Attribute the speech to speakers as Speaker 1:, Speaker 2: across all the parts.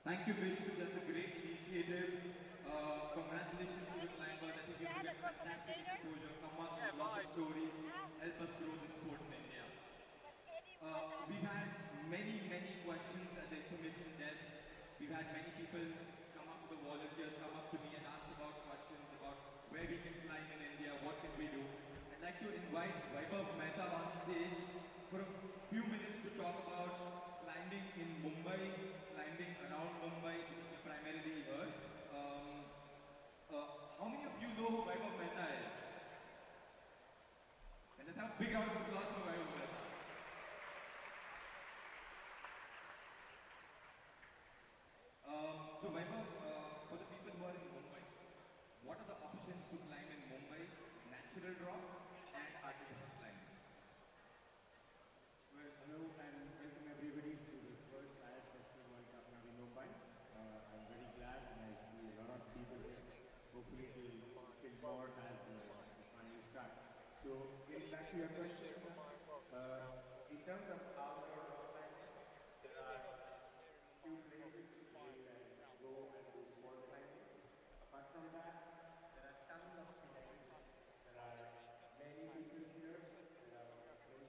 Speaker 1: Thank you, Vishnu. That's a great initiative. Congratulations to the climbers. I think you will get fantastic exposure, come up with lots of stories, help us grow the sport in India. We've had many questions at the information desk. We've had many people come up to the volunteers, come up to me and ask about questions about where we can climb in India, what can we do. I'd like to invite Vaibhav Mehta on stage for a few minutes to talk about climbing in Mumbai, climbing around Mumbai, because we're primarily here. How many of you know who Vaibhav Mehta is? And let's have a big round of applause for Vaibhav Mehta. So Vaibhav, for the people who are in Mumbai, what are the options to climb in Mumbai? Natural rock and artificial climbing.
Speaker 2: Well, hello and welcome everybody to the first IFSC World Cup Navi Mumbai. I'm very glad and I see a lot of people here. Hopefully it will fill more as the final start. So getting back to your question, in terms of outdoor rock climbing, there are few places where you can go and do small climbing. Apart from that, there are tons of events. There are many people here. There are many people.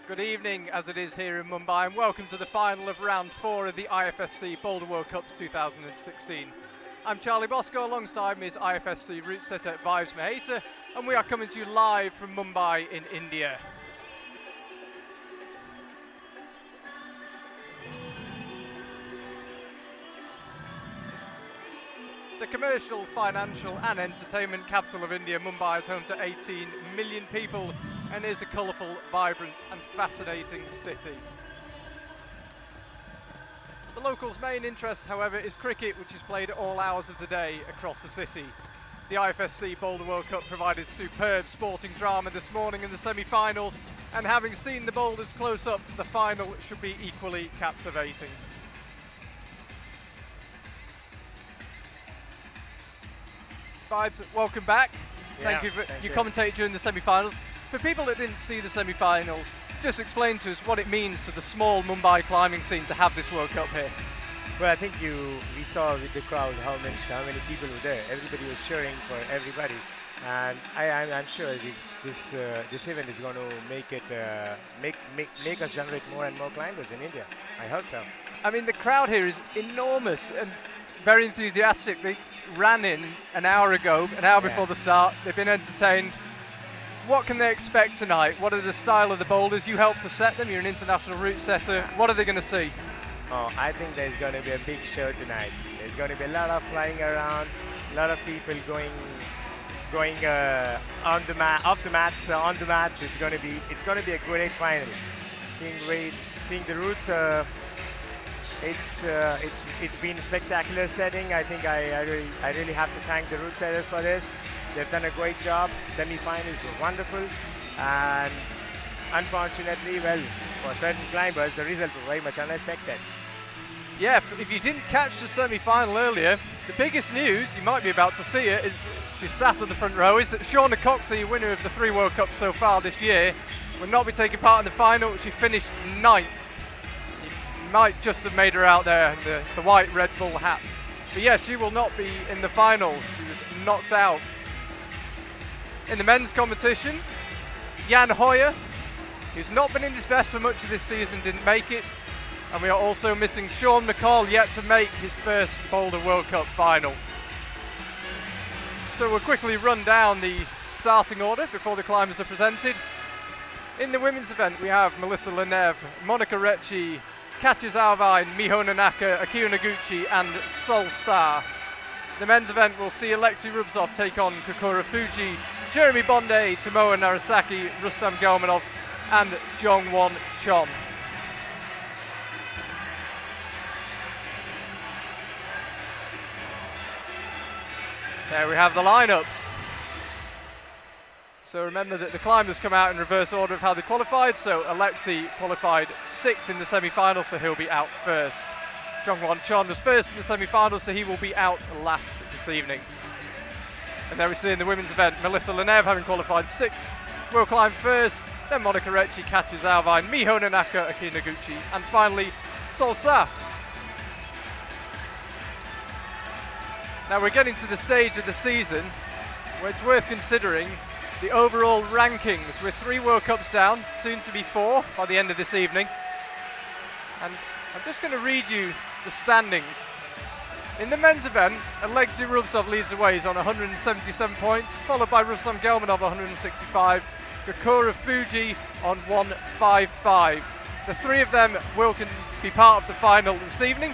Speaker 3: Good evening, as it is here in Mumbai, and welcome to the final of round 4 of the IFSC Boulder World Cups 2016. I'm Charlie Bosco, alongside me is IFSC route setter Vives Maheta, and we are coming to you live from Mumbai in India. The commercial, financial and entertainment capital of India, Mumbai is home to 18 million people and is a colourful, vibrant and fascinating city. The locals' main interest, however, is cricket, which is played at all hours of the day across the city. The IFSC Boulder World Cup provided superb sporting drama this morning in the semi-finals, and having seen the boulders close up, the final should be equally captivating. Vibes, welcome back. Thank you. You commentated during the semi-finals. For people that didn't see the semi-finals, just explain to us what it means to the small Mumbai climbing scene to have this World Cup here.
Speaker 4: Well, I think we saw with the crowd how many people were there. Everybody was cheering for everybody, and I'm sure this event is going to make us generate more and more climbers in India. I hope so.
Speaker 3: I mean, the crowd here is enormous and very enthusiastic. They ran in an hour before the start. They've been entertained. What can they expect tonight? What are the style of the boulders? You helped to set them. You're an international route setter. What are they going to see?
Speaker 4: Oh, I think there's going to be a big show tonight. There's going to be a lot of flying around, a lot of people going on the mat, off the mats, on the mats. It's going to be a great final. Seeing the routes. It's been a spectacular setting. I think I really have to thank the route setters for this. They've done a great job. Semi-finals were wonderful, and unfortunately, well, for certain climbers, the result was very much unexpected.
Speaker 3: Yeah, if you didn't catch the semi-final earlier, the biggest news, you might be about to see it, is she sat in the front row, is that Shauna Coxey, winner of the 3 World Cups so far this year, will not be taking part in the final. She finished 9th. You might just have made her out there in the white Red Bull hat. But yeah, she will not be in the final. She was knocked out. In the men's competition, Jan Hoyer, who's not been in his best for much of this season, didn't make it. And we are also missing Sean McCall, yet to make his first Boulder World Cup final. So we'll quickly run down the starting order before the climbers are presented. In the women's event, we have Melissa Leneve, Monica Recchi, Katja Zalvine, Miho Nanaka, Akio Noguchi and Sol Sa. The men's event will see Alexei Rubtsov take on Kokura Fuji, Jeremy Bondet, Tomoa Narasaki, Rustam Gelmanov and Jongwon Chon. There we have the lineups. So remember that the climbers come out in reverse order of how they qualified. So Alexei qualified 6th in the semi-final, so he'll be out first. Jongwon Chon was first in the semi-final, so he will be out last this evening. And there we see in the women's event, Melissa Leneve, having qualified 6th, will climb first. Then Monica Recchi, Katja Zalvine, Miho Nanaka, Akio Noguchi, and finally Sol Sa. Now we're getting to the stage of the season where it's worth considering the overall rankings. We're 3 World Cups down, soon to be 4 by the end of this evening. And I'm just going to read you the standings. In the men's event, Alexei Rubtsov leads the way. He's on 177 points, followed by Rustam Gelmanov 165, Kokura Fuji on 155. The 3 of them will be part of the final this evening.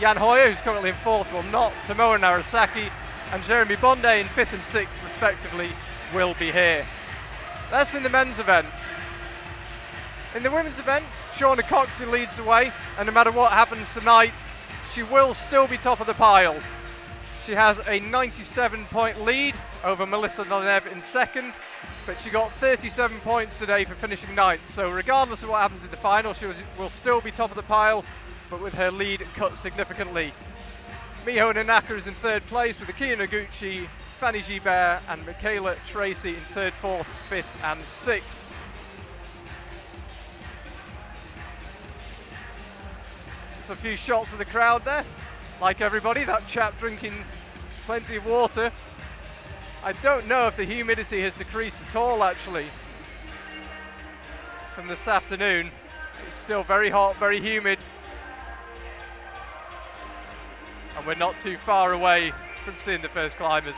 Speaker 3: Jan Hoyer, who's currently in 4th, will not. Tomoa Narasaki and Jeremy Bondet in 5th and 6th, respectively, will be here. That's in the men's event. In the women's event, Shauna Coxey leads the way, and no matter what happens tonight, she will still be top of the pile. She has a 97-point lead over Melissa Leneve in 2nd, but she got 37 points today for finishing 9th. So regardless of what happens in the final, she will still be top of the pile, but with her lead cut significantly. Miho Nanaka is in third place with Akiya Noguchi, Fanny Gibert and Michaela Tracy in third, fourth, fifth and sixth. There's a few shots of the crowd there. Like everybody, that chap drinking plenty of water. I don't know if the humidity has decreased at all actually from this afternoon. It's still very hot, very humid. And we're not too far away from seeing the first climbers.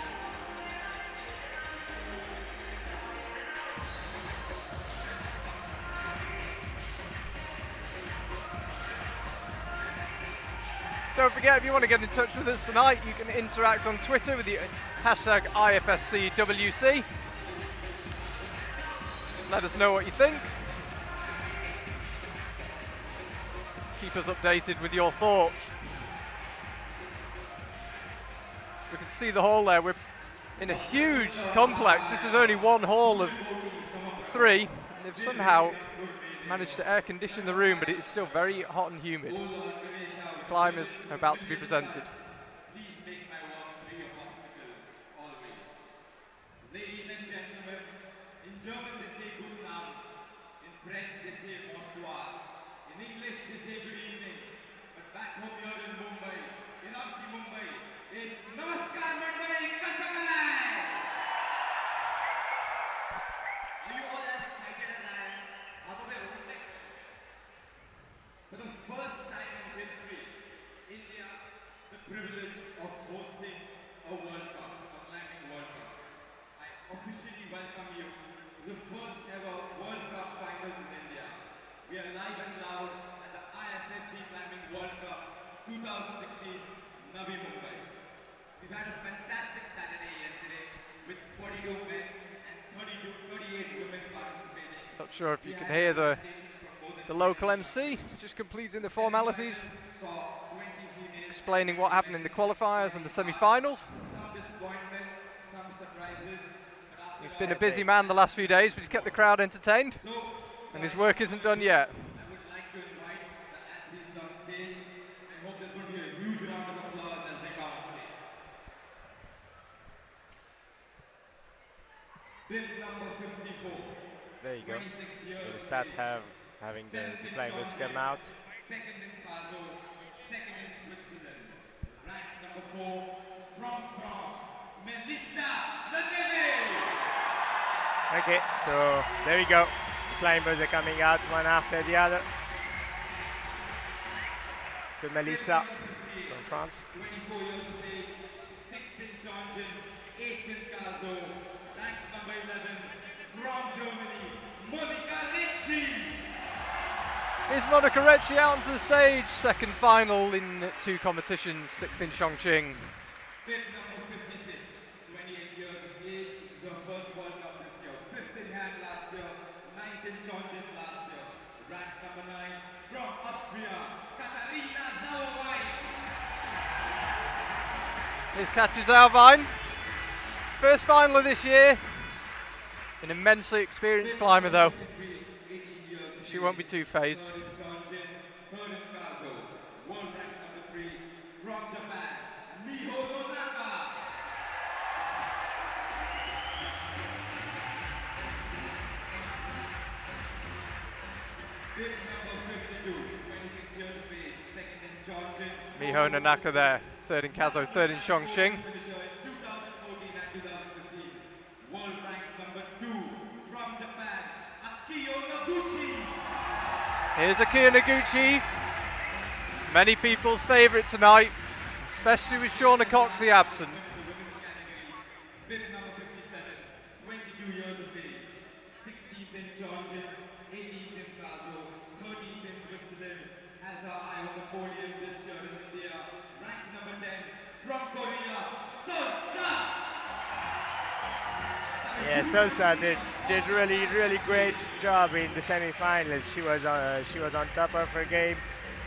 Speaker 3: Don't forget, if you want to get in touch with us tonight, you can interact on Twitter with the hashtag IFSCWC. Let us know what you think. Keep us updated with your thoughts. We can see the hall there. We're in a huge complex. This is only one hall of 3. And they've somehow managed to air condition the room, but it's still very hot and humid. Climbers are about to be presented.
Speaker 1: Please make my walk free of obstacles, always. Ladies and gentlemen, in German they say guten Abend, in French they say bonsoir, in English they say good evening, but back home here in Mumbai, in Navi Mumbai, it's Namaskar Mumbai, Kasamalai! Are you all as excited as I am? For the first time in history, India, the privilege of hosting a World Cup, a climbing World Cup. I officially welcome you to the first ever World Cup finals in India. We are live and loud at the IFSC Climbing World Cup 2016, Navi Mumbai. We've had a fantastic Saturday yesterday with 42 men and 38 women participating.
Speaker 3: Not sure if you can hear the local MC just completing the formalities, explaining what happened in the qualifiers and the semi-finals. He's been a busy man the last few days, but he's kept the crowd entertained, and his work isn't done yet.
Speaker 1: I would like to invite the athletes on stage. I hope there's going to be a huge round of applause as they come on stage. Bib number 54.
Speaker 4: There you go.
Speaker 1: 26 years
Speaker 4: We'll start having the climbers come out.
Speaker 1: Second in Cazo, second in Switzerland. Rank number 4 from France, Melissa Leneve.
Speaker 4: Okay, so there we go. The climbers are coming out one after the other. So Melissa from France.
Speaker 1: 24 years of age, 6th in Chongqing, 8th in Cazo. Rank number 11 from Germany, Monica Lecce.
Speaker 3: Is Monica Recchi out onto the stage? Second final in 2 competitions, 6th in Chongqing.
Speaker 1: Bib number 56, 28 years of age. This is her first World Cup this year. 5th in hand last year, 9th in Chongqing last year. Rank number 9 from Austria, Katharina Sauerwein.
Speaker 3: Here's Katja Sauerwein. First final of this year. An immensely experienced climber though. She won't be too phased.
Speaker 1: Third in Cazo, world rank number 3 from Japan, Miho Nanaka. Bib number 52, 26 years of age, second in Chongqing.
Speaker 3: Miho Nanaka there, 3rd in Cazo, 3rd in Chongqing.
Speaker 1: Finisher in 2014 and 2015. World rank number 2 from Japan, Akiya Noguchi.
Speaker 3: Here's Akiya Noguchi, many people's favourite tonight, especially with Shauna Coxey absent.
Speaker 1: Bib number 57, 22 years of age, 16th in Chongqing, 18th in Cazo, 13th in Switzerland, has her eye on the podium this year in India. Rank number 10 from Korea, Solsa.
Speaker 4: Yeah, Solsa did really great job in the semi-finals. She was on top of her game,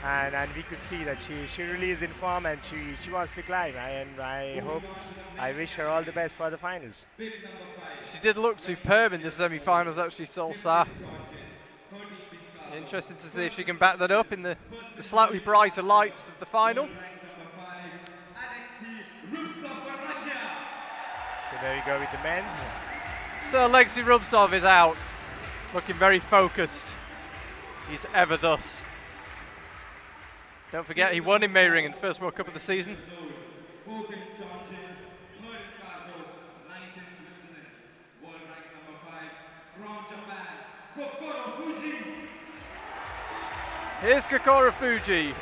Speaker 4: and we could see that she really is in form and she wants to climb. I wish her all the best for the finals.
Speaker 3: She did look superb in the semi-finals actually, Solsa. Interested to see if she can back that up in the slightly brighter lights of the final.
Speaker 4: So there you go with the men's.
Speaker 3: So Alexei Rubtsov is out, looking very focused. He's ever thus. Don't forget, he won in Meiringen in the first World Cup of the season.
Speaker 1: Fourth in Chongqing, third in Kazo, ninth in Switzerland. World rank number 5 from Japan, Kokoro Fuji.
Speaker 3: Here's Kokoro Fuji.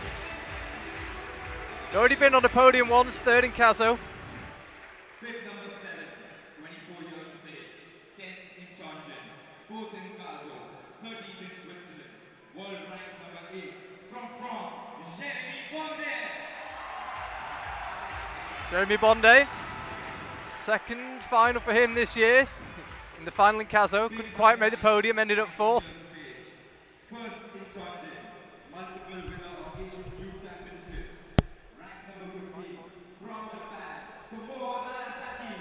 Speaker 3: Already been on the podium once, third in Kazo.
Speaker 1: Pick number 7, 24 years of age, 10th in Chongqing, 4th in Kazo, 13th in Switzerland. World rank number 8 from France, Jeremy Bondet.
Speaker 3: Jeremy Bondet, second final for him this year. In the final in Kazo, couldn't quite make the podium, ended up 4th.
Speaker 1: First in Chongqing, multiple winner of Asian Youth Championships. Rank number 15 from Japan, Tomohiro Narasaki.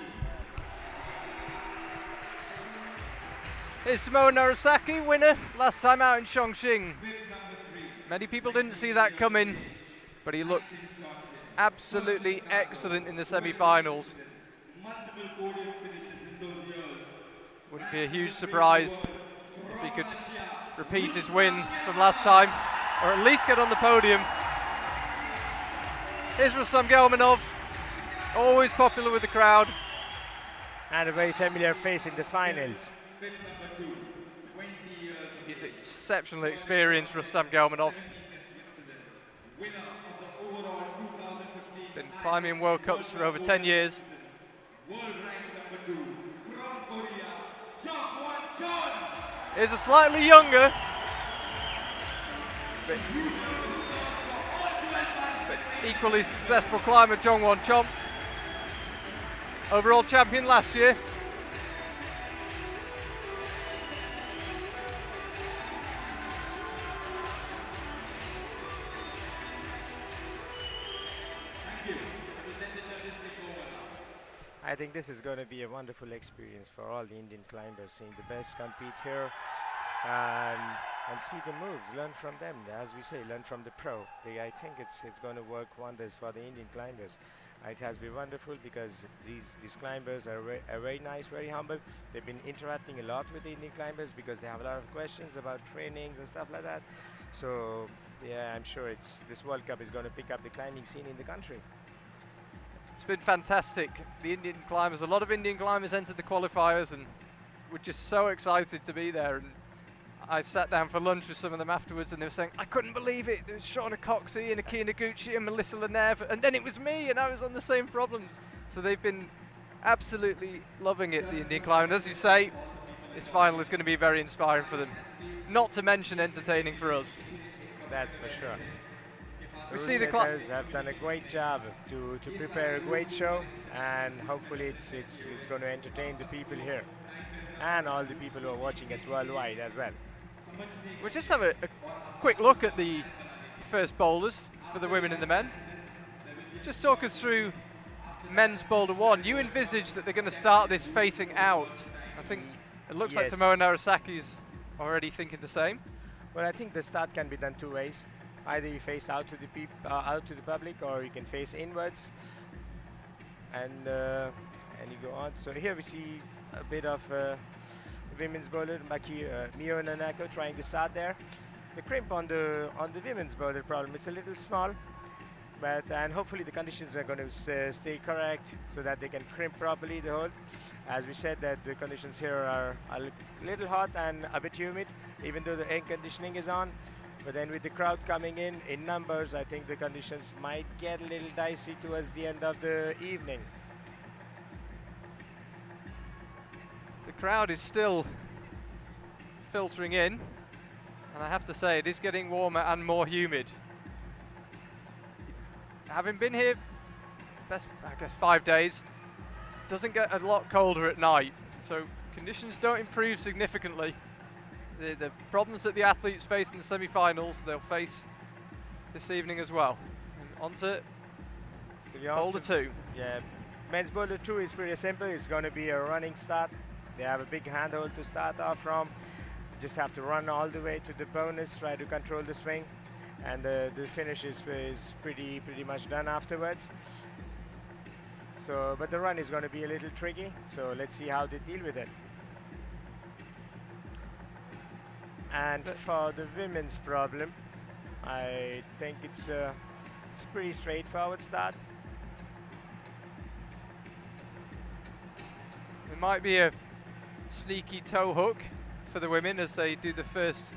Speaker 3: Here's Tomohiro Narasaki, winner last time out in Chongqing.
Speaker 1: Pick number 3,
Speaker 3: Many people didn't see that coming, but he looked absolutely excellent in the semi-finals.
Speaker 1: multiple podium finishes in those years.
Speaker 3: Wouldn't be a huge surprise if he could repeat his win from last time, or at least get on the podium. Here's Rustam Gelmanov, always popular with the crowd.
Speaker 4: And a very familiar face in the finals.
Speaker 1: Pick number 2, 20 years of
Speaker 3: He's exceptionally experienced, Rustam Gelmanov.
Speaker 1: winner of the overall 2015
Speaker 3: Been climbing World Cups for over 10 years.
Speaker 1: world rank number 2 from Korea, Jung-Won Chon.
Speaker 3: Here's a slightly younger, but equally successful climber, Jung-Won Chon. Overall champion last year.
Speaker 4: I think this is going to be a wonderful experience for all the Indian climbers, seeing the best compete here and see the moves, learn from them. As we say, learn from the pro. I think it's going to work wonders for the Indian climbers. It has been wonderful because these climbers are very nice, very humble. They've been interacting a lot with the Indian climbers because they have a lot of questions about trainings and stuff like that. So yeah, I'm sure this World Cup is going to pick up the climbing scene in the country.
Speaker 3: It's been fantastic. The Indian climbers, a lot of Indian climbers entered the qualifiers and were just so excited to be there. And I sat down for lunch with some of them afterwards and they were saying, I couldn't believe it. There was Shauna Coxey and Akina Gucci and Melissa Lenev, and then it was me and I was on the same problems. So they've been absolutely loving it, the Indian climbers. As you say, this final is going to be very inspiring for them. Not to mention entertaining for us.
Speaker 4: That's for sure.
Speaker 3: We
Speaker 4: The
Speaker 3: see the
Speaker 4: rules have done a great job to prepare a great show, and hopefully it's going to entertain the people here and all the people who are watching us worldwide as well.
Speaker 3: We'll just have a quick look at the first boulders for the women and the men. Just talk us through men's boulder 1. You envisage that they're going to start this facing out. I think it looks
Speaker 4: Yes.
Speaker 3: like Tomohiro Narasaki's already thinking the same.
Speaker 4: Well, I think the start can be done two ways. Either you face out to the out to the public, or you can face inwards, and you go on. So here we see a bit of women's boulder, Mio Nanako trying to start there. The crimp on the women's boulder problem, it's a little small, and hopefully the conditions are going to stay correct so that they can crimp properly the hold. As we said, that the conditions here are a little hot and a bit humid, even though the air conditioning is on. But then with the crowd coming in numbers, I think the conditions might get a little dicey towards the end of the evening.
Speaker 3: The crowd is still filtering in, and I have to say it is getting warmer and more humid. Having been here, I guess 5 days, doesn't get a lot colder at night, so conditions don't improve significantly. The problems that the athletes face in the semi-finals, they'll face this evening as well. And on to boulder 2.
Speaker 4: Yeah, men's boulder 2 is pretty simple. It's going to be a running start. They have a big handhold to start off from. Just have to run all the way to the bonus, try to control the swing, and the finish is pretty much done afterwards. So, but the run is going to be a little tricky. So let's see how they deal with it. And for the women's problem, I think it's a pretty straightforward start.
Speaker 3: There might be a sneaky toe hook for the women as they do the first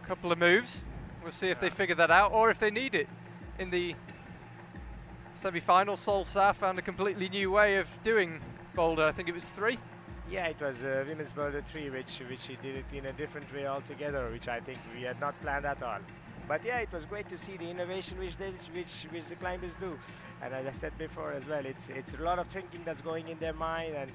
Speaker 3: couple of moves. We'll see if they figure that out or if they need it. In the semi-final, Solsa found a completely new way of doing boulder. I think it was 3.
Speaker 4: Yeah, it was women's boulder 3, which she did it in a different way altogether, which I think we had not planned at all. But yeah, it was great to see the innovation which the climbers do. And as I said before as well, it's a lot of thinking that's going in their mind, and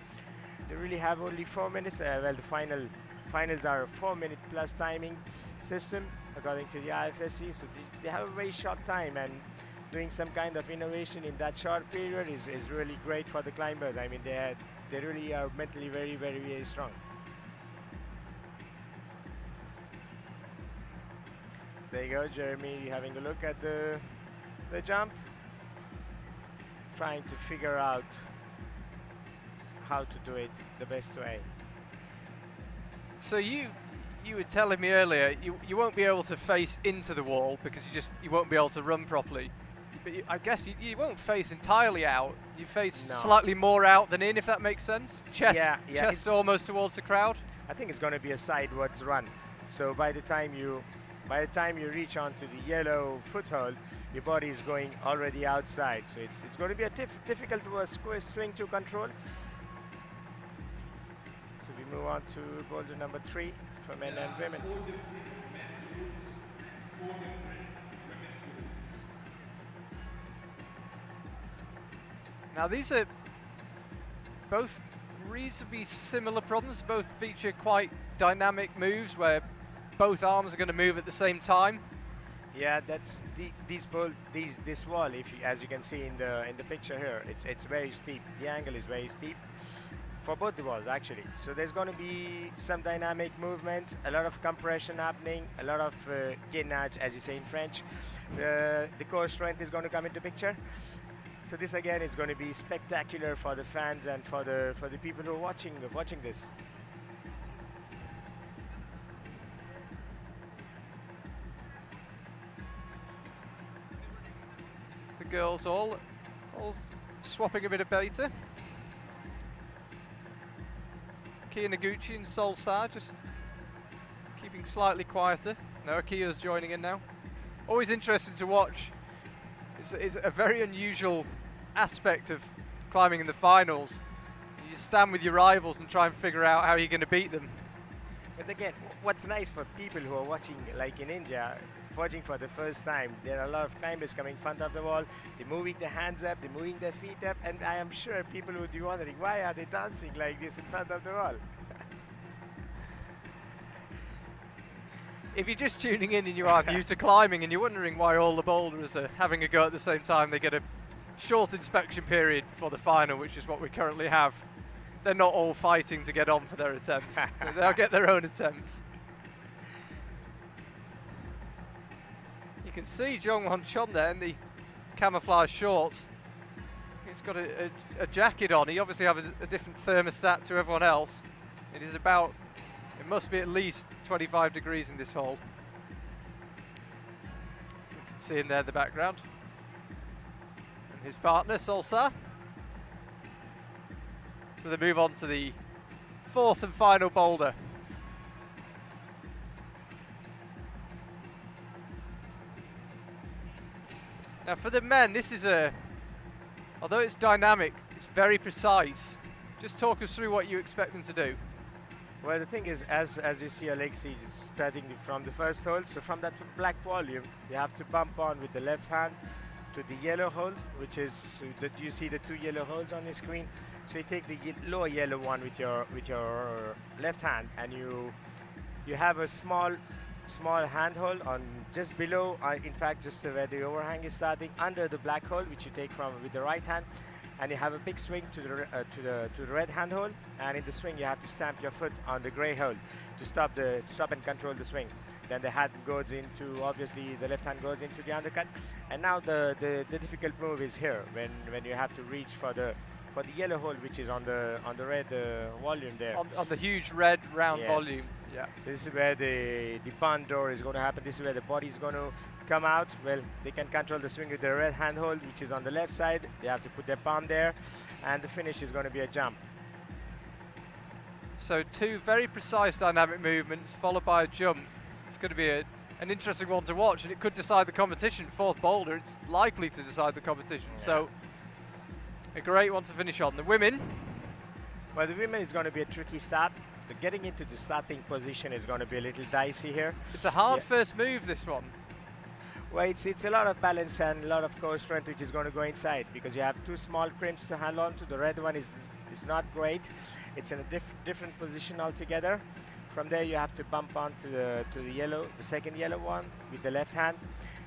Speaker 4: they really have only 4 minutes. Well, the finals are a 4-minute plus timing system according to the IFSC, so they have a very short time, and doing some kind of innovation in that short period is really great for the climbers. I mean, they really are mentally very, very, very strong. There you go, Jeremy, having a look at the jump, trying to figure out how to do it the best way.
Speaker 3: So you were telling me earlier you won't be able to face into the wall because you won't be able to run properly. But I guess you won't face entirely out. You face slightly more out than in, if that makes sense. Chest almost towards the crowd.
Speaker 4: I think it's going to be a sidewards run. So by the time you reach onto the yellow foothold, your body is going already outside. So it's going to be a difficult swing to control. So we move on to boulder number 3 for men and women.
Speaker 1: 4 different men's rules, 4 different women's rules.
Speaker 3: Now these are both reasonably similar problems. Both feature quite dynamic moves where both arms are going to move at the same time.
Speaker 4: Yeah, that's this wall. As you can see in the picture here, it's very steep. The angle is very steep for both the walls actually. So there's going to be some dynamic movements, a lot of compression happening, a lot of gainage, as you say in French. The core strength is going to come into picture. So this again is going to be spectacular for the fans and for the people who are watching this.
Speaker 3: The girls all swapping a bit of beta. Kia Noguchi and Solsa just keeping slightly quieter. No, Kia's joining in now. Always interesting to watch. It's a very unusual aspect of climbing in the finals. You stand with your rivals and try and figure out how you're going to beat them.
Speaker 4: But again, what's nice for people who are watching, like in India, watching for the first time, there are a lot of climbers coming in front of the wall. They're moving their hands up, they're moving their feet up, and I am sure people would be wondering, why are they dancing like this in front of the wall?
Speaker 3: If you're just tuning in and you are new to climbing and you're wondering why all the boulders are having a go at the same time, they get a short inspection period before the final, which is what we currently have. They're not all fighting to get on for their attempts. They'll get their own attempts. You can see Jongwon Chon there in the camouflage shorts. He's got a jacket on. He obviously has a different thermostat to everyone else. It must be at least 25 degrees in this hole. You can see him there in the background. And his partner, Solsa. So they move on to the 4th and final boulder. Now for the men, this is although it's dynamic, it's very precise. Just talk us through what you expect them to do.
Speaker 4: Well, the thing is, as you see Alexei starting from the first hole, so from that black wall, you have to bump on with the left hand to the yellow hole, which is that you see the 2 yellow holes on the screen. So you take the lower yellow one with your left hand, and you have a small handhold on just below, in fact, just where the overhang is starting, under the black hole, which you take from with the right hand. And you have a big swing to the red handhold, and in the swing you have to stamp your foot on the grey hole to stop and control the swing. then the hand goes into, obviously the left hand goes into the undercut, and now the difficult move is here when you have to reach for the yellow hole, which is on the red volume there.
Speaker 3: On the huge red round
Speaker 4: Yes.
Speaker 3: volume. Yeah.
Speaker 4: This is where the pond door is going to happen. This is where the body is going to come out. Well, they can control the swing with the red handhold, which is on the left side. They have to put their palm there, and the finish is going to be a jump.
Speaker 3: So 2 very precise dynamic movements followed by a jump. It's going to be an interesting one to watch, and it could decide the competition. 4th boulder, it's likely to decide the competition.
Speaker 4: Yeah.
Speaker 3: So a great one to finish on. The women.
Speaker 4: Well, the women is going to be a tricky start. Getting into the starting position is going to be a little dicey here.
Speaker 3: It's a hard first move, this one.
Speaker 4: Well, it's a lot of balance and a lot of core strength which is going to go inside, because you have 2 small crimps to hold on to. The red one is not great. It's in a different position altogether. From there you have to bump onto the yellow, the second yellow one with the left hand.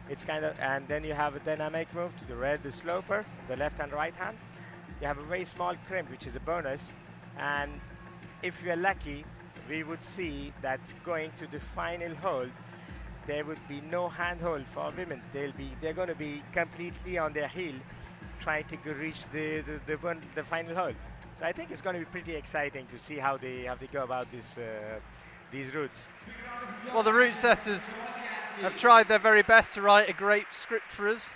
Speaker 4: It's kind of, and then you have a dynamic move to the red, the sloper, the left and right hand. You have a very small crimp, which is a bonus, and if you're lucky, we would see that going to the final hold, there would be no handhold for women. They're going to be completely on their heel, trying to reach the final hold. So I think it's going to be pretty exciting to see how they go about these routes.
Speaker 3: Well, the route setters have tried their very best to write a great script for us.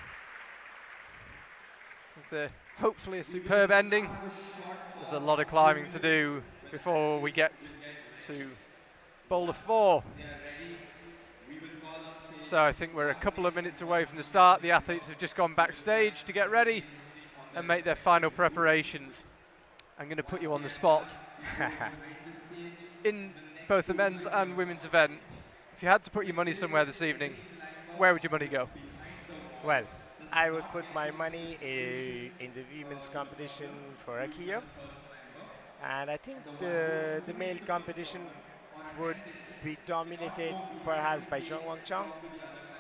Speaker 3: With hopefully a superb ending. There's a lot of climbing to do before we get to boulder 4. So I think we're a couple of minutes away from the start. The athletes have just gone backstage to get ready and make their final preparations. I'm going to put you on the spot. In both the men's and women's event, if you had to put your money somewhere this evening, where would your money go?
Speaker 4: Well, I would put my money in the women's competition for Akio. And I think the male competition would be dominated perhaps by Jong Wang Chong,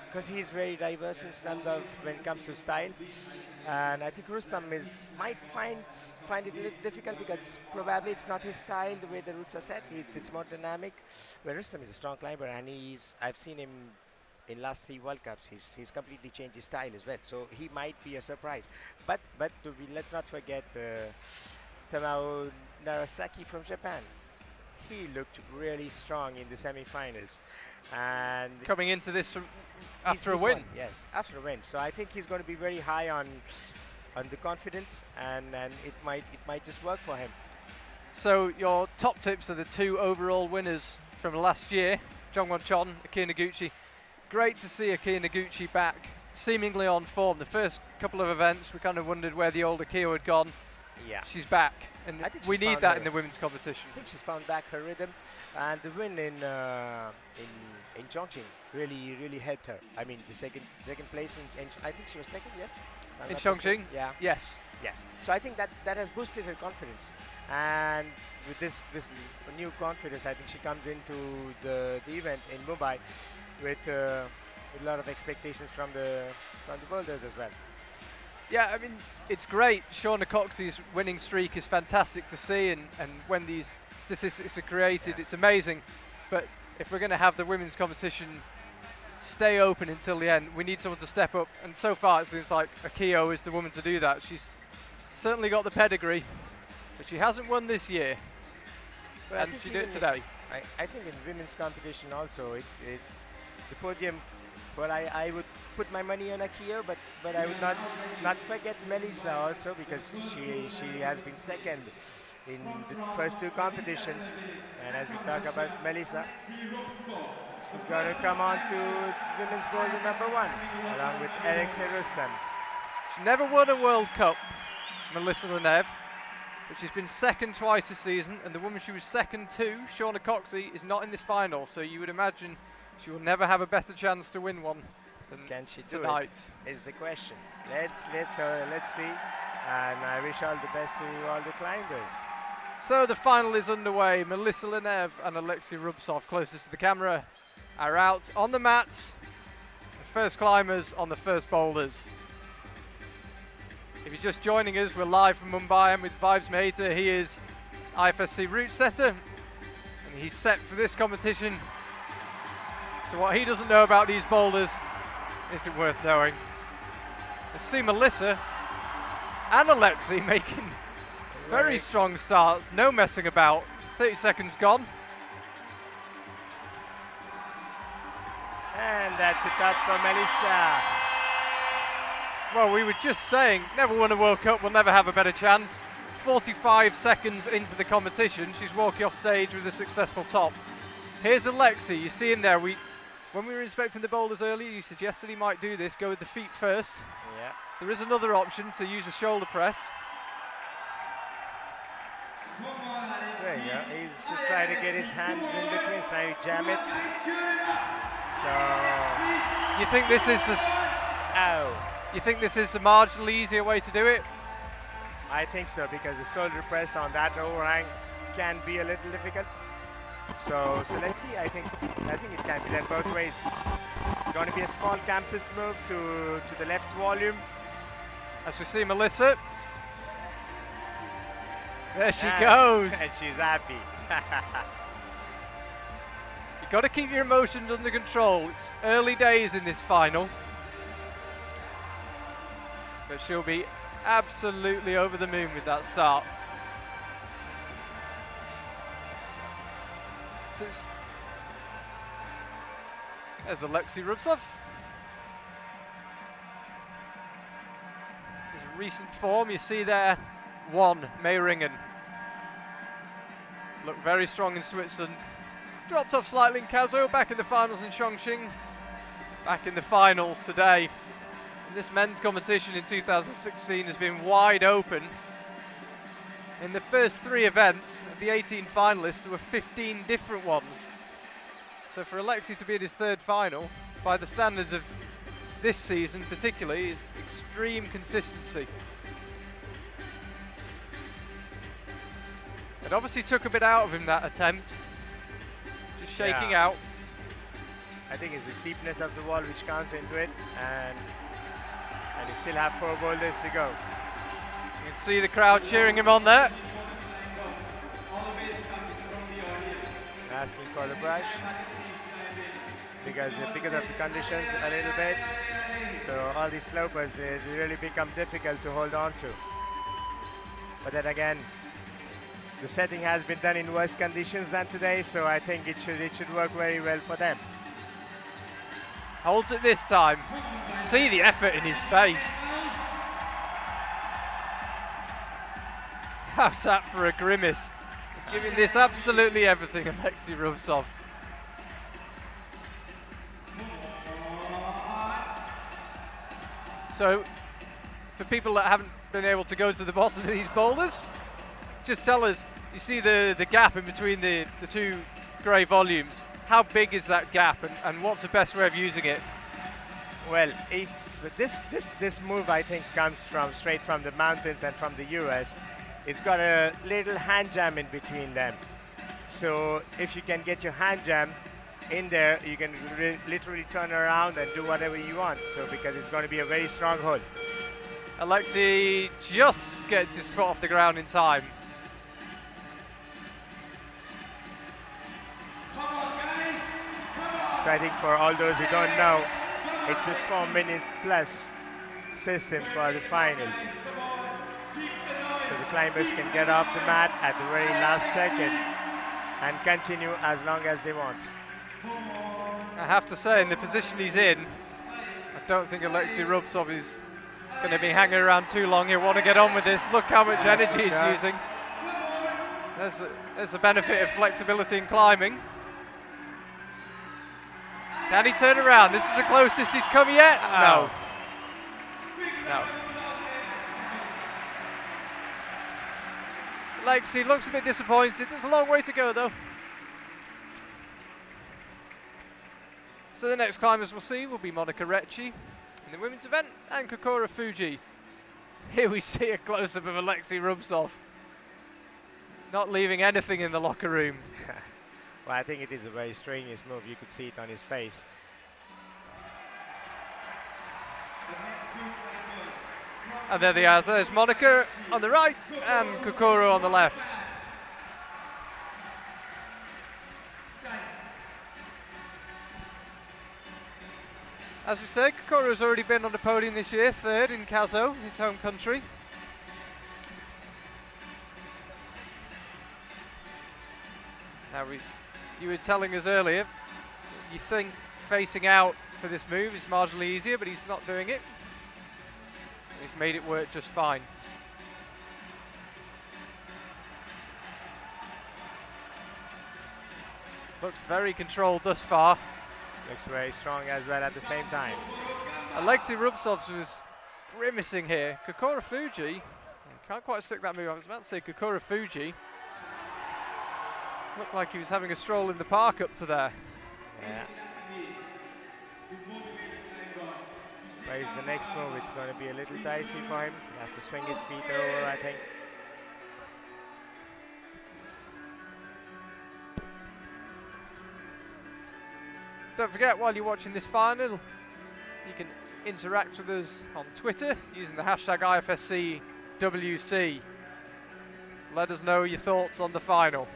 Speaker 4: because he's very diverse in terms of when it comes to style. And I think Rustam might find it a little difficult, because probably it's not his style, the way the routes are set. It's more dynamic. Where Rustam is a strong climber, and I've seen him in last 3 World Cups. He's completely changed his style as well. So he might be a surprise. But let's not forget Tamao Narasaki from Japan. He looked really strong in the semi-finals, and
Speaker 3: coming into this from after a
Speaker 4: he's
Speaker 3: win.
Speaker 4: won, yes, after a win. So I think he's going to be very high on the confidence, and it might just work for him.
Speaker 3: So your top tips are the 2 overall winners from last year, Jong Won Chon, Akio Noguchi. Great to see Akio Noguchi back, seemingly on form. The first couple of events, we kind of wondered where the old Akio had gone.
Speaker 4: Yeah,
Speaker 3: She's back, and we need that in the women's competition.
Speaker 4: I think she's found back her rhythm, and the win in Chongqing really helped her. I mean, the second place in I think she was second, yes?
Speaker 3: In Chongqing?
Speaker 4: Yeah.
Speaker 3: Yes.
Speaker 4: So I think that has boosted her confidence, and with this new confidence, I think she comes into the event in Mumbai with a lot of expectations from the boulders as well.
Speaker 3: Yeah, I mean, it's great. Shauna Coxey's winning streak is fantastic to see, and when these statistics are created, it's amazing. But if we're going to have the women's competition stay open until the end, we need someone to step up. And so far, it seems like Akio is the woman to do that. She's certainly got the pedigree, but she hasn't won this year.
Speaker 4: Well,
Speaker 3: and she did it today.
Speaker 4: I think in women's competition also, the podium. Well, I would put my money on Akio, but I would not forget Melissa also, because she has been second in the first 2 competitions. And as we talk about Melissa, she's going to come on to women's boulder number 1, along with Alexei Rustam.
Speaker 3: She never won a World Cup, Melissa Lenev, but she's been second twice this season, and the woman she was second to, Shauna Coxey, is not in this final, so you would imagine she will never have a better chance to win one than
Speaker 4: Can she do
Speaker 3: tonight.
Speaker 4: it? Is the question. Let's see, and I wish all the best to all the climbers.
Speaker 3: So the final is underway. Melissa Lenev and Alexei Rubtsov, closest to the camera, are out on the mats. The first climbers on the first boulders. If you're just joining us, we're live from Mumbai. I'm with Vibes Mehta. He is IFSC route setter, and he's set for this competition. So what he doesn't know about these boulders isn't worth knowing. I see Melissa and Alexi making very strong starts, no messing about. 30 seconds gone.
Speaker 4: And that's a cut from Melissa.
Speaker 3: Well, we were just saying, never won a World Cup, we'll never have a better chance. 45 seconds into the competition, she's walking off stage with a successful top. Here's Alexi, you see him there. When we were inspecting the boulders earlier, you suggested he might do this, go with the feet first.
Speaker 4: Yeah.
Speaker 3: There is another option to use a shoulder press.
Speaker 4: There you go. He's just trying to get his hands in between, he's trying to jam it. So
Speaker 3: You think this is you think this is the marginally easier way to do it?
Speaker 4: I think so, because the shoulder press on that overhang can be a little difficult. So let's see. I think it can be done both ways. It's going to be a small campus move to the left volume.
Speaker 3: As we see Melissa. There she goes.
Speaker 4: And she's happy.
Speaker 3: You've got to keep your emotions under control. It's early days in this final. But she'll be absolutely over the moon with that start. There's Alexei Rubtsov. His recent form, you see there, won Meiringen. Looked very strong in Switzerland. Dropped off slightly in Kazo, back in the finals in Chongqing. Back in the finals today. And this men's competition in 2016 has been wide open. In the first 3 events of the 18 finalists, there were 15 different ones. So for Alexei to be in his 3rd final, by the standards of this season particularly, is extreme consistency. It obviously took a bit out of him, that attempt. Just shaking out.
Speaker 4: I think it's the steepness of the wall which counts into it, and you still have 4 boulders to go.
Speaker 3: You can see the crowd cheering him on there.
Speaker 4: Asking for the brush because of the conditions a little bit. So all these slopers, they really become difficult to hold on to. But then again, the setting has been done in worse conditions than today, so I think it should work very well for them.
Speaker 3: Holds it this time. See the effort in his face. How's that for a grimace? He's giving this absolutely everything, Alexei Rubtsov. So, for people that haven't been able to go to the bottom of these boulders, just tell us, you see the gap in between the 2 grey volumes. How big is that gap, and what's the best way of using it?
Speaker 4: Well, if this move, I think, comes straight from the mountains and from the US. It's got a little hand jam in between them. So if you can get your hand jam in there, you can literally turn around and do whatever you want. So because it's going to be a very strong hold.
Speaker 3: Alexei just gets his foot off the ground in time.
Speaker 4: So I think for all those who don't know, it's a 4-minute plus system for the finals. So the climbers can get off the mat at the very last second and continue as long as they want.
Speaker 3: I have to say, in the position he's in, I don't think Alexei Rubtsov is going to be hanging around too long. He'll want to get on with this. Look how much energy he's using. There's the benefit of flexibility in climbing. Can he turn around? This is the closest he's come yet. No. Alexei looks a bit disappointed. There's a long way to go, though. So the next climbers we'll see will be Monica Recchi in the women's event and Kokoro Fuji. Here we see a close-up of Alexei Rubtsov, not leaving anything in the locker room.
Speaker 4: Well, I think it is a very strenuous move. You could see it on his face.
Speaker 3: And there they are. So there's Monica on the right and Kokoro on the left. As we said, Kokoro's already been on the podium this year, third in Kazo, his home country. Now, you were telling us earlier, you think facing out for this move is marginally easier, but he's not doing it. He's made it work just fine. Looks very controlled thus far.
Speaker 4: Looks very strong as well at the same time.
Speaker 3: Alexei Rubtsov was grimacing here. Kokoro Fuji, can't quite stick that move. I was about to say Kokoro Fuji. Looked like he was having a stroll in the park up to there.
Speaker 4: Yeah. But is the next move? It's going to be a little dicey for him. He has to swing his feet over, I think.
Speaker 3: Don't forget, while you're watching this final, you can interact with us on Twitter using the hashtag IFSCWC. Let us know your thoughts on the final.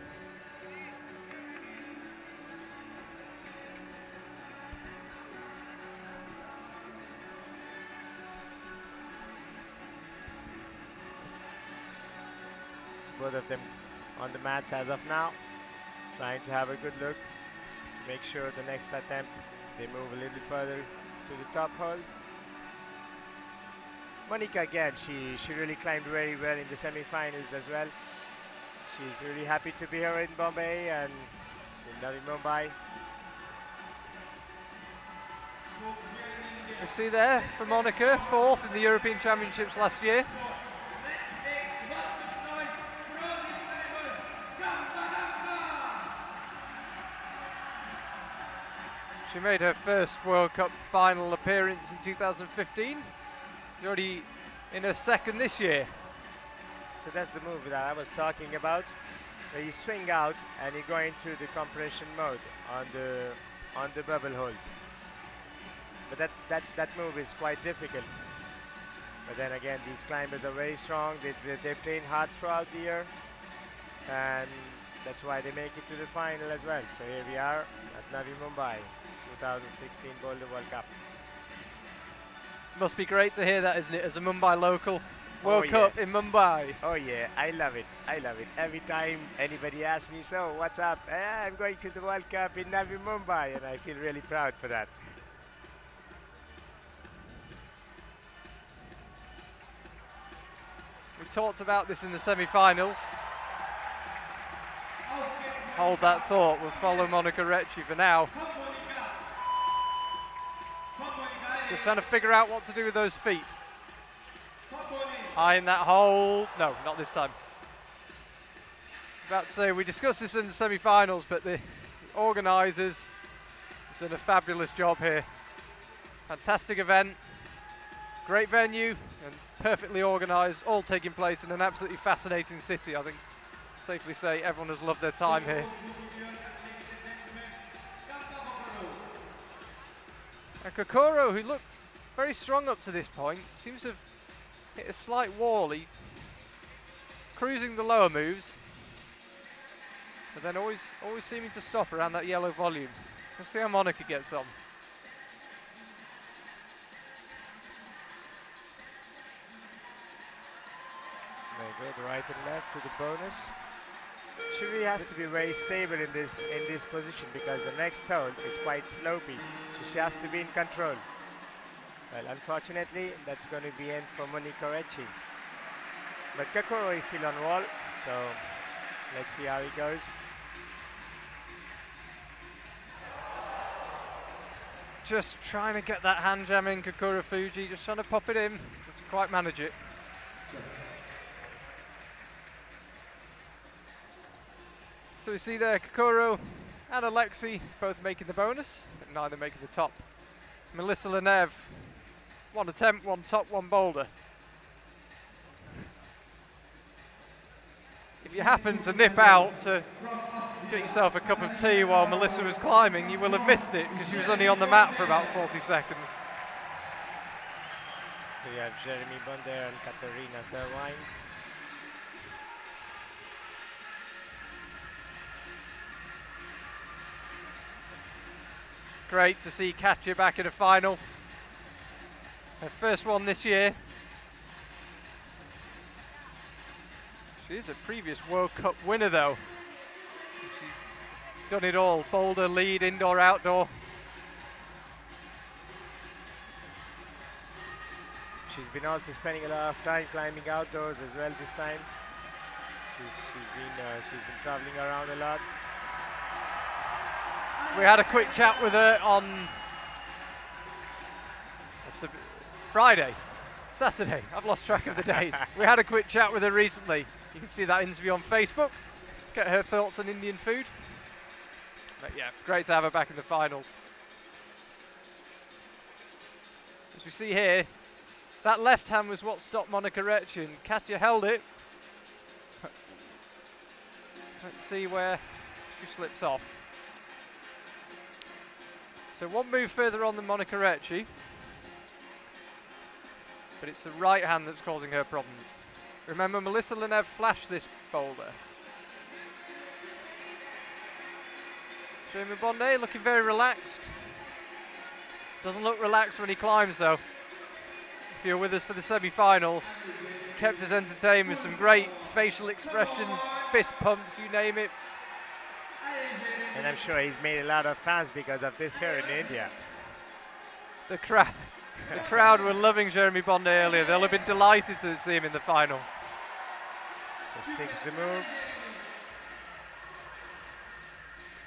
Speaker 4: Both of them on the mats as of now, trying to have a good look, make sure the next attempt they move a little further to the top hole. Monica again, she really climbed very well in the semi-finals as well. She's really happy to be here in Bombay and in Navi Mumbai.
Speaker 3: We see there for Monica, fourth in the European Championships last year. She made her first World Cup final appearance in 2015. She's already in her second this year.
Speaker 4: So that's the move that I was talking about, where you swing out and you go into the compression mode on the bubble hold. But that move is quite difficult. But then again, these climbers are very strong. They train hard throughout the year, and that's why they make it to the final as well. So here we are at Navi Mumbai, 2016 Boulder World Cup.
Speaker 3: Must be great to hear that, isn't it, as a Mumbai local? World Cup in Mumbai.
Speaker 4: Oh yeah, I love it. I love it. Every time anybody asks me, so what's up? I'm going to the World Cup in Navi Mumbai, and I feel really proud for that.
Speaker 3: We talked about this in the semi-finals. Hold that thought. We'll follow Monica Recchi for now. Just trying to figure out what to do with those feet. High in that hole. No, not this time. About to say, we discussed this in the semi-finals, but the organisers have done a fabulous job here. Fantastic event, great venue, and perfectly organised, all taking place in an absolutely fascinating city. I think safely say everyone has loved their time here. And Kokoro, who looked very strong up to this point, seems to have hit a slight wall. He cruising the lower moves, but then always seeming to stop around that yellow volume. We'll see how Monica gets on.
Speaker 4: They go the right and left to the bonus. She really has to be very stable in this position, because the next hole is quite slopey, so she has to be in control. Well, unfortunately, that's going to be end for Monica Recchi. But Kokoro is still on wall, so let's see how it goes.
Speaker 3: Just trying to get that hand jam in, Kokoro Fuji, just trying to pop it in, doesn't quite manage it. So we see there Kokoro and Alexei both making the bonus, but neither making the top. Melissa Lenev, one attempt, one top, one boulder. If you happen to nip out to get yourself a cup of tea while Melissa was climbing, you will have missed it, because she was only on the mat for about 40 seconds.
Speaker 4: So you have Jeremy Bonder and Katarina Servine.
Speaker 3: Great to see Katja back in a final. Her first one this year. She is a previous World Cup winner though. She's done it all. Boulder, lead, indoor, outdoor.
Speaker 4: She's been also spending a lot of time climbing outdoors as well this time. She's been traveling around a lot.
Speaker 3: We had a quick chat with her on Saturday. I've lost track of the days. We had a quick chat with her recently. You can see that interview on Facebook. Get her thoughts on Indian food. But yeah, great to have her back in the finals. As we see here, that left hand was what stopped Monica Recchi, and Katja held it. Let's see where she slips off. So one move further on than Monica Recchi, but it's the right hand that's causing her problems. Remember, Melissa Lenev flashed this boulder. Jeremy Bondet looking very relaxed. Doesn't look relaxed when he climbs though. If you're with us for the semi-finals, kept us entertained with some great facial expressions, fist pumps, you name it.
Speaker 4: And I'm sure he's made a lot of fans because of this here in India.
Speaker 3: The crowd were loving Jeremy Bondet earlier. They'll have been delighted to see him in the final.
Speaker 4: So 6 the move.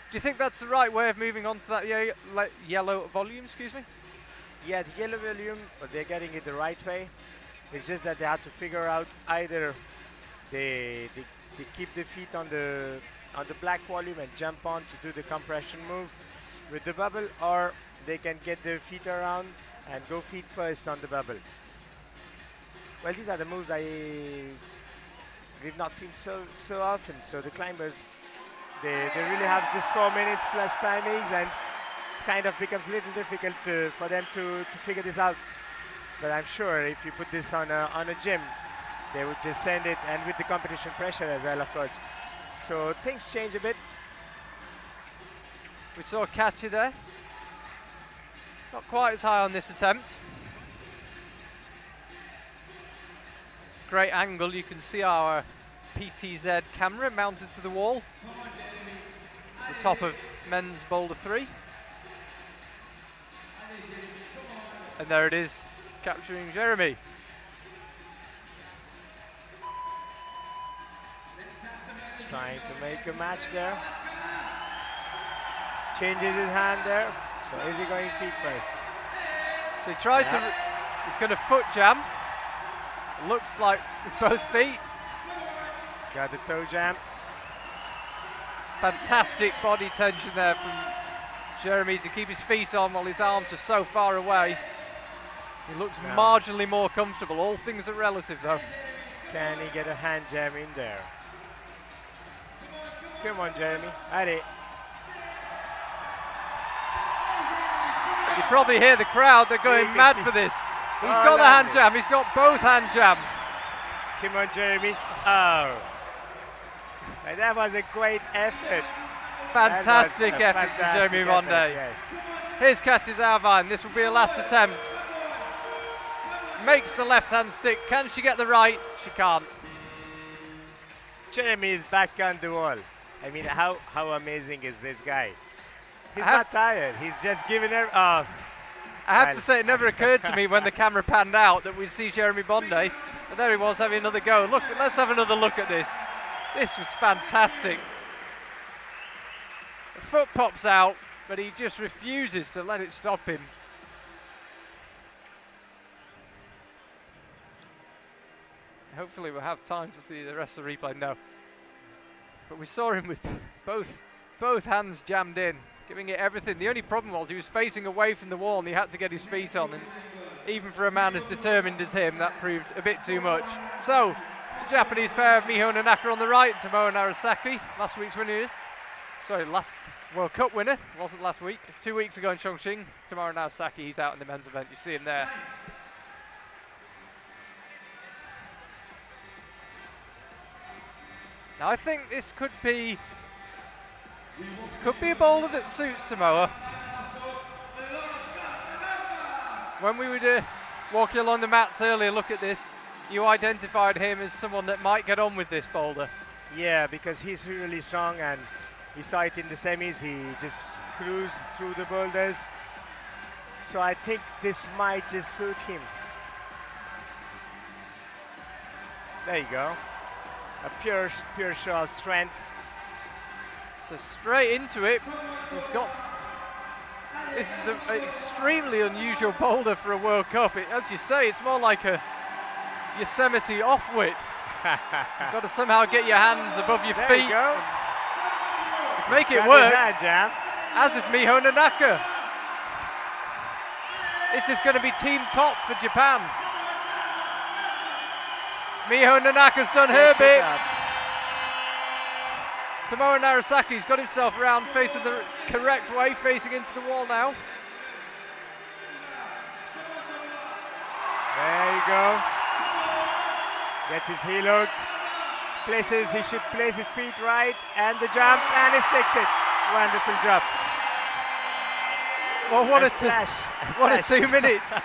Speaker 3: Do you think that's the right way of moving on to that yellow volume, excuse me?
Speaker 4: Yeah, the yellow volume, but they're getting it the right way. It's just that they have to figure out either they keep the feet on the black volume and jump on to do the compression move with the bubble, or they can get their feet around and go feet first on the bubble. Well, these are the moves we've not seen so often. So the climbers, they really have just 4 minutes plus timings, and kind of becomes a little difficult for them to figure this out. But I'm sure if you put this on a gym, they would just send it, and with the competition pressure as well, of course. So things change a bit.
Speaker 3: We saw Katja there. Not quite as high on this attempt. Great angle. You can see our PTZ camera mounted to the wall. The top of men's Boulder 3. And there it is, capturing Jeremy.
Speaker 4: Trying to make a match there. Changes his hand there. So is he going feet first?
Speaker 3: So he tried to, he's going to foot jam. Looks like with both feet.
Speaker 4: Got the toe jam.
Speaker 3: Fantastic body tension there from Jeremy to keep his feet on while his arms are so far away. He looks marginally more comfortable. All things are relative though.
Speaker 4: Can he get a hand jam in there? Come on, Jeremy. Allez.
Speaker 3: You probably hear the crowd. They're going mad for this. He's got the hand jam. He's got both hand jams.
Speaker 4: Come on, Jeremy. Oh. And that was a great effort.
Speaker 3: Fantastic effort from Jeremy Bondet.
Speaker 4: Yes.
Speaker 3: Here's Katja Zauwein. This will be her last attempt. Makes the left hand stick. Can she get the right? She can't.
Speaker 4: Jeremy is back on the wall. I mean, how amazing is this guy? He's not tired. He's just giving her. I
Speaker 3: have to say, it never occurred to me when the camera panned out that we'd see Jeremy Bondet. But there he was having another go. Look, let's have another look at this. This was fantastic. The foot pops out, but he just refuses to let it stop him. Hopefully we'll have time to see the rest of the replay. No. But we saw him with both hands jammed in, giving it everything. The only problem was he was facing away from the wall and he had to get his feet on. And even for a man as determined as him, that proved a bit too much. So, the Japanese pair of Miho Nanaka on the right, Tomoe Narasaki, last week's winner. Sorry, last World Cup winner. It wasn't last week. 2 weeks ago in Chongqing. Tomoe Narasaki, he's out in the men's event. You see him there. Now I think this could be a boulder that suits Tomoe. When we were walking along the mats earlier, look at this. You identified him as someone that might get on with this boulder.
Speaker 4: Yeah, because he's really strong, and we saw it in the semis. He just cruised through the boulders. So I think this might just suit him. There you go. A pure show of strength.
Speaker 3: So straight into it. He's got. This is an extremely unusual boulder for a World Cup. As you say, it's more like a Yosemite off-width. You've got to somehow get your hands above your
Speaker 4: there
Speaker 3: feet.
Speaker 4: You go.
Speaker 3: Let's make it work.
Speaker 4: Jam.
Speaker 3: As is Miho Nanaka. This is going to be team top for Japan. Miho Nanaka's done her bit. Tomoe Narasaki's got himself around, facing the correct way, facing into the wall now.
Speaker 4: There you go. Gets his heel hook. He should place his feet right, and the jump, and he sticks it. Wonderful job.
Speaker 3: Well, what a
Speaker 4: flash.
Speaker 3: What a 2 minutes.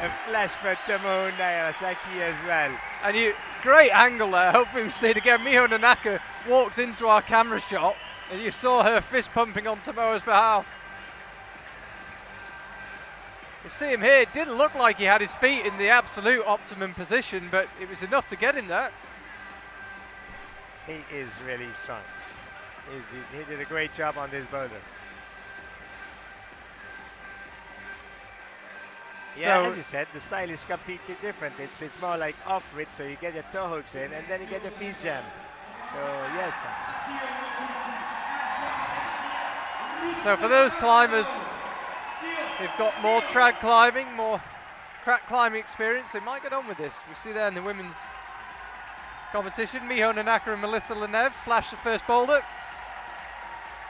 Speaker 4: A flash for Tomoe Narasaki as well.
Speaker 3: And great angle there. Hopefully we see it again. Miho Nanaka walked into our camera shot, and you saw her fist pumping on Tomoe's behalf. You see him here. It didn't look like he had his feet in the absolute optimum position, but it was enough to get him there.
Speaker 4: He is really strong. He did a great job on this boulder. Yeah,
Speaker 3: So,
Speaker 4: as you said, the style is completely different. It's more like off-width, so you get your toe hooks in, and then you get the feet jam. So yes.
Speaker 3: So for those climbers who've got more trad climbing, more crack climbing experience, they might get on with this. We see there in the women's competition, Miho Nanaka and Melissa Lenev flash the first boulder.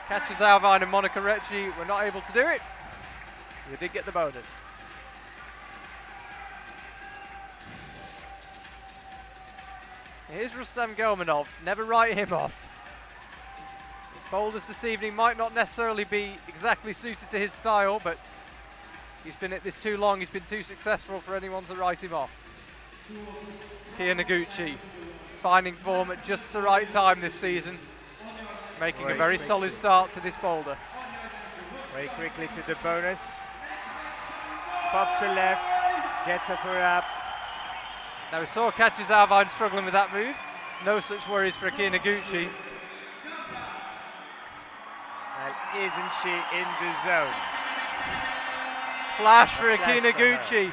Speaker 3: Catches Alvine and Monica Recchi were not able to do it. They did get the bonus. Here's Rustam Gomanov, never write him off. Boulders this evening might not necessarily be exactly suited to his style, but he's been at this too long, he's been too successful for anyone to write him off. Kia Noguchi finding form at just the right time this season, making a very solid start to this boulder.
Speaker 4: Very quickly to the bonus. Pops a left, gets her foot up.
Speaker 3: Now we saw catches Alvine struggling with that move. No such worries for Kia Noguchi.
Speaker 4: And isn't she in the zone?
Speaker 3: Flash for Kia Noguchi.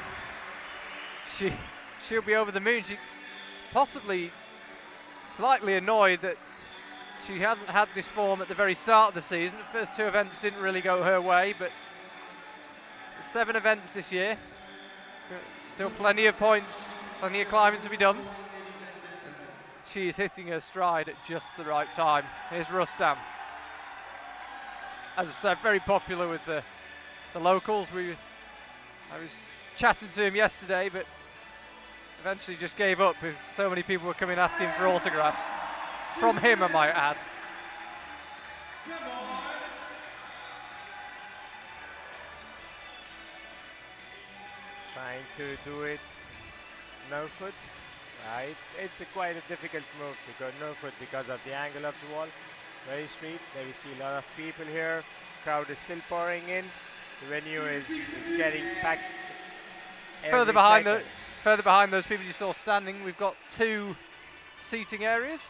Speaker 3: She'll be over the moon. She possibly slightly annoyed that she hadn't had this form at the very start of the season. The first two events didn't really go her way, but 7 events this year. Still plenty of points, plenty of climbing to be done. She is hitting her stride at just the right time. Here's Rustam. As I said, very popular with the locals. I was chatting to him yesterday, but eventually just gave up because so many people were coming asking for autographs. From him, I might add.
Speaker 4: Trying to do it no foot. It's quite a difficult move to go no foot because of the angle of the wall. Very straight. There we see a lot of people here. Crowd is still pouring in. The venue is getting packed.
Speaker 3: Further behind those people you saw standing, we've got 2 seating areas.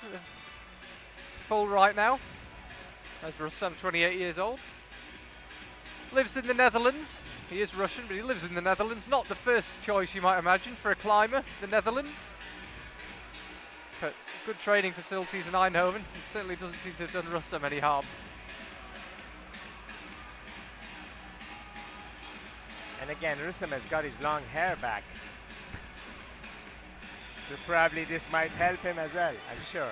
Speaker 3: Full right now. As Rustam, 28 years old. Lives in the Netherlands. He is Russian, but he lives in the Netherlands. Not the first choice you might imagine for a climber, the Netherlands. But good training facilities in Eindhoven. It certainly doesn't seem to have done Rustam any harm.
Speaker 4: And again, Rustam has got his long hair back. So probably this might help him as well, I'm sure.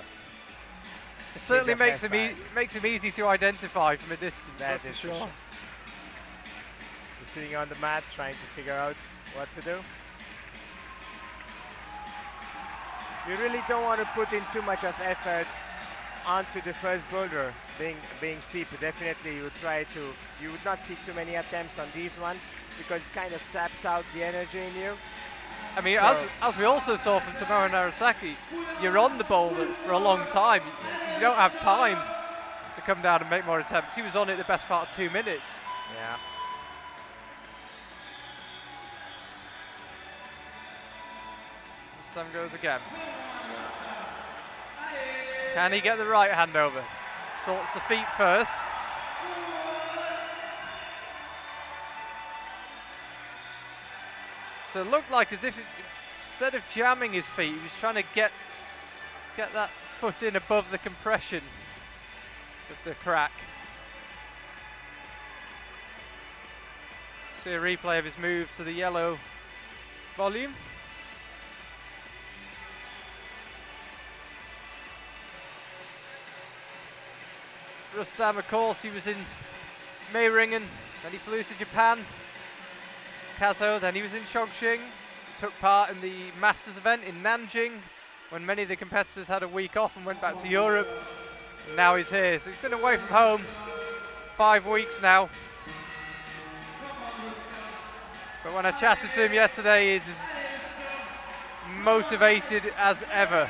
Speaker 3: It certainly makes him easy to identify from a distance, that's for sure.
Speaker 4: He's sitting on the mat trying to figure out what to do. You really don't want to put in too much of effort onto the first boulder being steep. Definitely you would not see too many attempts on these one. because it kind of saps out the energy in you.
Speaker 3: I mean,
Speaker 4: So-
Speaker 3: as we also saw from Tomohiro Narasaki, you're on the boulder for a long time. You don't have time to come down and make more attempts. He was on it the best part of 2 minutes.
Speaker 4: Yeah.
Speaker 3: This time goes again. Can he get the right hand over? Sorts the feet first. So it looked like as if instead of jamming his feet, he was trying to get that foot in above the compression of the crack. See a replay of his move to the yellow volume. Rustam, of course, he was in Meiringen, then he flew to Japan. Kazo, then he was in Chongqing, took part in the Masters event in Nanjing when many of the competitors had a week off and went back to Europe. And now he's here, so he's been away from home 5 weeks now. But when I chatted to him yesterday, he's as motivated as ever.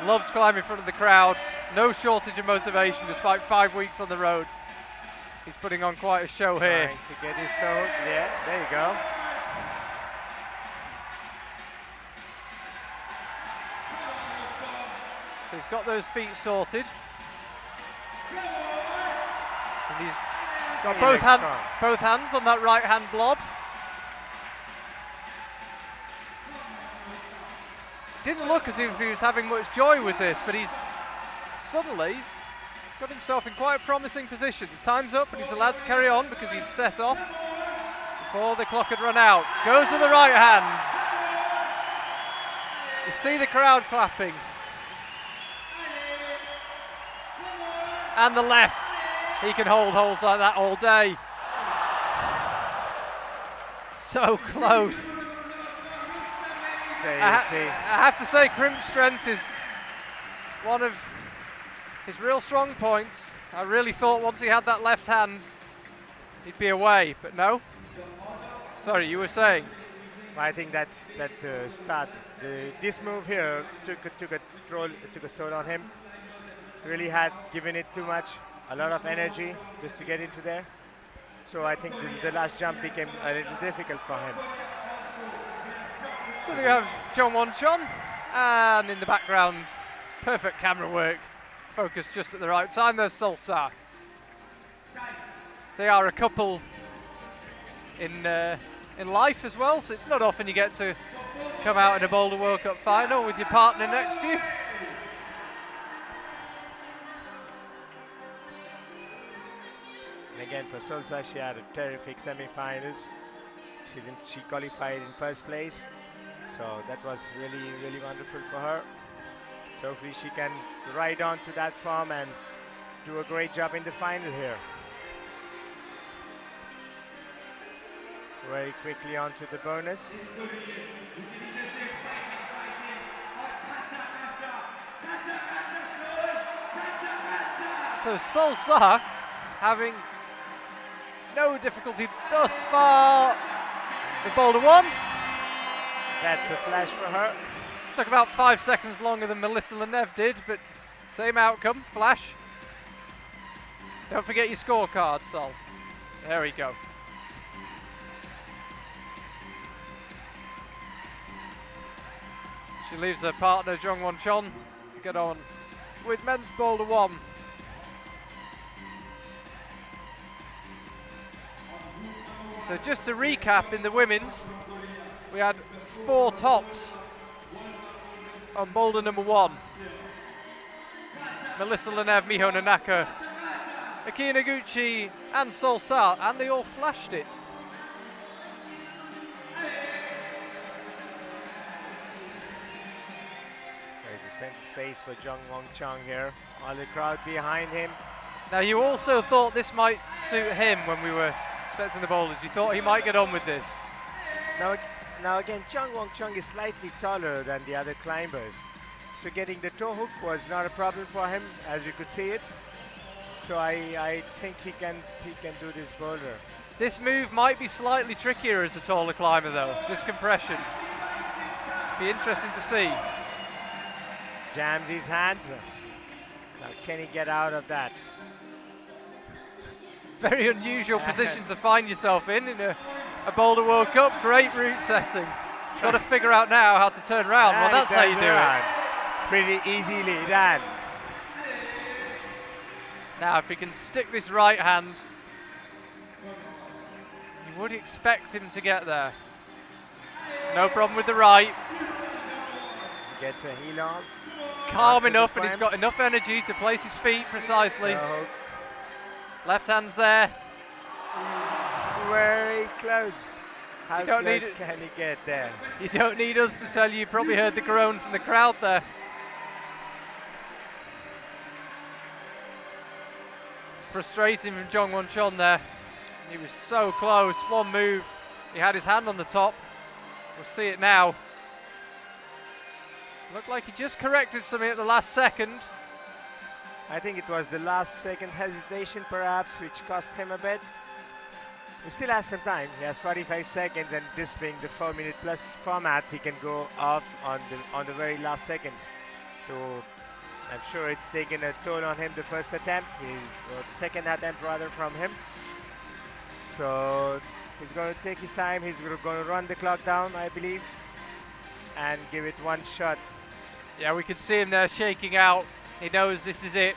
Speaker 3: Loves climbing in front of the crowd, no shortage of motivation despite 5 weeks on the road. He's putting on quite a show here.
Speaker 4: Trying to get his toe. Yeah, there you go.
Speaker 3: So he's got those feet sorted. And he's got
Speaker 4: He
Speaker 3: both,
Speaker 4: looks strong.
Speaker 3: both hands on that right hand blob. Didn't look as if he was having much joy with this, but he's suddenly got himself in quite a promising position. The time's up and he's allowed to carry on because he'd set off before the clock had run out. Goes with the right hand. You see the crowd clapping. And the left. He can hold holes like that all day. So close.
Speaker 4: There
Speaker 3: I
Speaker 4: you see.
Speaker 3: have to say, Crimp's strength is one of his real strong points. I really thought once he had that left hand, he'd be away, but no. Sorry, you were saying?
Speaker 4: I think that start, this move here took a toll on him. Really had given it too much, a lot of energy just to get into there. So I think the last jump became a little difficult for him.
Speaker 3: So we have Jongwon Chon, and in the background, perfect camera work, focused just at the right time. There's Solsa. They are a couple in life as well, so it's not often you get to come out in a Boulder World Cup final with your partner next to you.
Speaker 4: And again, for Solsa, she had a terrific semi-finals. She qualified in first place, so that was really, really wonderful for her. So hopefully she can ride on to that form and do a great job in the final here. Very quickly on to the bonus.
Speaker 3: So Solsa having no difficulty thus far. The Boulder one.
Speaker 4: That's a flash for her.
Speaker 3: Took about 5 seconds longer than Melissa Lenev did, but same outcome, flash. Don't forget your scorecard, Sol. There we go. She leaves her partner, Jongwon Chon, to get on with men's Boulder 1. So just to recap, in the women's, we had 4 tops on Boulder number 1. Melissa Lenev, Miho Nanaka, Aki Noguchi and Solsa, and they all flashed it.
Speaker 4: There's a center stage for Jongwon Chong here. All the crowd behind him.
Speaker 3: Now you also thought this might suit him when we were expecting the boulders. You thought he might get on with this.
Speaker 4: Now again, Jongwon Chong is slightly taller than the other climbers. So getting the toe hook was not a problem for him, as you could see it. So I think he can do this boulder.
Speaker 3: This move might be slightly trickier as a taller climber though, this compression. Be interesting to see.
Speaker 4: Jams his hands. Now can he get out of that?
Speaker 3: Very unusual position to find yourself in a Boulder World Cup. Great route setting. Got to figure out now how to turn around. Well, that's how you do it.
Speaker 4: Pretty easily done.
Speaker 3: Now, if he can stick this right hand, you would expect him to get there. No problem with the right.
Speaker 4: He gets a heel on.
Speaker 3: Calm enough, and he's got enough energy to place his feet precisely.
Speaker 4: No.
Speaker 3: Left hand's there.
Speaker 4: Very close. How close
Speaker 3: need
Speaker 4: can he get there?
Speaker 3: You don't need us to tell you. You probably heard the groan from the crowd there. Frustrating from Jongwon Chon there. He was so close. One move. He had his hand on the top. We'll see it now. Looked like he just corrected something at the last second.
Speaker 4: I think it was the last second hesitation perhaps which cost him a bit. He still has some time. He has 45 seconds, and this being the 4-minute plus format, he can go off on the very last seconds. So I'm sure it's taken a toll on him the first attempt, or the second attempt rather from him. So he's going to take his time. He's going to run the clock down, I believe, and give it one shot.
Speaker 3: Yeah, we can see him there shaking out. He knows this is it.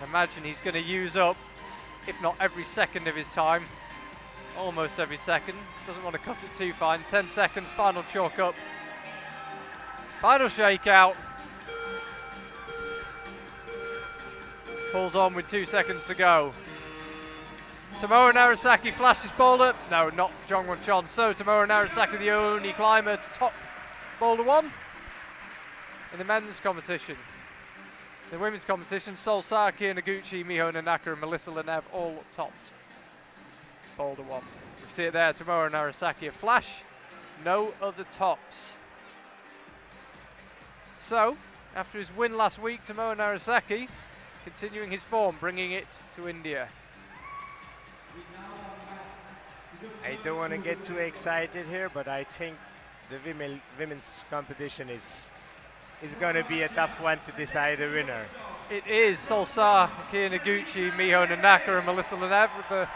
Speaker 3: I imagine he's going to use up, if not every second of his time, almost every second. Doesn't want to cut it too fine. 10 seconds, final chalk up. Final shakeout. Pulls on with 2 seconds to go. Tomoe Narasaki flashed his boulder. No, not Jongwon Chon. So Tomoe Narasaki, the only climber to top Boulder 1 in the men's competition. The women's competition, Sol Saki, Noguchi, Miho Nanaka and Melissa Lenev all topped Boulder 1. We see it there, Tomoe Narasaki a flash, no other tops. So, after his win last week, Tomoe Narasaki continuing his form, bringing it to India.
Speaker 4: I don't want to get too excited here, but I think the women's competition is going to be a tough one to decide a winner.
Speaker 3: It is. Solsa, Kia Noguchi, Miho Nanaka and Melissa Lenev at the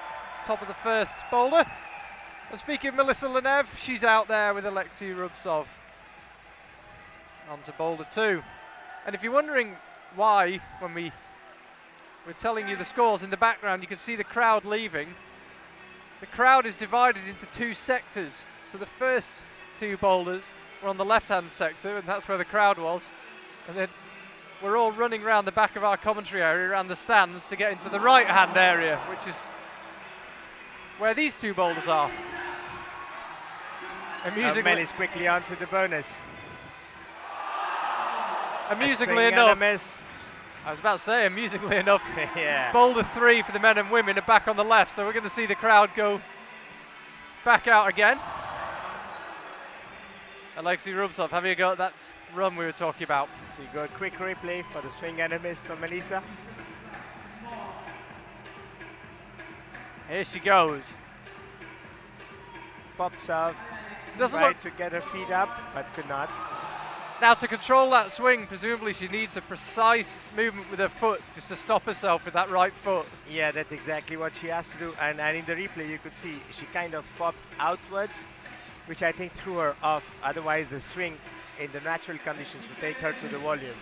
Speaker 3: top of the first boulder. And speaking of Melissa Lenev, she's out there with Alexei Rubtsov. On to boulder 2. And if you're wondering why, when we're telling you the scores in the background, you can see the crowd leaving. The crowd is divided into 2 sectors. So the first 2 boulders were on the left-hand sector, and that's where the crowd was. And then we're all running around the back of our commentary area, around the stands, to get into the right-hand area, which is where these 2 boulders are.
Speaker 4: Mel is quickly on to the bonus.
Speaker 3: Amusingly enough, I was about to say, amusingly enough,
Speaker 4: yeah.
Speaker 3: Boulder 3 for the men and women are back on the left, so we're going to see the crowd go back out again. Alexei Rubtsov having a go at that run we were talking about.
Speaker 4: So you got a quick replay for the swing and a miss from Melissa.
Speaker 3: Here she goes.
Speaker 4: Pops up, tried to get her feet up, but could not.
Speaker 3: Now to control that swing, presumably she needs a precise movement with her foot just to stop herself with that right foot.
Speaker 4: Yeah, that's exactly what she has to do. And in the replay you could see she kind of popped outwards, which I think threw her off. Otherwise the swing in the natural conditions would take her to the volume.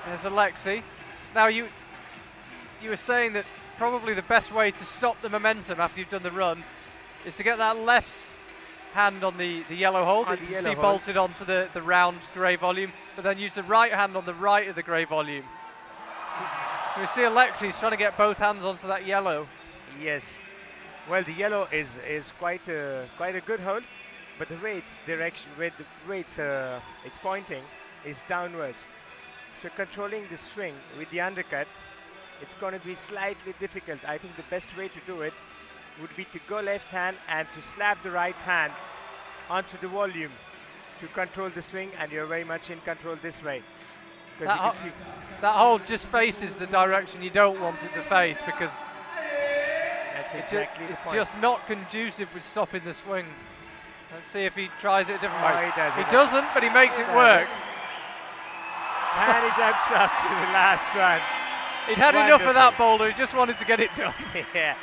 Speaker 3: There's Alexei. Now you were saying that probably the best way to stop the momentum after you've done the run is to get that left hand on the yellow hold that you can see bolted onto the round grey volume, but then use the right hand on the right of the grey volume. So we see Alexei's trying to get both hands onto that yellow.
Speaker 4: Yes. Well, the yellow is quite a good hold, but the way its direction, it's pointing, is downwards. So controlling the swing with the undercut, it's going to be slightly difficult. I think the best way to do it would be to go left hand and to slap the right hand onto the volume to control the swing, and you're very much in control this way. Because you can see.
Speaker 3: That hole just faces the direction you don't want it to face, because
Speaker 4: That's exactly the
Speaker 3: it's
Speaker 4: point.
Speaker 3: just not conducive with stopping the swing. Let's see if he tries it a different
Speaker 4: No,
Speaker 3: way.
Speaker 4: he doesn't.
Speaker 3: He doesn't, but he makes it
Speaker 4: doesn't.
Speaker 3: work.
Speaker 4: And he jumps up to the last one.
Speaker 3: He'd had enough of that
Speaker 4: Wonderful.
Speaker 3: boulder, he just wanted to get it done.
Speaker 4: Yeah,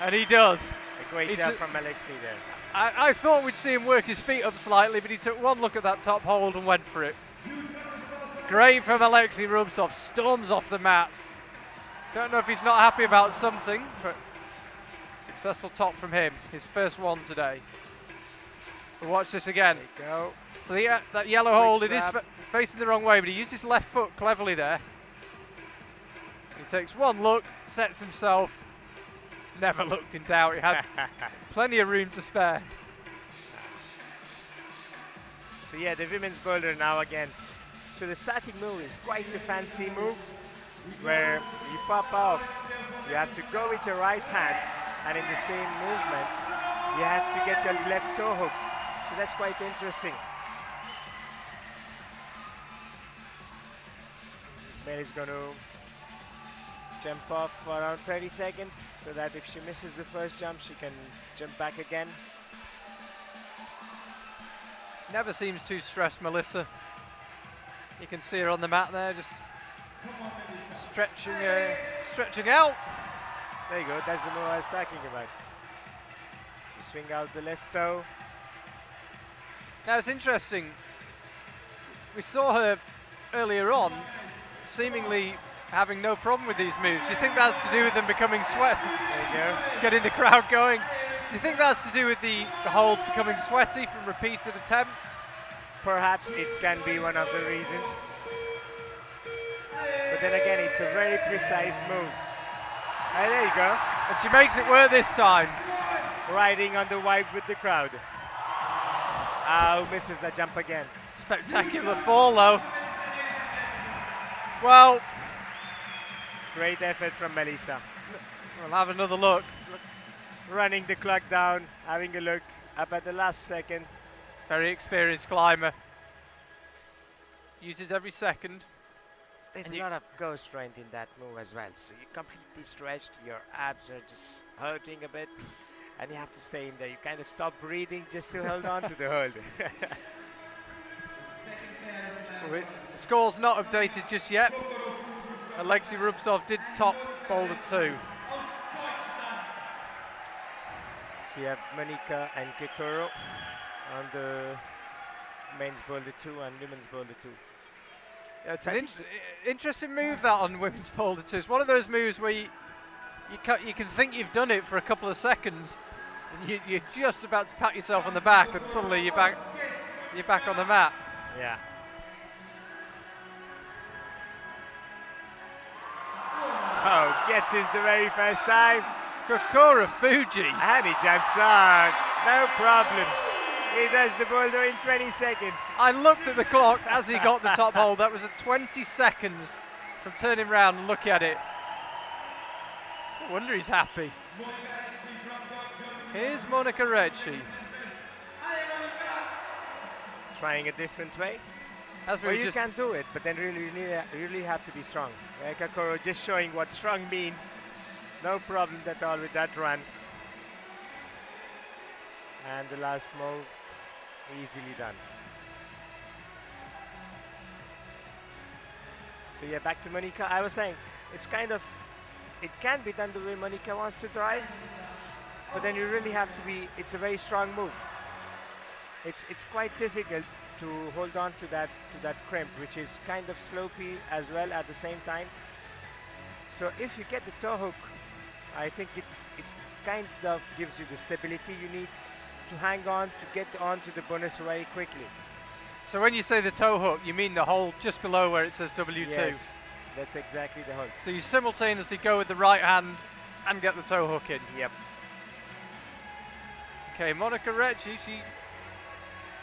Speaker 3: And he does.
Speaker 4: a great
Speaker 3: It's
Speaker 4: job
Speaker 3: a-
Speaker 4: from Alexei there.
Speaker 3: I thought we'd see him work his feet up slightly, but he took one look at that top hold and went for it. Great from Alexei Rubtsov, storms off the mats. Don't know if he's not happy about something, but successful top from him, his first one today. We'll watch this again.
Speaker 4: There you go.
Speaker 3: So that yellow hold, it is
Speaker 4: slap.
Speaker 3: facing the wrong way, but he used his left foot cleverly there. He takes one look, sets himself, never looked in doubt. He had plenty of room to spare.
Speaker 4: So yeah, the women's boulder now again. So the starting move is quite a fancy move, where you pop off. You have to go with your right hand, and in the same movement, you have to get your left toe hook. So that's quite interesting. Mary's going to jump off for around 30 seconds, so that if she misses the first jump, she can jump back again.
Speaker 3: Never seems too stressed, Melissa. You can see her on the mat there, just stretching out.
Speaker 4: There you go, that's the move I was talking about. You swing out the left toe.
Speaker 3: Now it's interesting. We saw her earlier on, seemingly having no problem with these moves. Do you think that's to do with them becoming sweaty?
Speaker 4: There you go.
Speaker 3: Getting the crowd going. Do you think that's to do with the holds becoming sweaty from repeated attempts?
Speaker 4: Perhaps it can be one of the reasons. But then again, it's a very precise move. There you go.
Speaker 3: And she makes it work this time.
Speaker 4: Riding on the white with the crowd. Oh, misses that jump again.
Speaker 3: Spectacular fall though. Well,
Speaker 4: Great effort from Melissa.
Speaker 3: we'll have another look.
Speaker 4: Running the clock down, having a look up at the last second.
Speaker 3: Very experienced climber. Uses every second.
Speaker 4: There's
Speaker 3: And
Speaker 4: a
Speaker 3: you-
Speaker 4: lot of go strength in that move as well. So you're completely stretched, your abs are just hurting a bit, and you have to stay in there. You kind of stop breathing just to hold on to the hold.
Speaker 3: The score's not updated just yet. Alexei Rubtsov did top boulder 2.
Speaker 4: So you have Monica and Kekuro on the men's boulder 2 and women's boulder 2.
Speaker 3: Yeah, it's an interesting move that on women's boulder 2. It's one of those moves where you can think you've done it for a couple of seconds, and you're just about to pat yourself on the back, and suddenly you're back on the mat.
Speaker 4: Yeah. Oh, gets his the very first time.
Speaker 3: Kokura Fuji.
Speaker 4: And he jumps on. No problems. He does the boulder in 20 seconds.
Speaker 3: I looked at the clock as he got the top hold. That was at 20 seconds from turning round and looking at it. No wonder he's happy. Here's Monica Recci.
Speaker 4: Trying a different way.
Speaker 3: As we
Speaker 4: Well,
Speaker 3: were
Speaker 4: you
Speaker 3: just
Speaker 4: can do it, but then you really have to be strong. Kakoro just showing what strong means. No problem at all with that run. And the last move, easily done. So yeah, back to Monica. I was saying, it can be done the way Monica wants to drive, but then you really have to be, it's a very strong move. It's quite difficult to hold on to that crimp, which is kind of slopey as well at the same time. So if you get the toe hook, I think it's kind of gives you the stability you need to hang on to get onto the bonus very quickly.
Speaker 3: So when you say the toe hook, you mean the hold just below where it says W2?
Speaker 4: Yes, that's exactly the hold.
Speaker 3: So you simultaneously go with the right hand and get the toe hook in.
Speaker 4: Yep.
Speaker 3: Okay, Monica Recci, she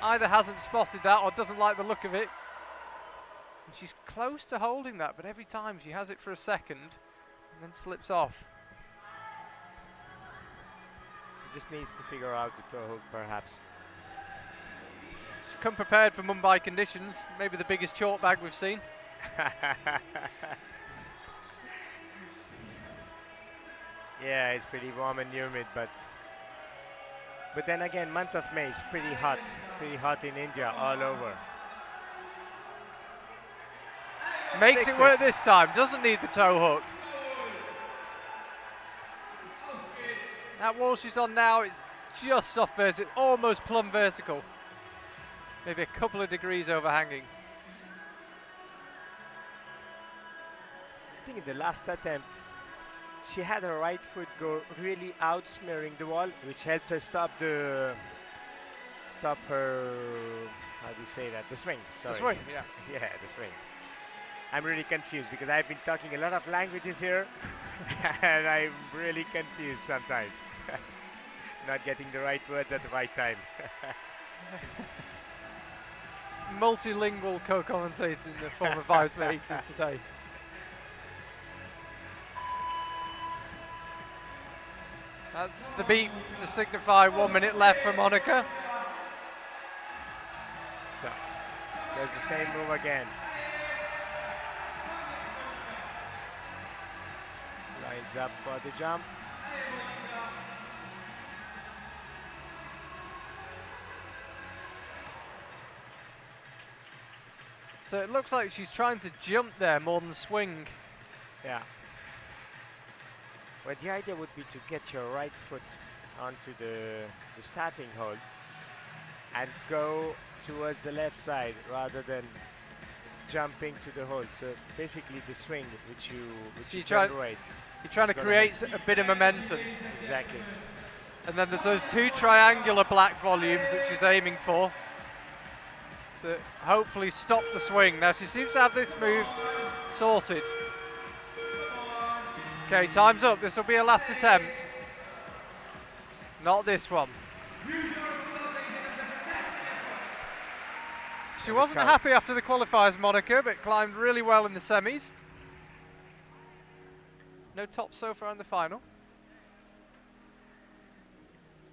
Speaker 3: either hasn't spotted that or doesn't like the look of it. And she's close to holding that, but every time she has it for a second and then slips off.
Speaker 4: She just needs to figure out the toe hook, perhaps.
Speaker 3: She's come prepared for Mumbai conditions, maybe the biggest chalk bag we've seen.
Speaker 4: Yeah, it's pretty warm and humid, but then again, month of May is pretty hot in India all over.
Speaker 3: Makes it work this time, doesn't need the toe hook. That wall she's on now is just off vertical, almost plumb vertical. Maybe a couple of degrees overhanging.
Speaker 4: I think in the last attempt, she had her right foot go really out, smearing the wall, which helped her stop her, how do you say that? The swing, sorry.
Speaker 3: The swing, yeah.
Speaker 4: Yeah, the swing. I'm really confused because I've been talking a lot of languages here and I'm really confused sometimes. Not getting the right words at the right time.
Speaker 3: Multilingual co-commentator in the form of Vibes Meetings today. That's the beat to signify 1 minute left for Monica.
Speaker 4: So, there's the same move again. Lines up for the jump.
Speaker 3: So it looks like she's trying to jump there more than swing.
Speaker 4: Yeah. Well, the idea would be to get your right foot onto the starting hold and go towards the left side rather than jumping to the hold. So basically the swing which you generate.
Speaker 3: You're trying to create a bit of momentum.
Speaker 4: Exactly.
Speaker 3: And then there's those two triangular black volumes that she's aiming for to hopefully stop the swing. Now she seems to have this move sorted. Okay, time's up. This will be a last attempt. Not this one. She wasn't happy after the qualifiers, Monica, but climbed really well in the semis. No top so far in the final.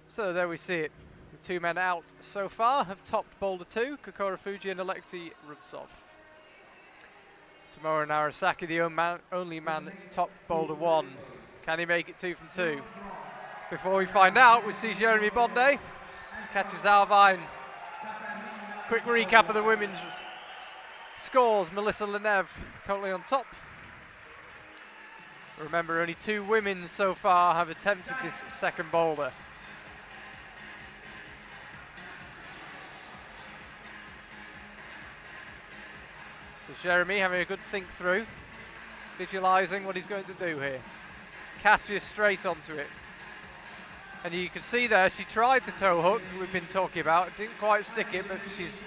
Speaker 3: So there we see it. The two men out so far have topped Boulder 2, Kokoro Fuji and Alexei Rubtsov. Tomorrow Narasaki, the only man that's topped Boulder 1. Can he make it 2 from 2? Before we find out, we see Jeremy Bondet catches Alvine. Quick recap of the women's scores. Melissa Leneve currently on top. Remember, only 2 women so far have attempted this second boulder. So Jeremy having a good think through, visualising what he's going to do here. Katya straight onto it. And you can see there, she tried the toe hook we've been talking about. Didn't quite stick it, but she's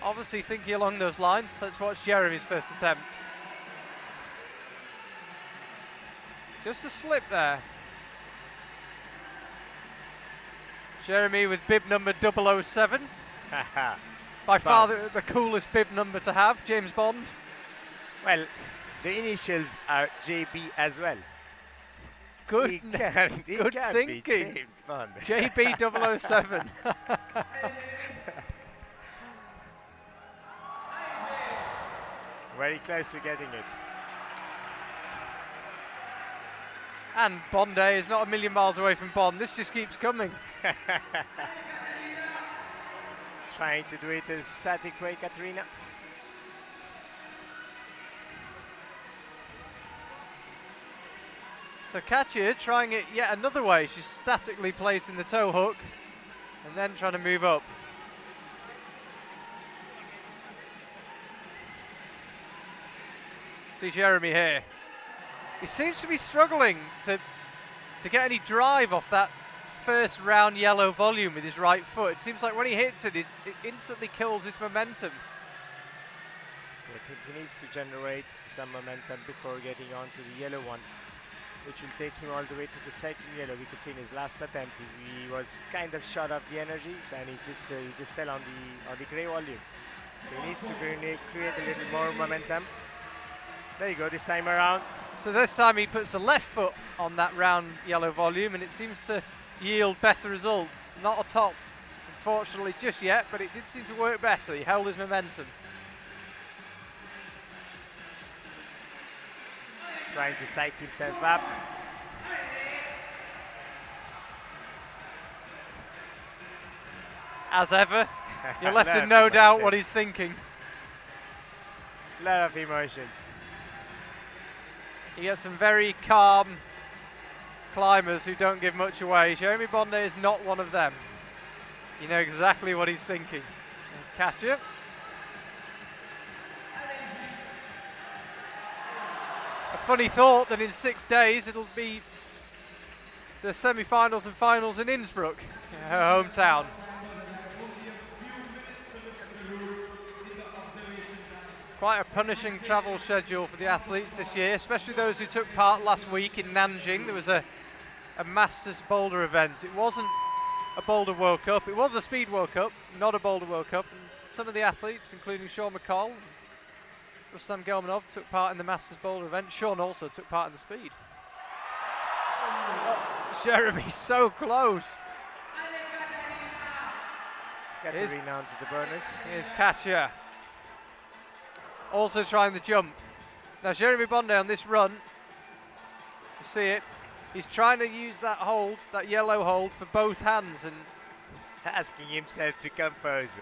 Speaker 3: obviously thinking along those lines. Let's watch Jeremy's first attempt. Just a slip there. Jeremy with bib number 007. By far the coolest bib number to have, James Bond.
Speaker 4: Well, the initials are JB as well.
Speaker 3: Good,
Speaker 4: good
Speaker 3: thinking.
Speaker 4: James Bond.
Speaker 3: JB 007.
Speaker 4: Very close to getting it.
Speaker 3: And Bondet is not a million miles away from Bond. This just keeps coming.
Speaker 4: Trying to do it a static way, Katrina.
Speaker 3: So Katya trying it yet another way. She's statically placing the toe hook and then trying to move up. See Jeremy here. He seems to be struggling to get any drive off that first round yellow volume with his right foot. It seems like when he hits it, it instantly kills his momentum.
Speaker 4: I think he needs to generate some momentum before getting on to the yellow one, which will take him all the way to the second yellow. We could see in his last attempt he was kind of short of the energy, and he just fell on the grey volume. So he needs to create a little more momentum. There you go, this time around.
Speaker 3: So this time he puts the left foot on that round yellow volume, and it seems to yield better results. Not a top, unfortunately, just yet, but it did seem to work better. He held his momentum.
Speaker 4: trying to psych himself up.
Speaker 3: As ever, you're left
Speaker 4: Lot
Speaker 3: in
Speaker 4: of
Speaker 3: no doubt
Speaker 4: emotions.
Speaker 3: what he's thinking.
Speaker 4: Lot of emotions.
Speaker 3: You get some very calm climbers who don't give much away. Jeremy Bondet is not one of them. You know exactly what he's thinking. Catch it. A funny thought that in 6 days it'll be the semi-finals and finals in Innsbruck, her hometown. Quite a punishing travel schedule for the athletes this year, especially those who took part last week in Nanjing. There was a Masters Boulder event. It wasn't a Boulder World Cup, it was a Speed World Cup, not a Boulder World Cup. And some of the athletes, including Sean McCall and Rustam Gelmanov, took part in the Masters Boulder event. Sean also took part in the Speed. Oh, Jeremy, so close.
Speaker 4: He's got the renown to the bonus.
Speaker 3: Here's Katja. Also trying the jump. Now Jeremy Bondet on this run, you see it, he's trying to use that hold, that yellow hold, for both hands and
Speaker 4: asking himself to compose.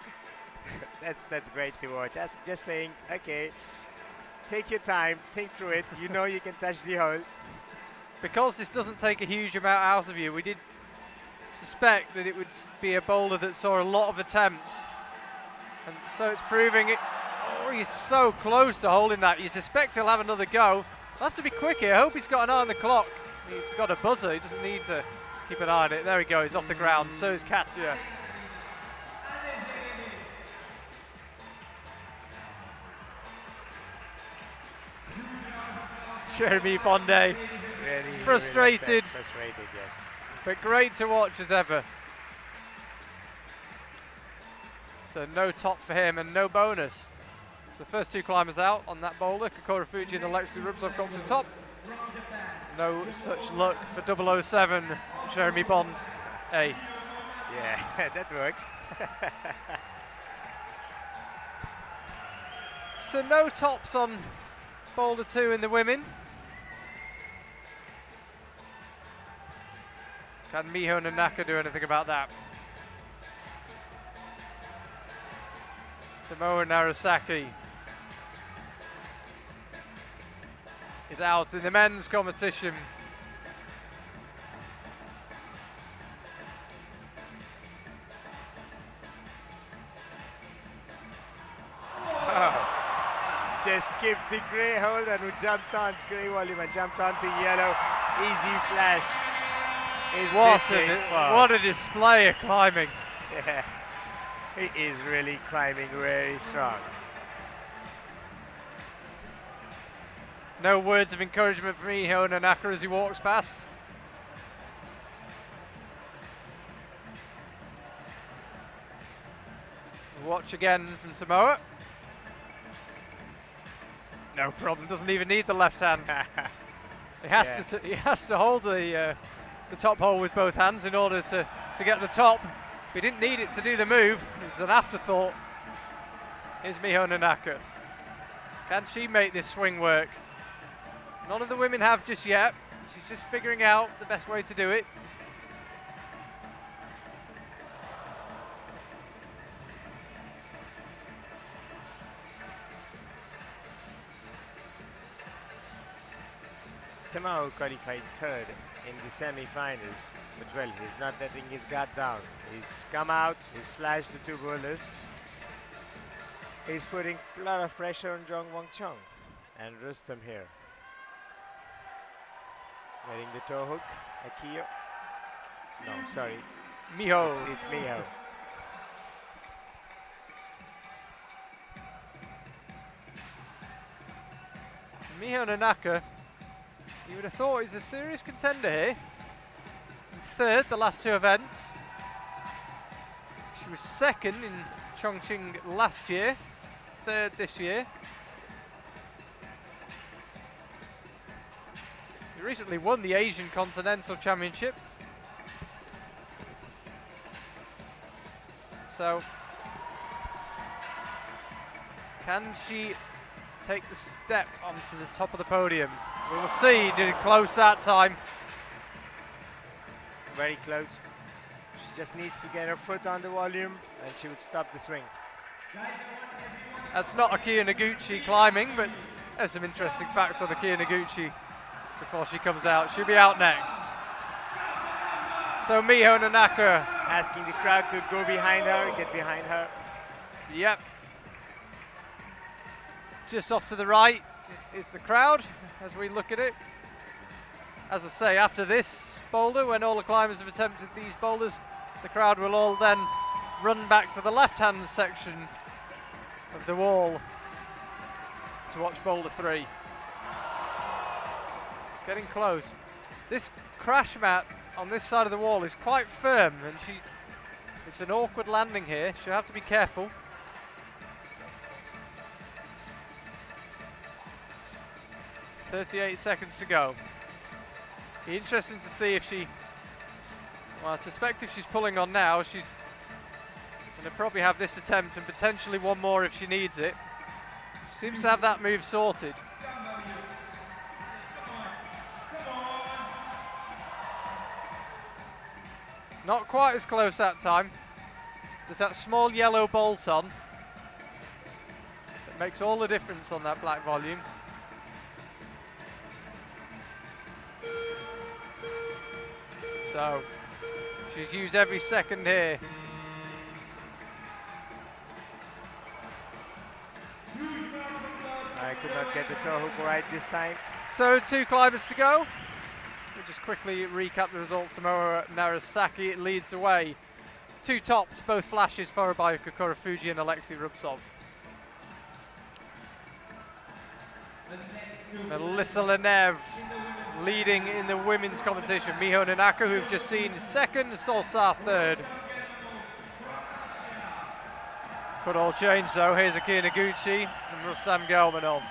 Speaker 4: that's great to watch. Just saying, okay, take your time, think through it. You know you can touch the hole.
Speaker 3: because this doesn't take a huge amount out of you, we did suspect that it would be a boulder that saw a lot of attempts. And so it's proving it. Oh, he's so close to holding that. You suspect he'll have another go. He'll have to be quick here. I hope he's got an eye on the clock. He's got a buzzer. He doesn't need to keep an eye on it. There we go. He's off the ground. So is Katja. Jeremy Bondet.
Speaker 4: Really
Speaker 3: Frustrated.
Speaker 4: Frustrated, yes.
Speaker 3: But great to watch as ever. So no top for him and no bonus. So the first two climbers out on that boulder, Kokoro Fuji and Alexei Rubtsov got to the top. No such luck for 007, Jeremy Bond. Hey.
Speaker 4: Yeah, that works.
Speaker 3: So no tops on boulder 2 in the women. Can Miho Nanaka do anything about that? Tomoe Narasaki is out in the men's competition.
Speaker 4: Oh. Just skipped the grey hold and who jumped on grey volume and jumped onto yellow. Easy flash.
Speaker 3: What a display of climbing.
Speaker 4: Yeah. He is really climbing very strong.
Speaker 3: No words of encouragement from Miho Nanaka as he walks past. Watch again from Tomoe. No problem, doesn't even need the left hand. He has to hold the top hole with both hands in order to get the top. He didn't need it to do the move. It's an afterthought. Here's Miho Nanaka. Can she make this swing work? None of the women have just yet. She's just figuring out the best way to do it.
Speaker 4: Tomoe qualified third in the semi-finals, but well, he's not letting his guard down. He's come out, he's flashed the two boulders. He's putting a lot of pressure on Jong Wong Chong and Rustam here. Getting the toe hook, Akio. No, sorry.
Speaker 3: Miho.
Speaker 4: It's Miho.
Speaker 3: Miho Nanaka, you would have thought he's a serious contender here. Third the last two events. She was second in Chongqing last year, third this year. He recently won the Asian Continental Championship. So, can she take the step onto the top of the podium? We will see. Did it close that time?
Speaker 4: Very close. She just needs to get her foot on the volume and she would stop the swing.
Speaker 3: That's not Akiya Noguchi climbing, but there's some interesting facts on Akiya Noguchi before she comes out. She'll be out next. So Miho Nanaka
Speaker 4: asking the crowd to go behind her, get behind her.
Speaker 3: Yep. Just off to the right is the crowd as we look at it. As I say, after this boulder, when all the climbers have attempted these boulders, the crowd will all then run back to the left-hand section of the wall to watch boulder 3. It's getting close. This crash mat on this side of the wall is quite firm, and it's an awkward landing here. She'll have to be careful. .38 seconds to go. Be interesting to see if she, well, I suspect if she's pulling on now, she's going to probably have this attempt and potentially one more if she needs it. She seems to have that move sorted. Not quite as close that time. There's that small yellow bolt on that makes all the difference on that black volume. So she's used every second here.
Speaker 4: I could not get the toe hook right this time.
Speaker 3: So 2 climbers to go. We'll just quickly recap the results. Tomoe Narasaki, it leads the way. 2 tops, both flashes, followed by Kokoro Fuji and Alexei Rubtsov. Melissa Lenev leading in the women's competition. Miho Nanaka, who we've just seen, second. Solsar third. Could all change though. Here's Akiya Noguchi and Rustam Gelmanov.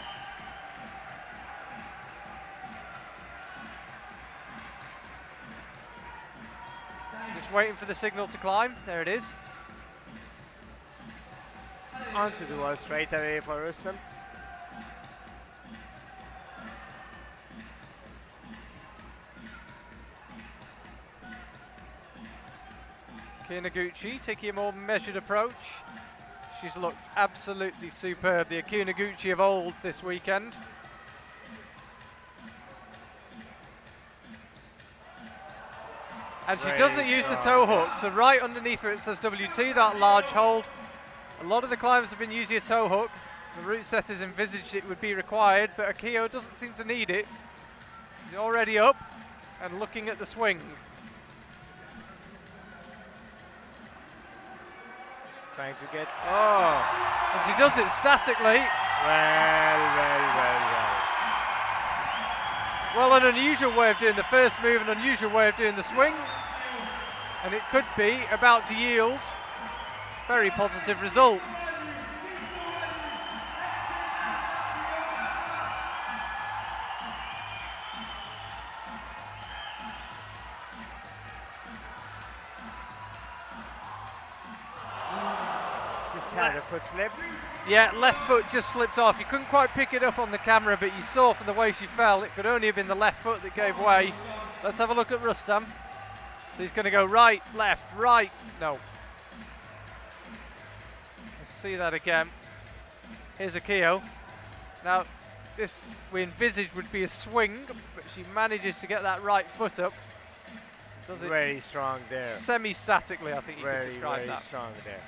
Speaker 3: Just waiting for the signal to climb. There it is.
Speaker 4: Onto the wall straight away for Rustam.
Speaker 3: Akiya Noguchi taking a more measured approach. She's looked absolutely superb. The Akiya Noguchi of old this weekend. And she doesn't use the toe hook, so right underneath her it says WT, that large hold. A lot of the climbers have been using a toe hook. The route setters envisaged it would be required, but Akiya doesn't seem to need it. She's already up and looking at the swing.
Speaker 4: Trying to get, oh!
Speaker 3: And she does it statically. Well, an unusual way of doing the first move, an unusual way of doing the swing. And it could be about to yield very positive result.
Speaker 4: Had a foot slip.
Speaker 3: Yeah, left foot just slipped off. You couldn't quite pick it up on the camera, but you saw from the way she fell, it could only have been the left foot that gave way. Let's have a look at Rustam. So he's going to go right, left, right. No. Let's see that again. Here's Akiya. Now, this we envisaged would be a swing, but she manages to get that right foot up. Does it
Speaker 4: very strong there.
Speaker 3: Semi-statically, I think you could describe that.
Speaker 4: Very strong there.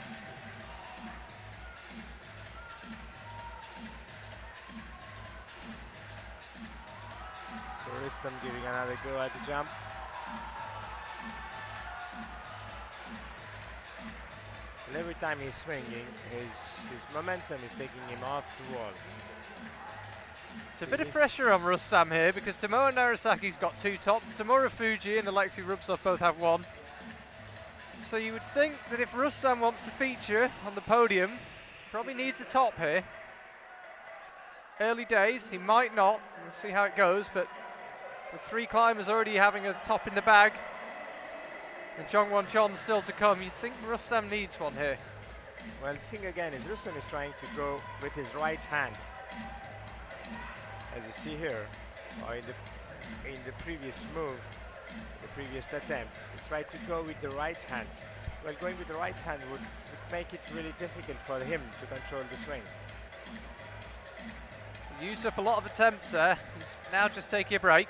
Speaker 4: Rustam giving another go at the jump. And every time he's swinging, his momentum is taking him off the wall.
Speaker 3: It's a bit of pressure on Rustam here because Tomoe Narasaki's got 2 tops. Tomura Fuji and Alexei Rubtsov both have 1. So you would think that if Rustam wants to feature on the podium, probably needs a top here. Early days, he might not. We'll see how it goes, but with 3 climbers already having a top in the bag and Jongwon Chon still to come, you think Rustam needs one here.
Speaker 4: Well, the thing again is Rustam is trying to go with his right hand. As you see here, or in the previous move, the previous attempt, he tried to go with the right hand. Well, going with the right hand would make it really difficult for him to control the swing.
Speaker 3: Used up a lot of attempts there. He's now just taking a break.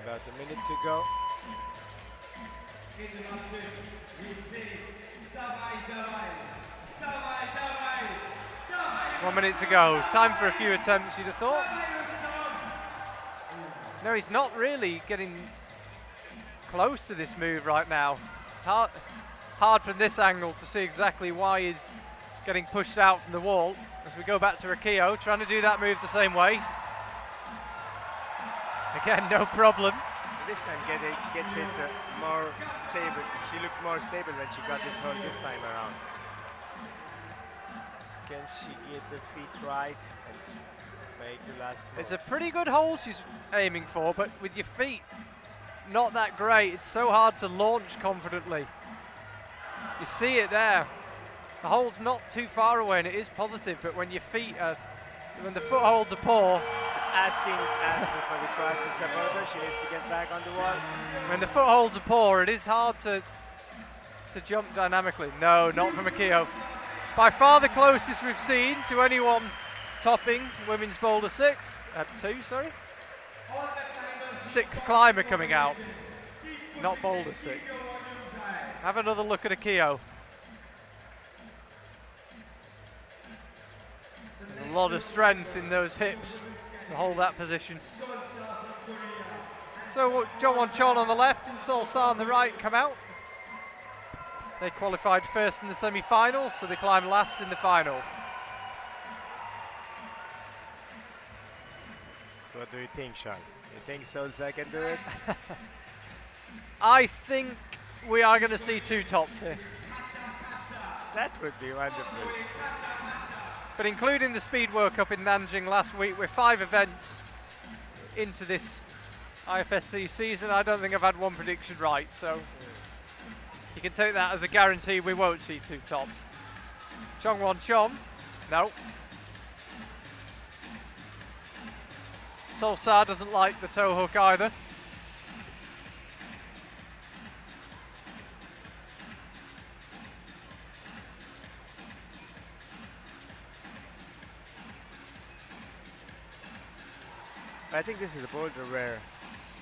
Speaker 4: About a minute to go.
Speaker 1: In Russian, we say, "Давай, давай, давай, давай, давай."
Speaker 3: 1 minute to go. Time for a few attempts, you'd have thought. No, he's not really getting close to this move right now. Hard from this angle to see exactly why he's getting pushed out from the wall. As we go back to Rikio, trying to do that move the same way. Again, no problem.
Speaker 4: This time gets it more stable. She looked more stable when she got this hole this time around. Can she get the feet right and make the last move?
Speaker 3: It's a pretty good hole she's aiming for, but with your feet not that great, it's so hard to launch confidently. You see it there. The hole's not too far away and it is positive, but when your feet are, when the footholds are poor,
Speaker 4: asking for the crowd to support her. She needs to get back on the wall.
Speaker 3: When the footholds are poor, it is hard to jump dynamically. No, not from Akio. By far the closest we've seen to anyone topping women's Boulder 2, sorry. Sixth climber coming out, not Boulder 6. Have another look at Akio. A lot of strength in those hips to hold that position. So Jongwon Chon on the left and Sol Sa on the right come out. They qualified first in the semi-finals, so they climb last in the final.
Speaker 4: So what do you think, Sean? You think Sol Sa can do it?
Speaker 3: I think we are going to see two tops here.
Speaker 4: That would be wonderful.
Speaker 3: But including the Speed World Cup in Nanjing last week, we're 5 events into this IFSC season. I don't think I've had one prediction right, so you can take that as a guarantee we won't see two tops. Jongwon Chon, no. Sol Sa doesn't like the toe hook either.
Speaker 4: I think this is a boulder where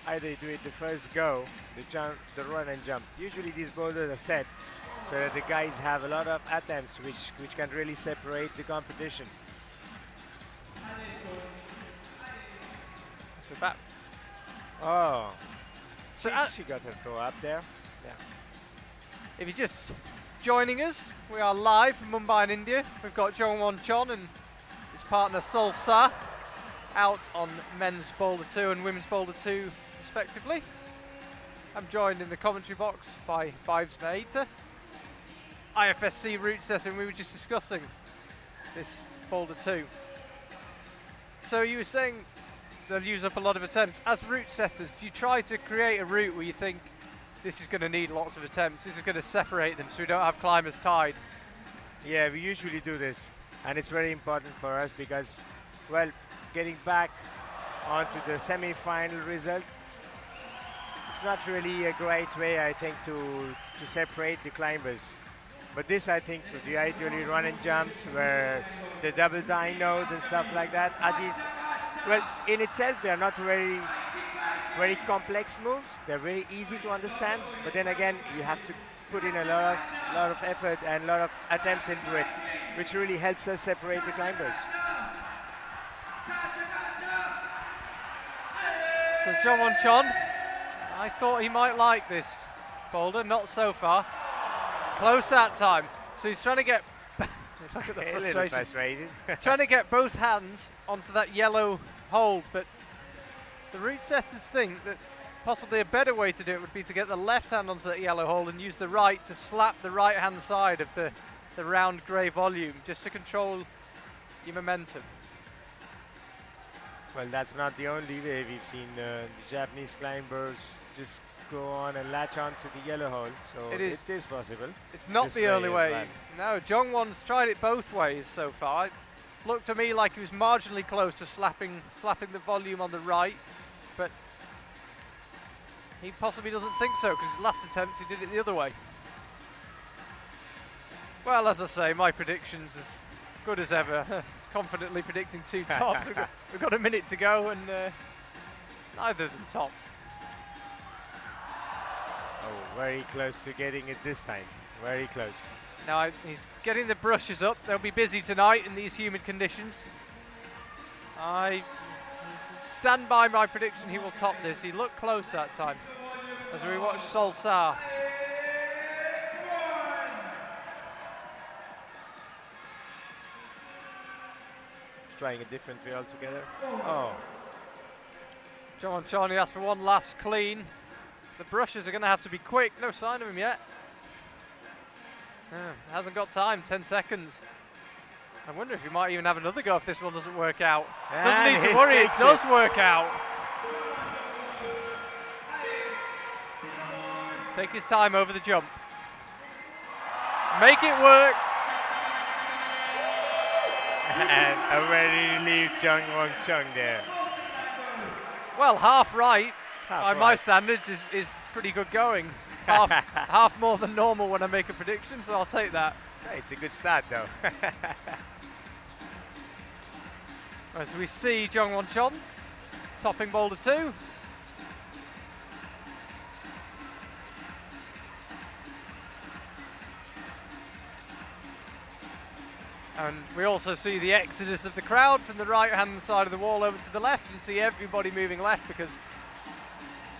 Speaker 4: either you do it the first go, the run and jump. Usually these boulders are set so that the guys have a lot of attempts which can really separate the competition.
Speaker 3: So that.
Speaker 4: Oh,
Speaker 3: So
Speaker 4: she got her throw up there. Yeah.
Speaker 3: if you're just joining us, we are live from Mumbai in India. We've got Jongwon Chon and his partner Sol Sa out on men's Boulder 2 and women's Boulder 2 respectively. I'm joined in the commentary box by Vibes Maeta. IFSC route setting, we were just discussing this Boulder 2. So you were saying they'll use up a lot of attempts. As route setters, do you try to create a route where you think this is going to need lots of attempts, this is going to separate them so we don't have climbers tied?
Speaker 4: Yeah, we usually do this, and it's very important for us because, well, getting back onto the semi-final result, it's not really a great way, I think, to separate the climbers. But this, I think, would be ideally run and jumps where the double dyno nodes and stuff like that. Well, in itself, they are not very complex moves. They're very easy to understand. But then again, you have to put in a lot of effort and a lot of attempts into it, which really helps us separate the climbers.
Speaker 3: So Jongwon Chon, I thought he might like this boulder, not so far. Close that time. So he's trying to get look at the
Speaker 4: A little
Speaker 3: frustration.
Speaker 4: frustrated.
Speaker 3: Trying to get both hands onto that yellow hold, but the route setters think that possibly a better way to do it would be to get the left hand onto that yellow hold and use the right to slap the right hand side of the round grey volume, just to control your momentum.
Speaker 4: Well, that's not the only way. We've seen the Japanese climbers just go on and latch on to the yellow hole, so it is possible.
Speaker 3: It's not
Speaker 4: This
Speaker 3: the only
Speaker 4: as
Speaker 3: way.
Speaker 4: well.
Speaker 3: No, Jongwon's tried it both ways so far. looked to me like he was marginally close to slapping the volume on the right, but he possibly doesn't think so because his last attempt he did it the other way. Well, as I say, my prediction's as good as ever. It's confidently predicting 2 tops. We've got a minute to go, and neither of them topped.
Speaker 4: Oh, very close to getting it this time. Very close.
Speaker 3: Now he's getting the brushes up. They'll be busy tonight in these humid conditions. I stand by my prediction he will top this. He looked close that time as we watch Solsar.
Speaker 4: Trying a different way altogether. Oh.
Speaker 3: John Charney asked for one last clean. The brushes are going to have to be quick. No sign of him yet. Hasn't got time. 10 seconds. I wonder if he might even have another go if this one doesn't work out. Doesn't need to worry. It does work out. Take his time over the jump. Make it work.
Speaker 4: And a very relieved Jung Wong Chung there.
Speaker 3: Well, half right by my
Speaker 4: right.
Speaker 3: standards is pretty good going. Half more than normal when I make a prediction, so I'll take that.
Speaker 4: Hey, it's a good start though.
Speaker 3: As we see Jung Won Chon topping Boulder 2. And we also see the exodus of the crowd from the right-hand side of the wall over to the left. You see everybody moving left because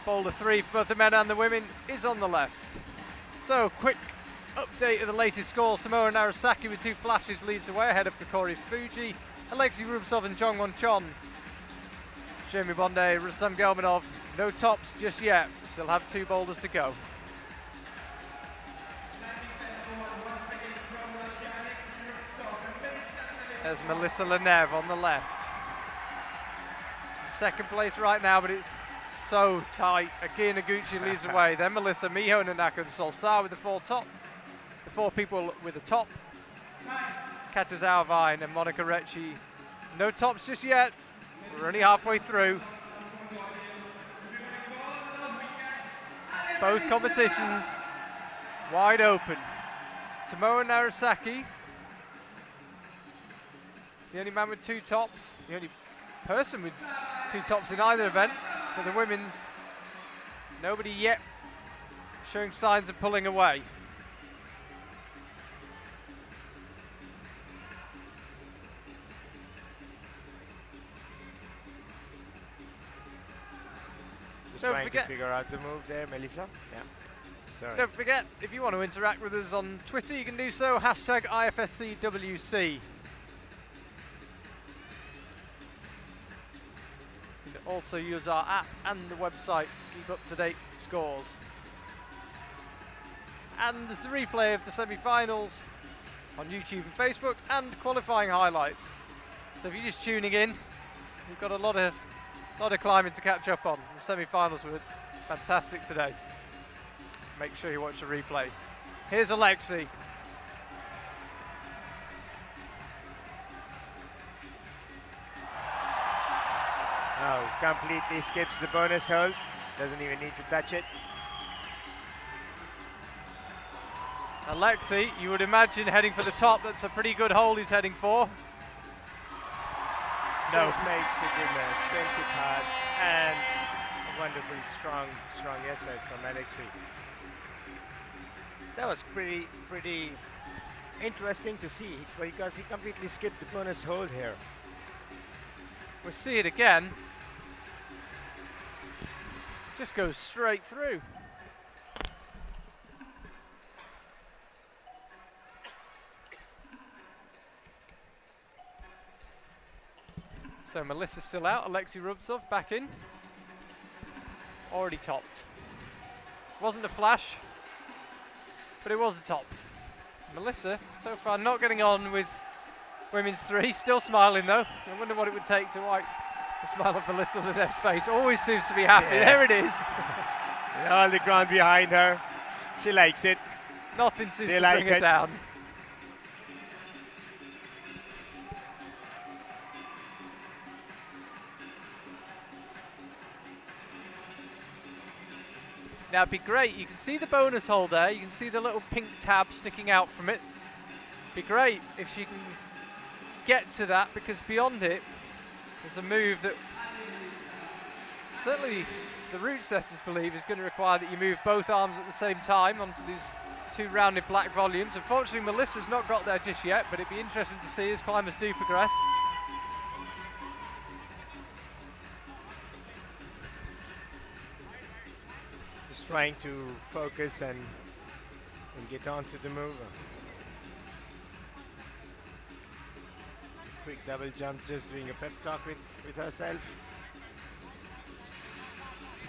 Speaker 3: Boulder 3, for both the men and the women, is on the left. So, quick update of the latest score. Samoa Narasaki with 2 flashes leads the way ahead of Kokori Fuji, Alexei Rubtsov and Jung Won Chon. Jeremy Bonde, Rustam Gelmanov, no tops just yet. Still have 2 boulders to go. There's Melissa Lenev on the left. In second place right now, but it's so tight. Akia Noguchi leads the way. Then Melissa, Miho, Nanaka, and Solsar with the 4 top. The 4 people with the top. Katazawa Vine and Monica Recchi. No tops just yet. We're only halfway through. Both competitions wide open. Tomoe Narasaki, the only man with 2 tops, the only person with 2 tops in either event. For the women's, nobody yet showing signs of pulling away.
Speaker 4: Trying to figure out the move there, Melissa. Yeah. Sorry.
Speaker 3: Don't forget, if you want to interact with us on Twitter, you can do so. Hashtag IFSCWC. You can also use our app and the website to keep up-to-date scores. And there's the replay of the semi-finals on YouTube and Facebook, and qualifying highlights. So if you're just tuning in, you've got a lot of climbing to catch up on. The semi-finals were fantastic today. Make sure you watch the replay. Here's Alexei.
Speaker 4: Oh, completely skips the bonus hold. Doesn't even need to touch it.
Speaker 3: Alexei, you would imagine heading for the top. That's a pretty good hole he's heading for.
Speaker 4: Just makes it in a strength it hard, and a wonderful strong effort from Alexei. That was pretty interesting to see because he completely skipped the bonus hold here.
Speaker 3: We'll see it again. Just goes straight through. So Melissa's still out, Alexei Rubtsov back in. Already topped. Wasn't a flash, but it was a top. Melissa, so far not getting on with women's 3, still smiling though. I wonder what it would take to wipe the smile of Melissa Lenev's face. Always seems to be happy,
Speaker 4: Yeah.
Speaker 3: there it is.
Speaker 4: All the ground behind her, she likes it.
Speaker 3: Nothing seems
Speaker 4: They
Speaker 3: to
Speaker 4: like
Speaker 3: bring her
Speaker 4: it.
Speaker 3: down. That'd be great. You can see the bonus hold there. You can see the little pink tab sticking out from it. Be great if she can get to that, because beyond it, there's a move that certainly the route setters believe is going to require that you move both arms at the same time onto these two rounded black volumes. Unfortunately, Melissa's not got there just yet, but it'd be interesting to see as climbers do progress.
Speaker 4: Just trying to focus and get onto the move. Quick double jump, just doing a pep talk with herself.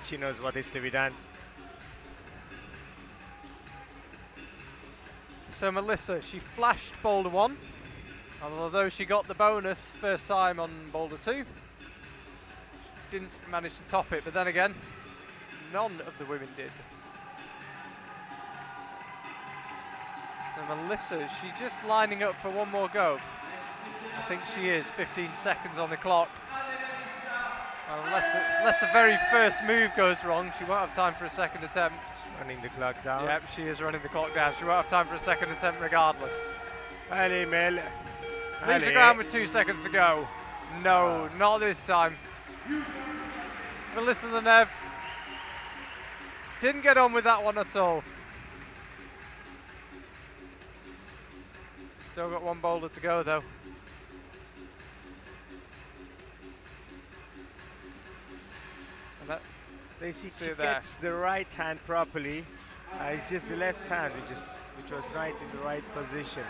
Speaker 4: She knows what is to be done.
Speaker 3: So Melissa, she flashed Boulder 1, although she got the bonus first time on Boulder 2. Didn't manage to top it, but then again, none of the women did. So Melissa, she's just lining up for one more go. I think she is, 15 seconds on the clock. Unless the very first move goes wrong, she won't have time for a second attempt.
Speaker 4: She's running the clock down.
Speaker 3: Yep, she is running the clock down. She won't have time for a second attempt regardless.
Speaker 4: Allez, Mel.
Speaker 3: Leaves the ground with 2 seconds to go. No, not this time. Melissa Lenev didn't get on with that one at all. Still got one boulder to go though.
Speaker 4: She gets the right hand properly. It's just the left hand which was right in the right position.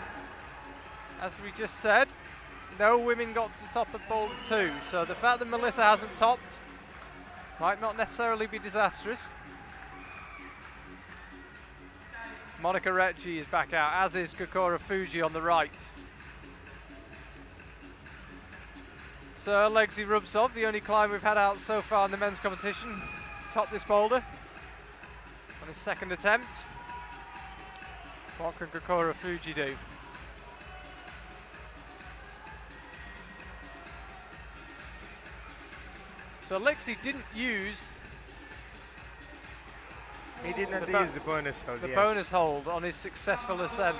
Speaker 3: As we just said, no women got to the top of Boulder 2, so the fact that Melissa hasn't topped might not necessarily be disastrous. Monica Recchi is back out, as is Kokoro Fuji on the right. So Alexei Rubtsov, the only climb we've had out so far in the men's competition, topped this boulder on his second attempt. What can Kokoro Fuji do? So Alexei didn't use
Speaker 4: He did not use the bonus hold.
Speaker 3: The bonus hold on his successful ascent.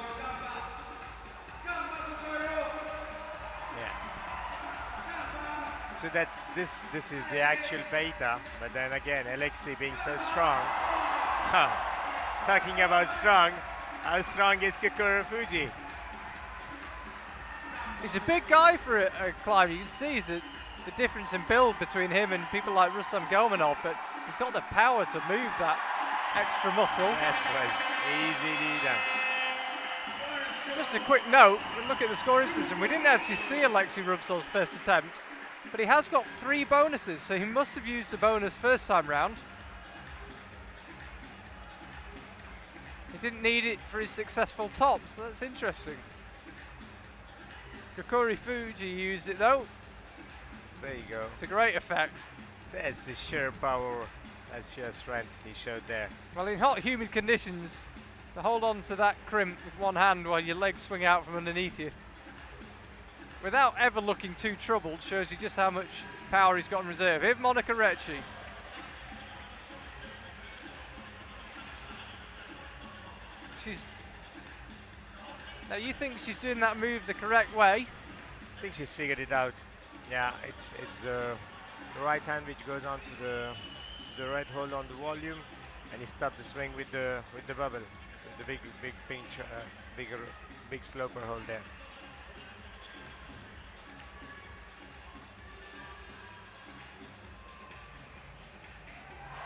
Speaker 4: So that's this is the actual beta, but then again, Alexei being so strong. Talking about strong, how strong is Kokoro Fuji?
Speaker 3: He's a big guy for a climber. You can see the difference in build between him and people like Rustam Gelmanov, but he's got the power to move that extra muscle.
Speaker 4: That was easily done.
Speaker 3: Just a quick note, look at the scoring system. We didn't actually see Alexei Rubtsov's first attempt, but he has got 3 bonuses, so he must have used the bonus first time round. He didn't need it for his successful top, so that's interesting. Kokoro Fuji used it though.
Speaker 4: There you go.
Speaker 3: To great effect.
Speaker 4: That's the sheer power, that's sheer strength he showed there.
Speaker 3: Well, in hot, humid conditions, to hold on to that crimp with one hand while your legs swing out from underneath you, without ever looking too troubled, shows you just how much power he's got in reserve. Here's Monica Recchi. Now you think she's doing that move the correct way?
Speaker 4: I think she's figured it out. Yeah, it's the right hand which goes onto the right hold on the volume, and you stop the swing with the bubble, with the big pinch, big sloper hold there.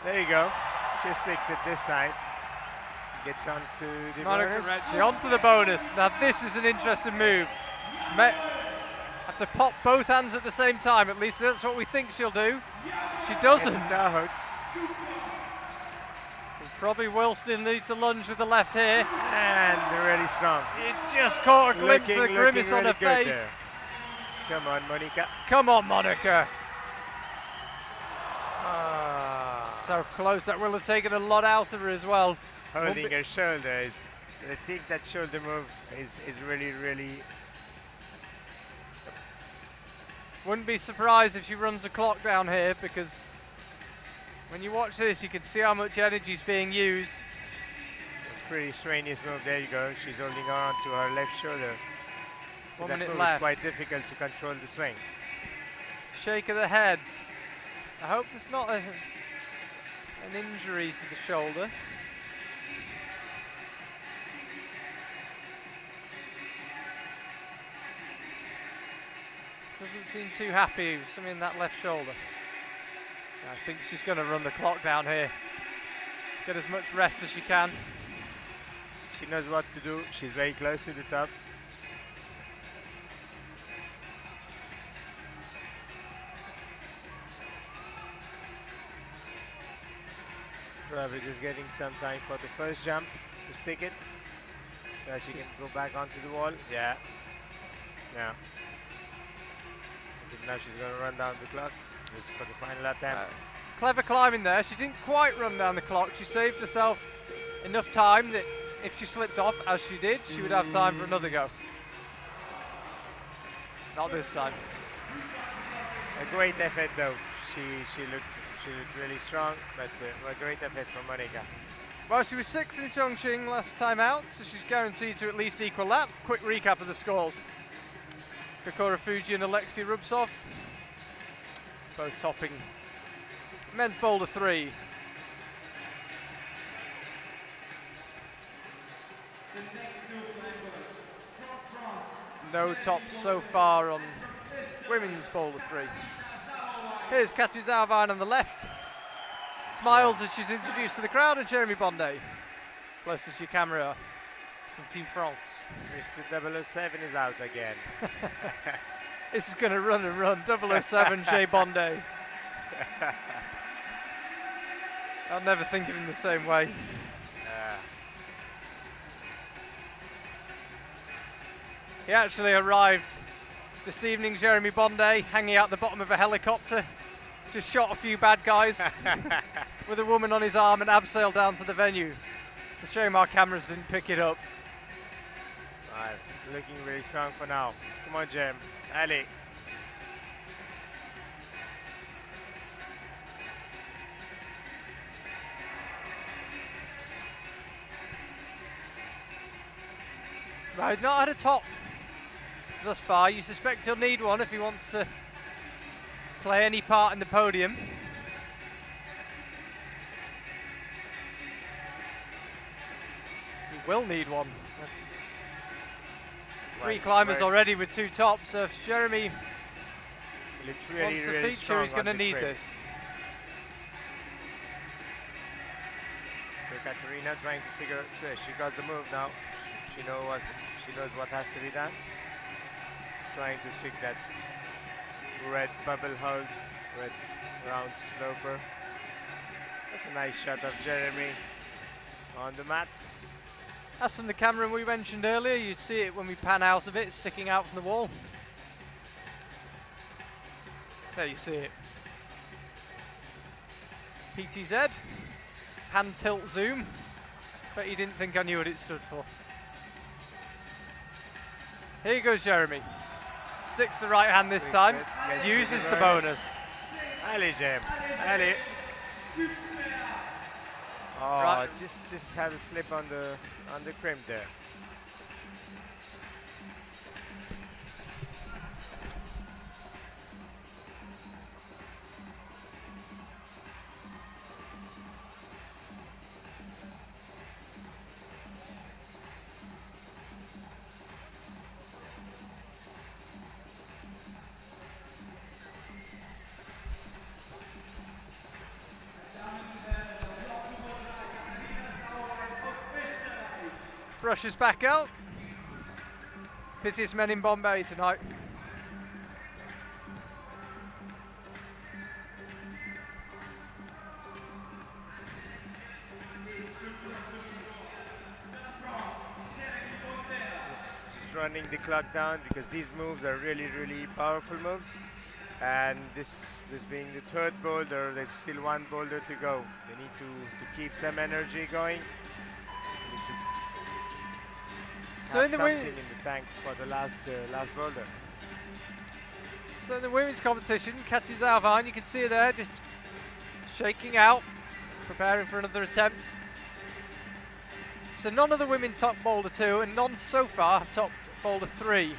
Speaker 4: There you go. Just takes it this time. Gets onto the bonus.
Speaker 3: Onto the bonus. Now this is an interesting move. Have to pop both hands at the same time. At least that's what we think she'll do. She doesn't. Probably will still need to lunge with the left here.
Speaker 4: And really strong.
Speaker 3: It just caught a glimpse of the grimace on her face.
Speaker 4: There. Come on, Monica.
Speaker 3: Come on, Monica. So close. That will have taken a lot out of her as well.
Speaker 4: Holding her shoulders. I think that shoulder move is really, really...
Speaker 3: Wouldn't be surprised if she runs the clock down here, because When you watch this, you can see how much energy is being used.
Speaker 4: It's pretty strenuous move. There you go. She's holding on to her left shoulder.
Speaker 3: 1
Speaker 4: That
Speaker 3: minute
Speaker 4: move
Speaker 3: left.
Speaker 4: is quite difficult to control the swing.
Speaker 3: Shake of the head. I hope there's not an injury to the shoulder. Doesn't seem too happy with something in that left shoulder. I think she's going to run the clock down here. Get as much rest as she can.
Speaker 4: She knows what to do. She's very close to the top. Probably just getting some time for the first jump to stick it. So she can go back onto the wall. Yeah. Now. I think now she's going to run down the clock. Just for the final attempt.
Speaker 3: Clever climbing there. She didn't quite run down the clock. She saved herself enough time that if she slipped off, as she did, she would have time for another go. Not this time.
Speaker 4: A great effort though. She looked really strong, but a great effort from Monica.
Speaker 3: Well, she was 6th in Chongqing last time out, so she's guaranteed to at least equal that. Quick recap of the scores. Kokoro Fuji and Alexei Rubtsov, both topping men's Boulder 3. No tops so far on women's Boulder 3. Here's Katja Zauwein on the left. Smiles as she's introduced to the crowd, and Jeremy Bondet. Closest to your camera from Team France.
Speaker 4: Mr. 007 is out again.
Speaker 3: This is going to run and run. 007 Jay Bondet. I'll never think of him the same way. He actually arrived this evening, Jeremy Bondet, hanging out the bottom of a helicopter. Just shot a few bad guys with a woman on his arm and abseiled down to the venue. It's a shame our cameras didn't pick it up.
Speaker 4: Right, looking really strong for now. Come on, Jem. Ali.
Speaker 3: Right, not at a top thus far. You suspect he'll need one if he wants to play any part in the podium. He will need one. Three climbers already with 2 tops, so if Jeremy wants to feature, he's going to need this.
Speaker 4: So Katerina trying to figure out, she got the move now. She knows what has to be done. Trying to stick that red bubble hold, red round sloper. That's a nice shot of Jeremy on the mat.
Speaker 3: That's from the camera we mentioned earlier. You see it when we pan out of it, it's sticking out from the wall. There you see it. PTZ, hand tilt zoom. Bet you didn't think I knew what it stood for. Here goes Jeremy. Sticks the right hand this time. Uses the bonus.
Speaker 4: Ali, Jem. Ali. Oh,
Speaker 3: Right.
Speaker 4: just had a slip on the crimp there.
Speaker 3: Brushes back out. Busiest men in Bombay tonight.
Speaker 4: Just running the clock down because these moves are really powerful moves. And this being the 3rd boulder, there's still 1 boulder to go. They need to keep some energy going.
Speaker 3: So in the
Speaker 4: something in the tank for the last boulder.
Speaker 3: So in the women's competition, Katja Zauwein, you can see her there, just shaking out, preparing for another attempt. So none of the women top Boulder 2, and none so far have topped Boulder 3.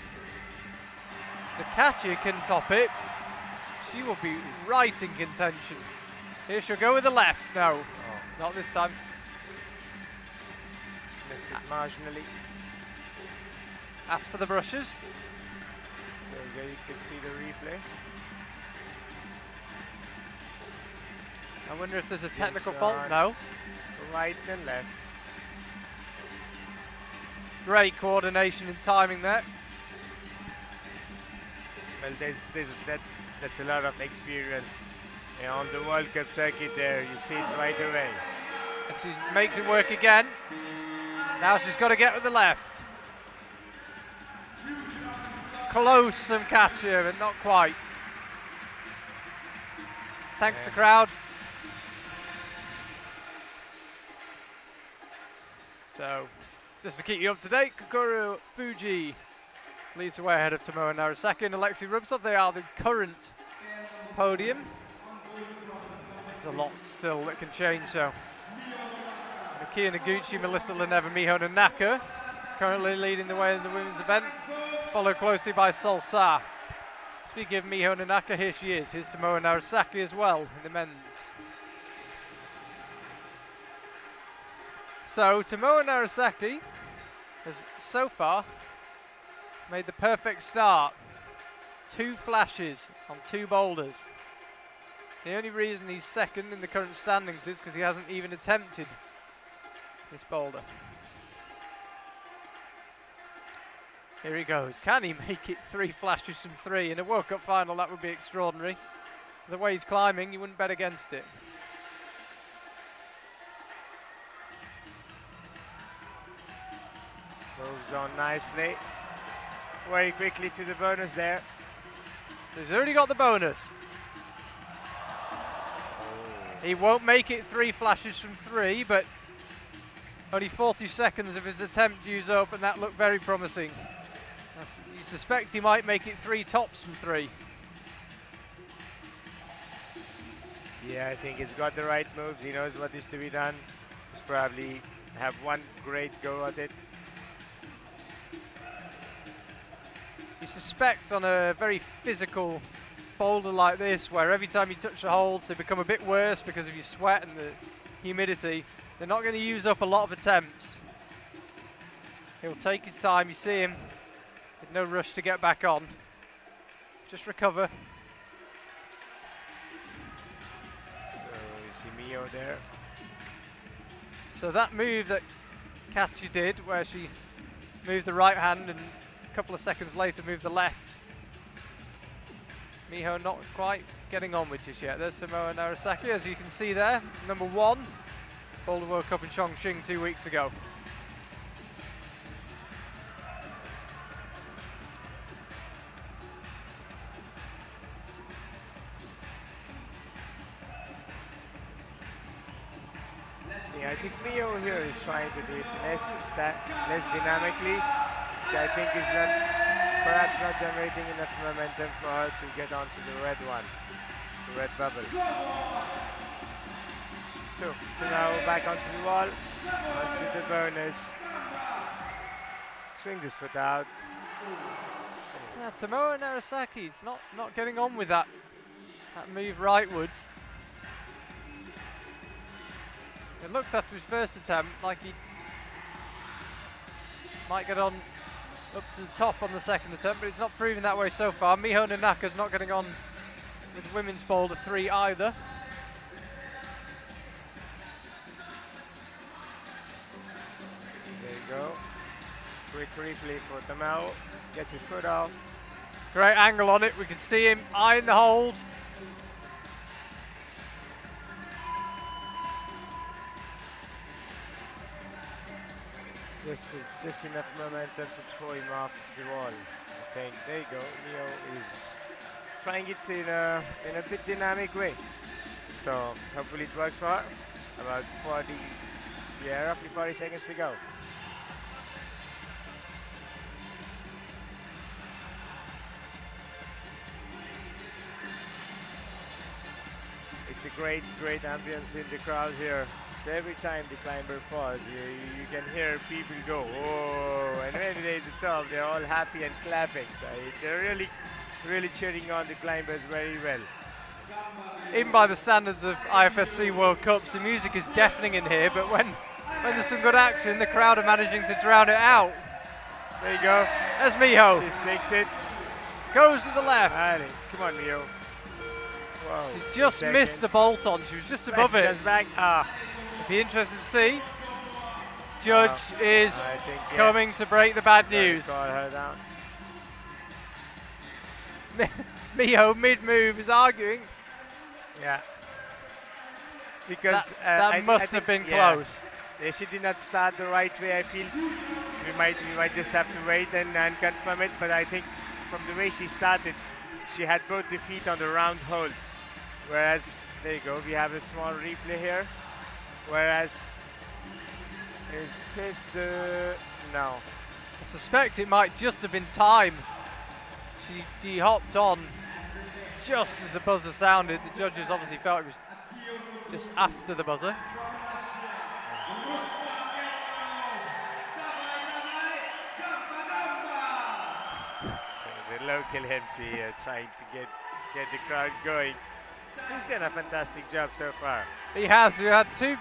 Speaker 3: If Katja can top it, she will be right in contention. Here she'll go with the left. No, not this time.
Speaker 4: Just missed it marginally.
Speaker 3: As for the brushes,
Speaker 4: There you go, you can see the replay.
Speaker 3: I wonder if there's a technical
Speaker 4: Yes,
Speaker 3: fault. No.
Speaker 4: Right and left.
Speaker 3: Great coordination and timing there.
Speaker 4: Well, that's a lot of experience. And on the World Cup circuit there, you see it right away.
Speaker 3: And she makes it work again. Now she's got to get with the left. Close from Katja, but not quite. Thanks to crowd. So, just to keep you up to date, Kokoro Fuji leads the way ahead of Tomoe Narasaki and Alexei Rubtsov. They are the current podium. There's a lot still that can change, so. Nakia Noguchi, Melissa Leneva, Miho Nanaka currently leading the way in the women's event, followed closely by Sol Sa. Speaking of Miho Nanaka, here she is. Here's Tomoe Narasaki as well in the men's. So Tomoe Narasaki has so far made the perfect start. 2 flashes on 2 boulders. The only reason he's second in the current standings is because he hasn't even attempted this boulder. Here he goes. Can he make it 3 flashes from 3? In a World Cup final, that would be extraordinary. The way he's climbing, you wouldn't bet against it.
Speaker 4: Moves on nicely. Very quickly to the bonus there.
Speaker 3: He's already got the bonus. He won't make it 3 flashes from 3, but only 40 seconds of his attempt used up, and that looked very promising. You suspect he might make it 3 tops from 3.
Speaker 4: Yeah, I think he's got the right moves. He knows what is to be done. He's probably have one great go at it.
Speaker 3: You suspect on a very physical boulder like this, where every time you touch the holes they become a bit worse because of your sweat and the humidity, they're not going to use up a lot of attempts. He'll take his time. You see him with no rush to get back on. Just recover.
Speaker 4: So you see Mio there.
Speaker 3: So that move that Katja did, where she moved the right hand and a couple of seconds later moved the left, Miho not quite getting on with just yet. There's Tomoe Narasaki, as you can see there, number 1, Boulder World Cup in Chongqing 2 weeks ago.
Speaker 4: Yeah, I think Mio here is trying to do it less dynamically, which I think is not, perhaps not generating enough momentum for her to get onto the red one, the red bubble. So now back onto the wall, onto the bonus. Swings his foot out.
Speaker 3: Yeah, Tomoe Narasaki's not getting on with that move rightwards. It looked after his first attempt like he might get on up to the top on the second attempt, but it's not proving that way so far. Miho Nanaka's not getting on with women's boulder 3 either.
Speaker 4: There you go. Quick replay for Tomoe. Gets his foot off.
Speaker 3: Great angle on it. We can see him eyeing the hold.
Speaker 4: Just enough momentum to throw him off the wall. I think. There you go. Mio is trying it in a bit dynamic way. So hopefully it works for her. About 40, yeah, roughly 40 seconds to go. It's a great ambience in the crowd here. So every time the climber falls, you can hear people go, oh, and when there's a top, they're all happy and clapping. So they're really cheering on the climbers very well.
Speaker 3: Even by the standards of IFSC World Cups, the music is deafening in here, but when there's some good action, the crowd are managing to drown it out.
Speaker 4: There you go.
Speaker 3: There's Miho.
Speaker 4: She sticks it.
Speaker 3: Goes to the left.
Speaker 4: Allez, come on, Miho. Wow.
Speaker 3: She just missed the bolt on. She was just above it.
Speaker 4: Back.
Speaker 3: It'd be interesting to see. Judge is coming to break the bad news.
Speaker 4: Call her down.
Speaker 3: Miho, mid-move, is arguing.
Speaker 4: Yeah. Because
Speaker 3: that must have been close.
Speaker 4: She did not start the right way, I feel. We might just have to wait and confirm it, but I think from the way she started, she had both the feet on the round hold. Whereas, there you go, we have a small replay here. Whereas, is this the... No.
Speaker 3: I suspect it might just have been time. She hopped on just as the buzzer sounded. The judges obviously felt it was just after the buzzer.
Speaker 4: So the local MC trying to get the crowd going. He's done a fantastic job so far.
Speaker 3: He has. We had two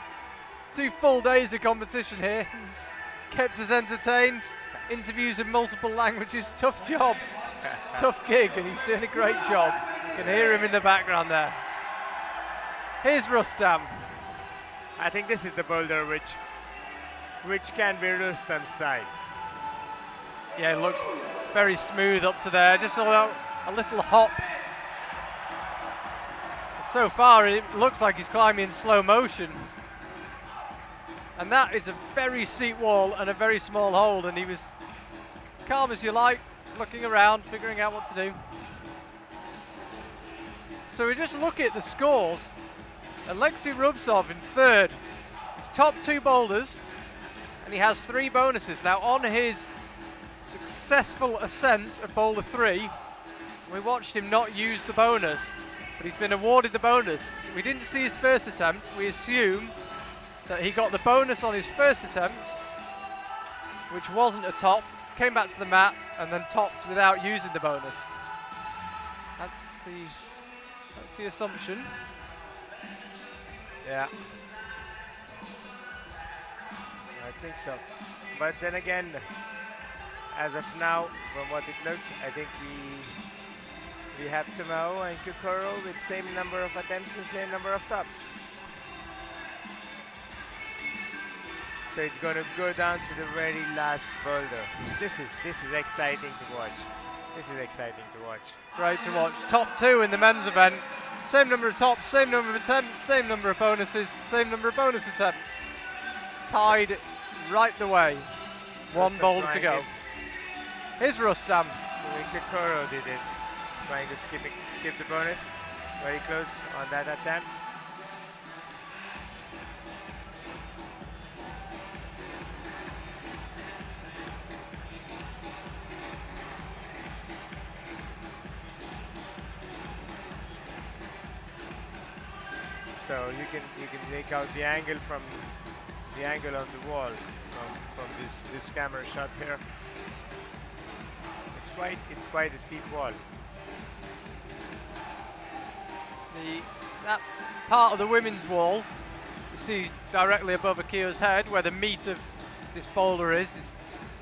Speaker 3: full days of competition here. He's kept us entertained. Interviews in multiple languages. Tough job. Tough gig, and he's doing a great job. You can hear him in the background there. Here's Rustam.
Speaker 4: I think this is the boulder which can be Rustam's style.
Speaker 3: Yeah, it looks very smooth up to there. Just a little hop. So far, it looks like he's climbing in slow motion. And that is a very steep wall and a very small hold, and he was calm as you like, looking around, figuring out what to do. So we just look at the scores. Alexei Rubtsov in third. He's top 2 boulders, and he has 3 bonuses. Now, on his successful ascent of boulder 3, we watched him not use the bonus, but he's been awarded the bonus. So we didn't see his first attempt. We assume that he got the bonus on his first attempt, which wasn't a top, came back to the mat, and then topped without using the bonus. That's the assumption.
Speaker 4: Yeah. I think so. But then again, as of now, from what it looks, I think we have Tomao and Kokoro with same number of attempts and same number of tops. So it's going to go down to the very last boulder. This is exciting to watch. This is exciting to watch.
Speaker 3: Great to watch. Top 2 in the men's event. Same number of tops, same number of attempts, same number of bonuses, same number of bonus attempts. Tied right the way. One boulder to go. Here's Rustam.
Speaker 4: Kokoro did it. Trying to skip the bonus. Very close on that attempt. So you can make out the angle from the angle on the wall from this camera shot here. It's quite a steep wall.
Speaker 3: That part of the women's wall you see directly above Akio's head, where the meat of this boulder is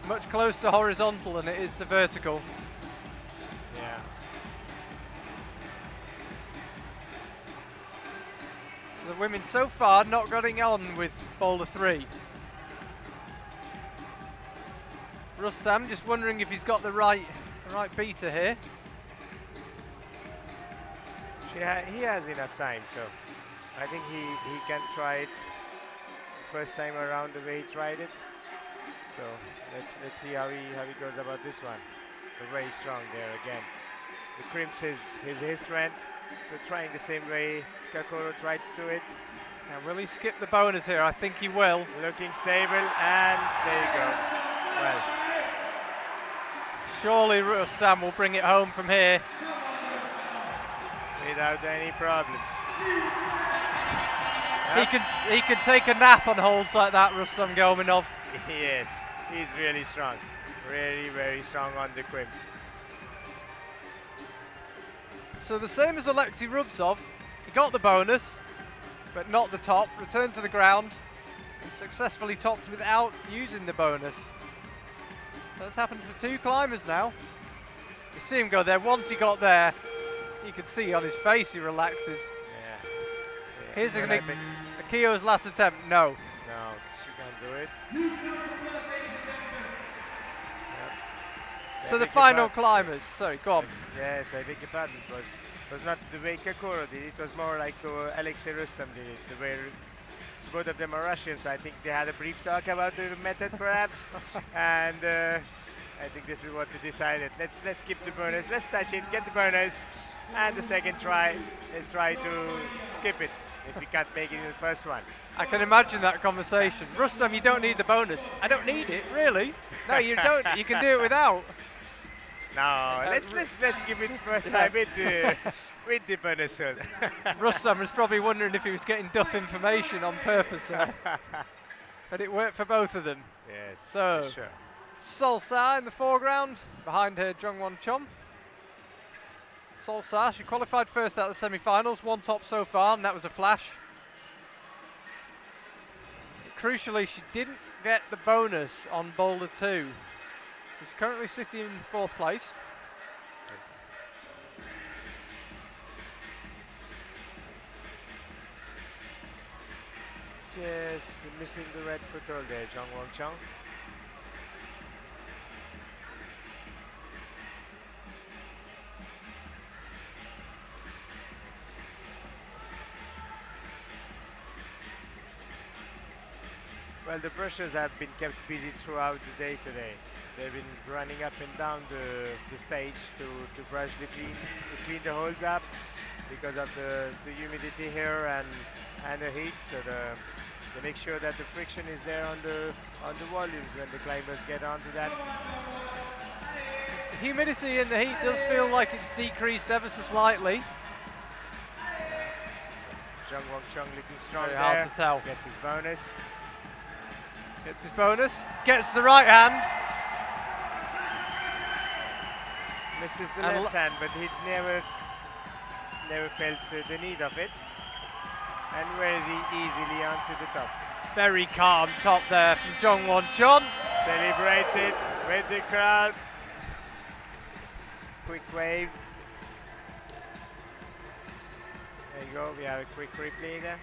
Speaker 3: much closer to horizontal than it is to vertical.
Speaker 4: Yeah.
Speaker 3: So the women so far not getting on with boulder 3. Rustam just wondering if he's got the right beater here.
Speaker 4: He has enough time, so I think he can try it first time around the way he tried it. So let's see how he goes about this one. They're very strong there again. The crimps his strength, so trying the same way Kokoro tried to do it.
Speaker 3: Now will he skip the bonus here? I think he will.
Speaker 4: Looking stable, and there you go. Well,
Speaker 3: surely Rustam will bring it home from here
Speaker 4: without any problems.
Speaker 3: He can take a nap on holes like that, Rustam Gomanov.
Speaker 4: Yes, he's really strong. Really very strong on the quims.
Speaker 3: So the same as Alexei Rubtsov, he got the bonus, but not the top. Returned to the ground and successfully topped without using the bonus. That's happened for 2 climbers now. You see him go there. Once he got there, you could see on his face he relaxes.
Speaker 4: Yeah.
Speaker 3: Here's Akio's last attempt. No.
Speaker 4: No, she can't do it.
Speaker 3: So the final climbers. Sorry, go on.
Speaker 4: Yes, I beg your pardon. It was not the way Kakuro did it. It was more like Alexei Rustam did it. The way both of them are Russians. I think they had a brief talk about the method, perhaps, and I think this is what they decided. Let's skip the bonus. Let's touch it, get the bonus, and the second try, let's try to skip it if we can't make it in the first one.
Speaker 3: I can imagine that conversation. Rustam, you don't need the bonus. I don't need it, really. No, you don't. You can do it without.
Speaker 4: No, let's give it first time with the bonus.
Speaker 3: Rustam was probably wondering if he was getting duff information on purpose, but it worked for both of them.
Speaker 4: Yes,
Speaker 3: so
Speaker 4: for sure.
Speaker 3: Solsa in the foreground, behind her Jungwon Chom. Solsa, she qualified first out of the semi-finals, 1 top so far, and that was a flash. But crucially, she didn't get the bonus on Boulder 2. So she's currently sitting in 4th place.
Speaker 4: Just missing the red foothold there, Jungwon Chong. Well, the brushers have been kept busy throughout the day today. They've been running up and down the stage to brush to clean the holes up because of the humidity here and the heat. So they make sure that the friction is there on the volumes when the climbers get onto that.
Speaker 3: The humidity in the heat does feel like it's decreased ever so slightly.
Speaker 4: Jungwon Chung looking strong
Speaker 3: Very
Speaker 4: there.
Speaker 3: hard to tell.
Speaker 4: Gets his bonus.
Speaker 3: Gets his bonus. Gets the right hand.
Speaker 4: Misses the left hand, but he never felt the need of it. And wears he easily onto the top.
Speaker 3: Very calm top there from Jungwon Chon.
Speaker 4: Celebrates it with the crowd. Quick wave. There you go, we have a quick replay there.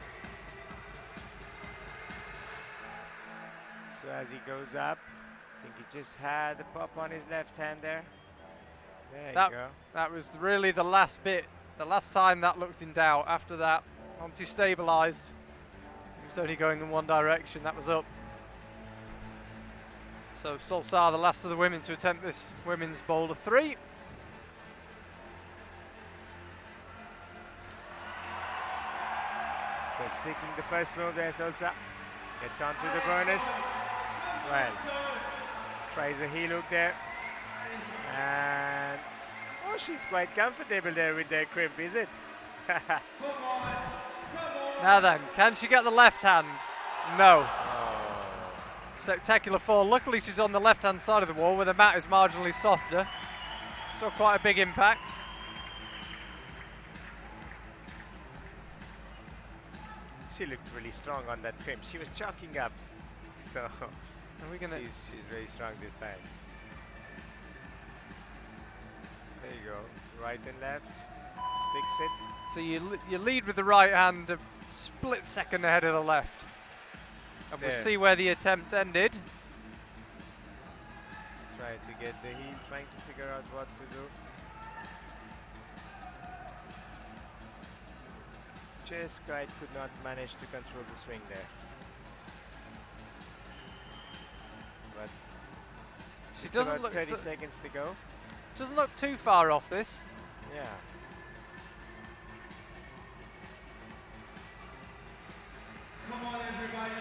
Speaker 4: So as he goes up, I think he just had a pop on his left hand there. There you go.
Speaker 3: That was really the last bit, the last time that looked in doubt. After that, once he stabilised, he was only going in one direction, that was up. So Solsa, the last of the women to attempt this women's Boulder 3.
Speaker 4: So sticking the first move there, Solsa. Gets onto the bonus. Well, tries a heel hook there. And oh, she's quite comfortable there with their crimp, is it?
Speaker 3: Now then, can she get the left hand? No.
Speaker 4: Oh.
Speaker 3: Spectacular fall. Luckily she's on the left hand side of the wall where the mat is marginally softer. Still quite a big impact.
Speaker 4: She looked really strong on that crimp. She was chalking up. So
Speaker 3: Are we gonna
Speaker 4: she's very strong this time. There you go. Right and left. Sticks it.
Speaker 3: So you lead with the right hand a split second ahead of the left. And we'll
Speaker 4: There.
Speaker 3: see where the attempt ended.
Speaker 4: Trying to get the heel, trying to figure out what to do. Just quite could not manage to control the swing there. But
Speaker 3: She
Speaker 4: just
Speaker 3: doesn't
Speaker 4: about
Speaker 3: look
Speaker 4: 30 seconds to go.
Speaker 3: Doesn't look too far off this.
Speaker 4: Yeah.
Speaker 1: Come on, everybody.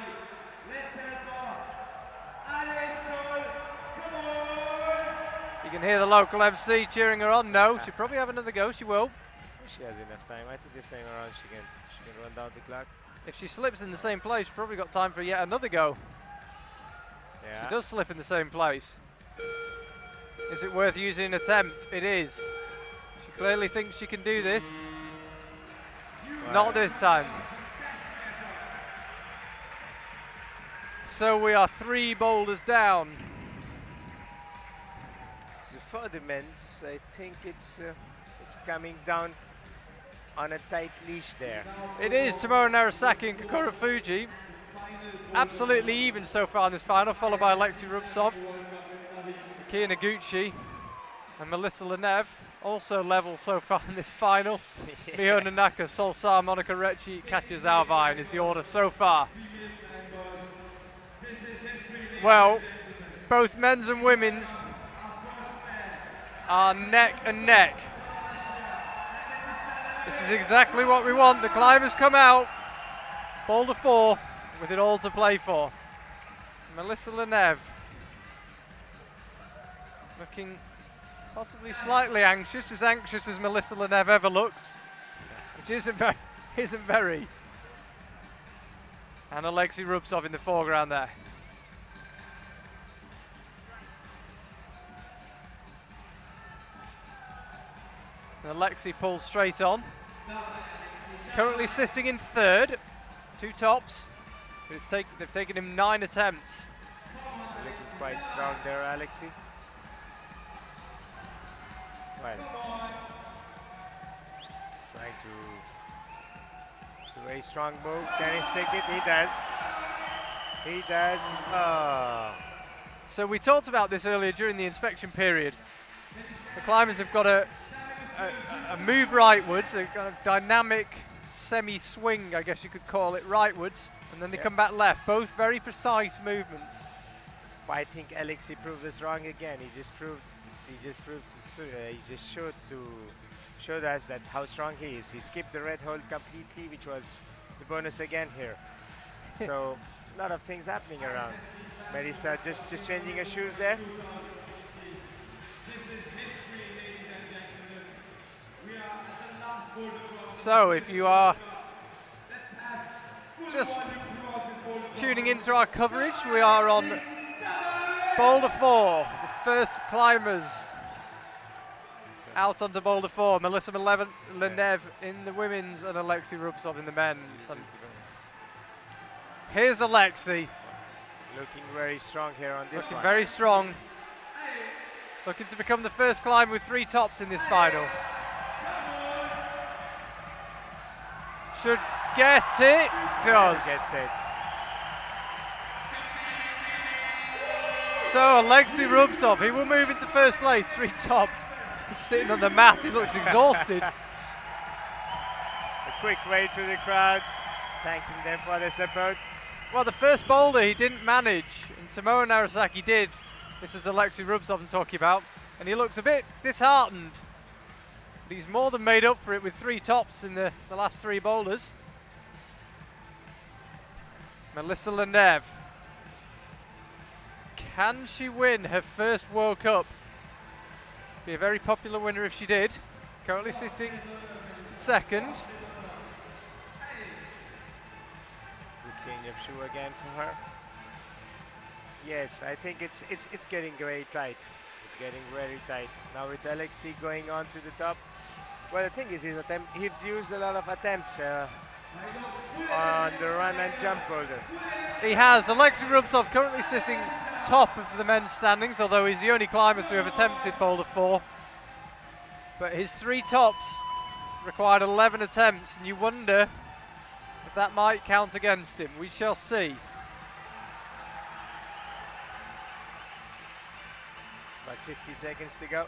Speaker 1: Let's help Alison. Come on.
Speaker 3: You can hear the local MC cheering her on. No, she'll probably have another go. She will.
Speaker 4: She has enough time. I think this time around she can run down the clock.
Speaker 3: If she slips in the same place, she's probably got time for yet another go.
Speaker 4: Yeah.
Speaker 3: She does slip in the same place. Is it worth using an attempt? It is. She clearly thinks she can do this. Not this time. So we are 3 boulders down.
Speaker 4: So for the men's, I think it's coming down on a tight leash there.
Speaker 3: It is Tomoe Narasaki and Kokoro Fuji. Absolutely even so far in this final, followed by Alexei Rubtsov, Kia Noguchi, and Melissa Lenev. Also level so far in this final. Miho Nanaka, Solsar, Monica Recchi, Katja Zalvine is the order so far. Well, both men's and women's are neck and neck. This is exactly what we want. The climbers come out, Boulder 4, with it all to play for. Melissa Lenev looking possibly slightly anxious as Melissa Lenev ever looks, which isn't very. And Alexei Rubtsov in the foreground there. And Alexei pulls straight on. Currently sitting in third, 2 tops. But they've taken him 9 attempts.
Speaker 4: Looking quite strong there, Alexei. Well, trying to. It's a very strong move. Can he stick it? He does. He does. Oh.
Speaker 3: So we talked about this earlier during the inspection period. The climbers have got a move rightwards, a kind of dynamic semi-swing, I guess you could call it, rightwards, and then they come back left. Both very precise movements.
Speaker 4: But I think Alexei proved us wrong again. He just showed us that how strong he is. He skipped the red hold completely, which was the bonus again here. So a lot of things happening around. Melissa just changing her shoes there.
Speaker 3: So if you are just tuning into our coverage, we are on Boulder 4, the first climbers out onto Boulder 4. Melissa Lenev in the women's and Alexei Rubtsov in the men's. And here's Alexei.
Speaker 4: Looking very strong here on this
Speaker 3: Looking
Speaker 4: one.
Speaker 3: very strong. Looking to become the first climber with 3 tops in this final. Should get it. Does.
Speaker 4: Gets it.
Speaker 3: So Alexei Rubtsov, he will move into first place, 3 tops. He's sitting on the mat, he looks exhausted.
Speaker 4: A quick wave to the crowd, thanking them for their support.
Speaker 3: Well, the first boulder he didn't manage, and Tomoe Narasaki did. This is Alexei Rubtsov I'm talking about, and he looks a bit disheartened. But he's more than made up for it with 3 tops in the last 3 boulders. Melissa Lenev. Can she win her first World Cup? Be a very popular winner if she did. Currently sitting second.
Speaker 4: Good change of shoe again for her. Yes, I think it's getting very tight. It's getting very tight. Now with Alexei going on to the top. Well, the thing is, he's used a lot of attempts on the run and jump boulder.
Speaker 3: He has. Alexei Rubtsov currently sitting top of the men's standings, although he's the only climber to have attempted Boulder 4. But his 3 tops required 11 attempts, and you wonder if that might count against him. We shall see.
Speaker 4: About 50 seconds to go.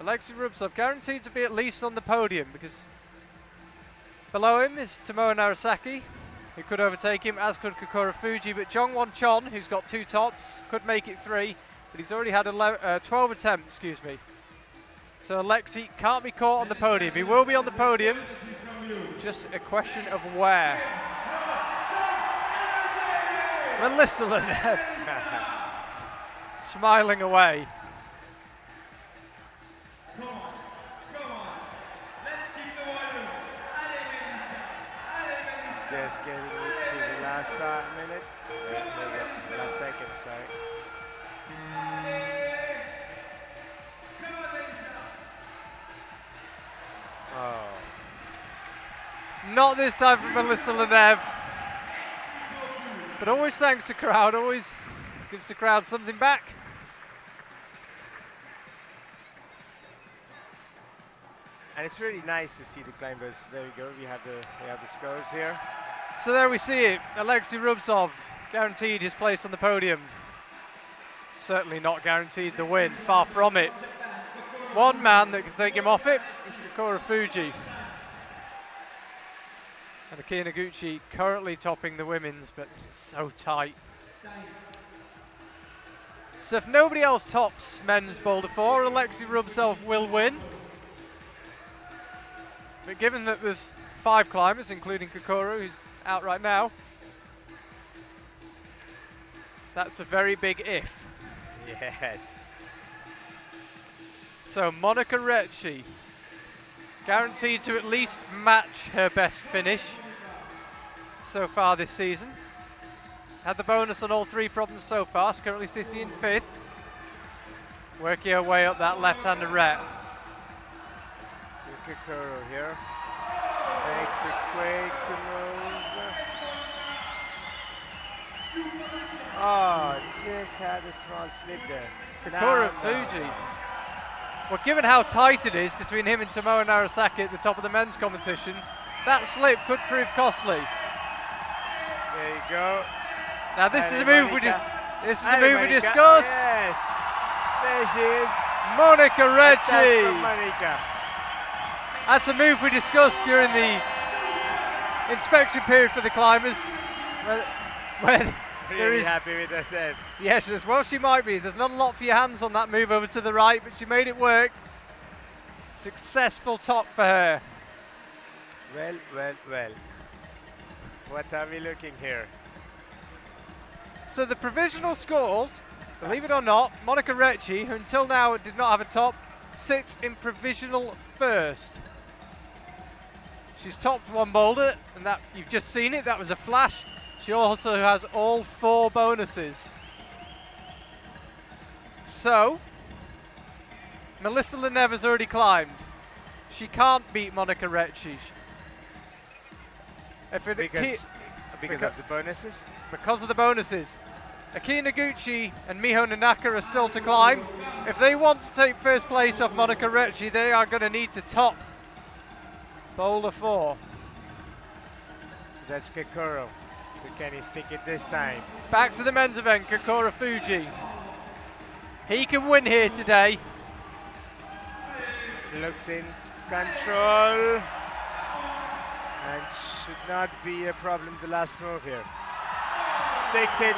Speaker 3: Alexei Rubtsov guaranteed to be at least on the podium, because below him is Tomoe Narasaki, who could overtake him, as could Kokoro Fuji, but Jongwon Chon, who's got 2 tops, could make it 3, but he's already had 12 attempts, So Alexei can't be caught on the podium. He will be on the podium, just a question of where. Melissa Lenev smiling away.
Speaker 4: just getting it to the last minute. Last second, sorry. Oh.
Speaker 3: Not this time from Melissa Lenev. But always thanks to crowd, always gives the crowd something back.
Speaker 4: And it's really nice to see the climbers. There we go. We have the scores here.
Speaker 3: So there we see it. Alexei Rubtsov guaranteed his place on the podium. Certainly not guaranteed the win. Far from it. One man that can take him off it is Kokoro Fuji. And Aki Noguchi currently topping the women's, but so tight. So if nobody else tops men's Boulder 4, Alexei Rubtsov will win. But given that there's 5 climbers, including Kokoro, who's out right now, that's a very big if.
Speaker 4: Yes.
Speaker 3: So Monica Recchi, guaranteed to at least match her best finish so far this season. Had the bonus on all 3 problems so far, so currently sitting in 5th. Working her way up that left-hander rep.
Speaker 4: So Kokoro here. Makes a quick move. Oh, just had a small slip there.
Speaker 3: Kokoro Fuji. Well, given how tight it is between him and Tomoe Narasaki at the top of the men's competition, that slip could prove costly.
Speaker 4: There you go.
Speaker 3: Now this is a move we discussed.
Speaker 4: Yes, there she is.
Speaker 3: Monica Recchi.
Speaker 4: Monica.
Speaker 3: That's a move we discussed during the inspection period for the climbers. Where there
Speaker 4: Really
Speaker 3: is,
Speaker 4: happy with herself.
Speaker 3: yes, as well she might be. There's not a lot for your hands on that move over to the right, but she made it work. Successful top for her.
Speaker 4: Well. What are we looking here?
Speaker 3: So the provisional scores, believe it or not, Monica Recchi, who until now did not have a top, sits in provisional first. She's topped 1 boulder, and that you've just seen it, that was a flash. She also has all 4 bonuses. So, Melissa Lenev has already climbed. She can't beat Monica Recchi.
Speaker 4: Because of the bonuses?
Speaker 3: Because of the bonuses. Aki Noguchi and Miho Nanaka are still to climb. If they want to take first place off Monica Recchi, they are going to need to top Boulder 4.
Speaker 4: So that's Kokoro. So can he stick it this time?
Speaker 3: Back to the men's event, Kokoro Fuji. He can win here today.
Speaker 4: Looks in control. And should not be a problem the last move here. Sticks it.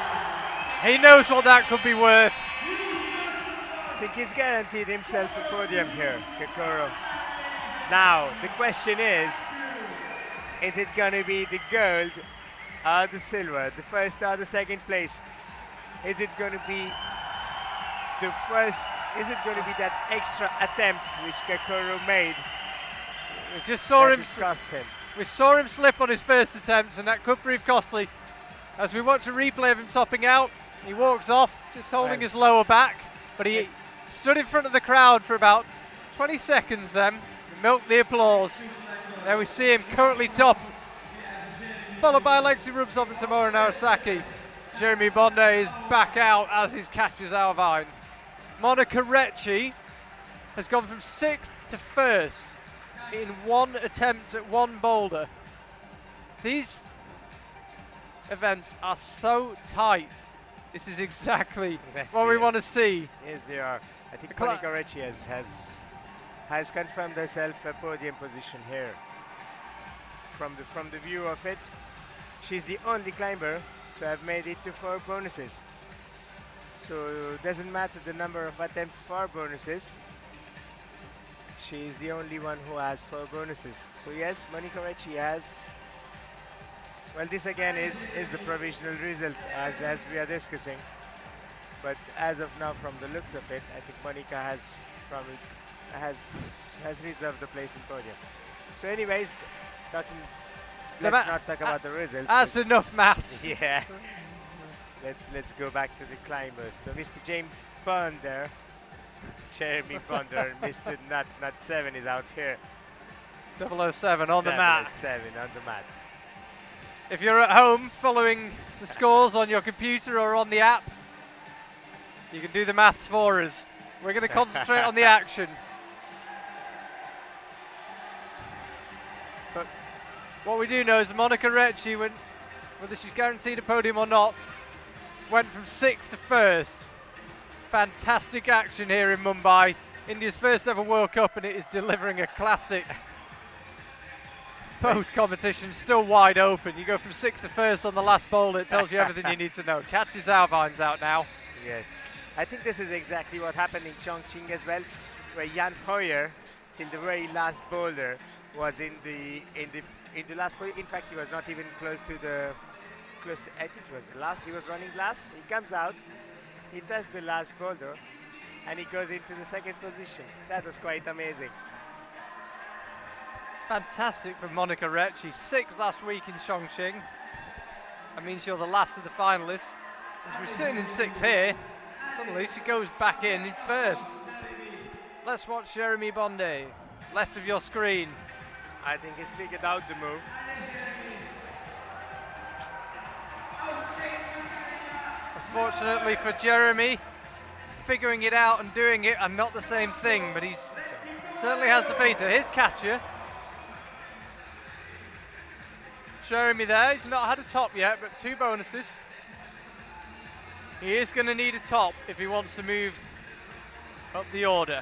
Speaker 3: He knows what that could be worth.
Speaker 4: I think he's guaranteed himself a podium here, Kokoro. Now, the question is it going to be the gold or the silver, the first or the second place? Is it going to be the first, is it going to be that extra attempt which Kokoro made?
Speaker 3: We just saw him.
Speaker 4: Cost him.
Speaker 3: We saw him slip on his first attempt, and that could prove costly. As we watch a replay of him topping out, he walks off, just holding his lower back, but he stood in front of the crowd for about 20 seconds then, milked the applause. There we see him currently top, followed by Alexei Rubtsov and Tomoe Narasaki. Jeremy Bonde is back out as his catches Alvine. Monica Recchi has gone from 6th to 1st in 1 attempt at 1 boulder. These events are so tight. This is exactly what we want to see.
Speaker 4: Yes, they are. I think Monica Recchi has confirmed herself a podium position here. From the view of it, she's the only climber to have made it to 4 bonuses. So it doesn't matter the number of attempts for bonuses. She is the only one who has 4 bonuses. So yes, Monica Recchi has. Well, this again is the provisional result as we are discussing. But as of now, from the looks of it, I think Monica has reserved the place in podium. So anyways, talking let's not talk about the results.
Speaker 3: That's enough maths.
Speaker 4: Yeah. Let's go back to the climbers. So Mr. James Bonder, Jeremy Bonder, Mr. Nut 7 is out here.
Speaker 3: 007 on the mat.
Speaker 4: 007 on the mat.
Speaker 3: If you're at home following the scores on your computer or on the app, you can do the maths for us. We're going to concentrate on the action. But what we do know is Monica Recchi, whether she's guaranteed a podium or not, went from 6th to 1st. Fantastic action here in Mumbai. India's first ever World Cup, and it is delivering a classic. Both competitions still wide open. You go from 6th to 1st on the last boulder. It tells you everything you need to know. Catches Alvine's out now.
Speaker 4: Yes. I think this is exactly what happened in Chongqing as well, where Jan Hoyer, till the very last boulder, was in the last boulder. In fact, he was not even close to the I think it was the last. He was running last. He comes out, he does the last boulder, and he goes into the 2nd position. That was quite amazing.
Speaker 3: Fantastic for Monica Recchi. 6th last week in Chongqing. That means you're the last of the finalists. As we're sitting in 6th here, suddenly she goes back in 1st. Let's watch Jeremy Bonde, left of your screen.
Speaker 4: I think he's figured out the move.
Speaker 3: Unfortunately for Jeremy, figuring it out and doing it are not the same thing, but he certainly has the beater. Here's Katja. Jeremy there, he's not had a top yet, but 2 bonuses. He is going to need a top if he wants to move up the order.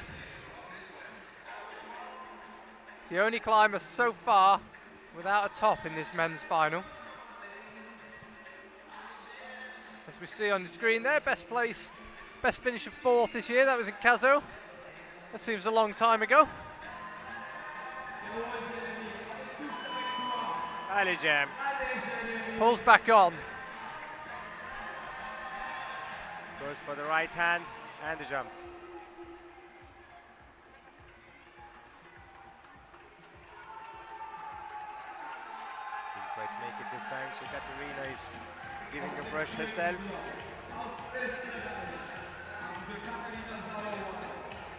Speaker 3: The only climber so far without a top in this men's final. As we see on the screen there, best finish of 4th this year, that was in Kazo. That seems a long time ago.
Speaker 4: Ali Jam.
Speaker 3: Pulls back on.
Speaker 4: Goes for the right hand and the jump. Didn't quite make it this time, so Katerina is giving a brush herself.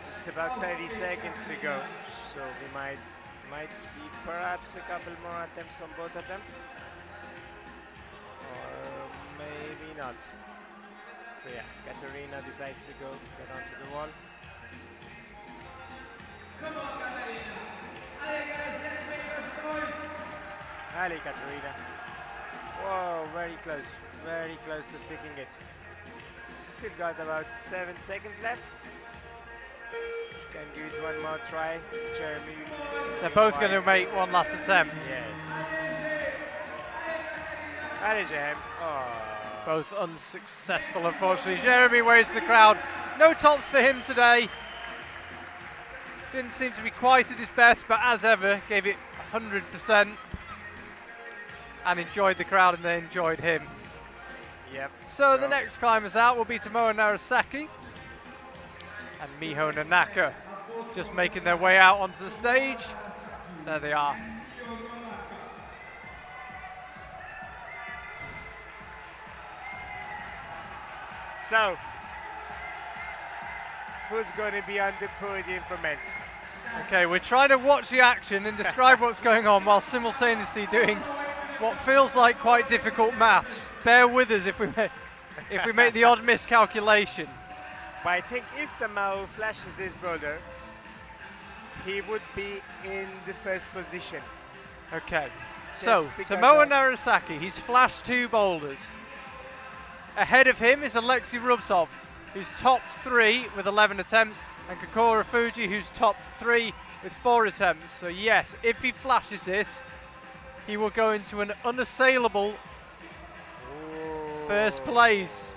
Speaker 4: Just about 30 seconds to go, so we might see perhaps a couple more attempts from both of them, or maybe not. So yeah, Katerina decides to get onto the wall.
Speaker 1: Come on, Katerina. Ali, guys, let's make your scores.
Speaker 4: Ali Katerina. Whoa, very close to sticking it. She's still got about 7 seconds left. Can give it one more try. Jeremy.
Speaker 3: They're both going to make one last attempt.
Speaker 4: Yes. Ali Jem. Oh.
Speaker 3: Both unsuccessful, unfortunately. Jeremy waves the crowd. No tops for him today. Didn't seem to be quite at his best, but as ever, gave it 100% and enjoyed the crowd, and they enjoyed him.
Speaker 4: Yep.
Speaker 3: So the next climbers out will be Tomoe Narasaki and Miho Nanaka, just making their way out onto the stage. There they are.
Speaker 4: So, who's going to be on the podium for men's?
Speaker 3: Okay, we're trying to watch the action and describe what's going on while simultaneously doing what feels like quite difficult maths. Bear with us if we make the odd miscalculation.
Speaker 4: But I think if Tomoe flashes this boulder, he would be in the 1st position.
Speaker 3: Okay,
Speaker 4: Just
Speaker 3: so Tomoe Narasaki, he's flashed 2 boulders. Ahead of him is Alexei Rubtsov, who's topped 3 with 11 attempts, and Kokoro Fuji, who's topped 3 with 4 attempts. So yes, if he flashes this, he will go into an unassailable 1st place.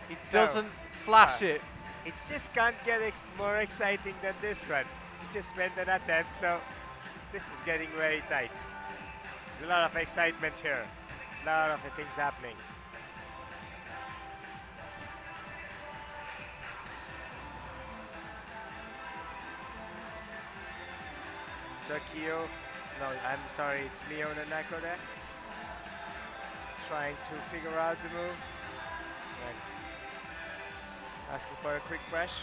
Speaker 3: He doesn't flash it.
Speaker 4: It just can't get more exciting than this one. He just spent an attempt, so this is getting very tight. There's a lot of excitement here. A lot of things happening. Shakio No, I'm sorry, it's Mio Nanako there. Trying to figure out the move. Right. Asking for a quick brush.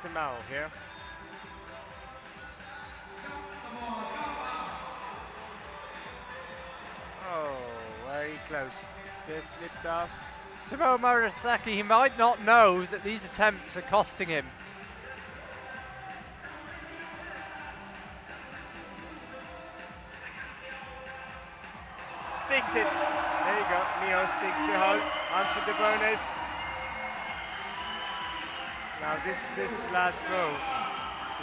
Speaker 4: To Mao here. Oh, very close. Just slipped off.
Speaker 3: Tomoe Murasaki, he might not know that these attempts are costing him.
Speaker 4: Sticks it. There you go. Mio sticks the hole onto the bonus. Now this last move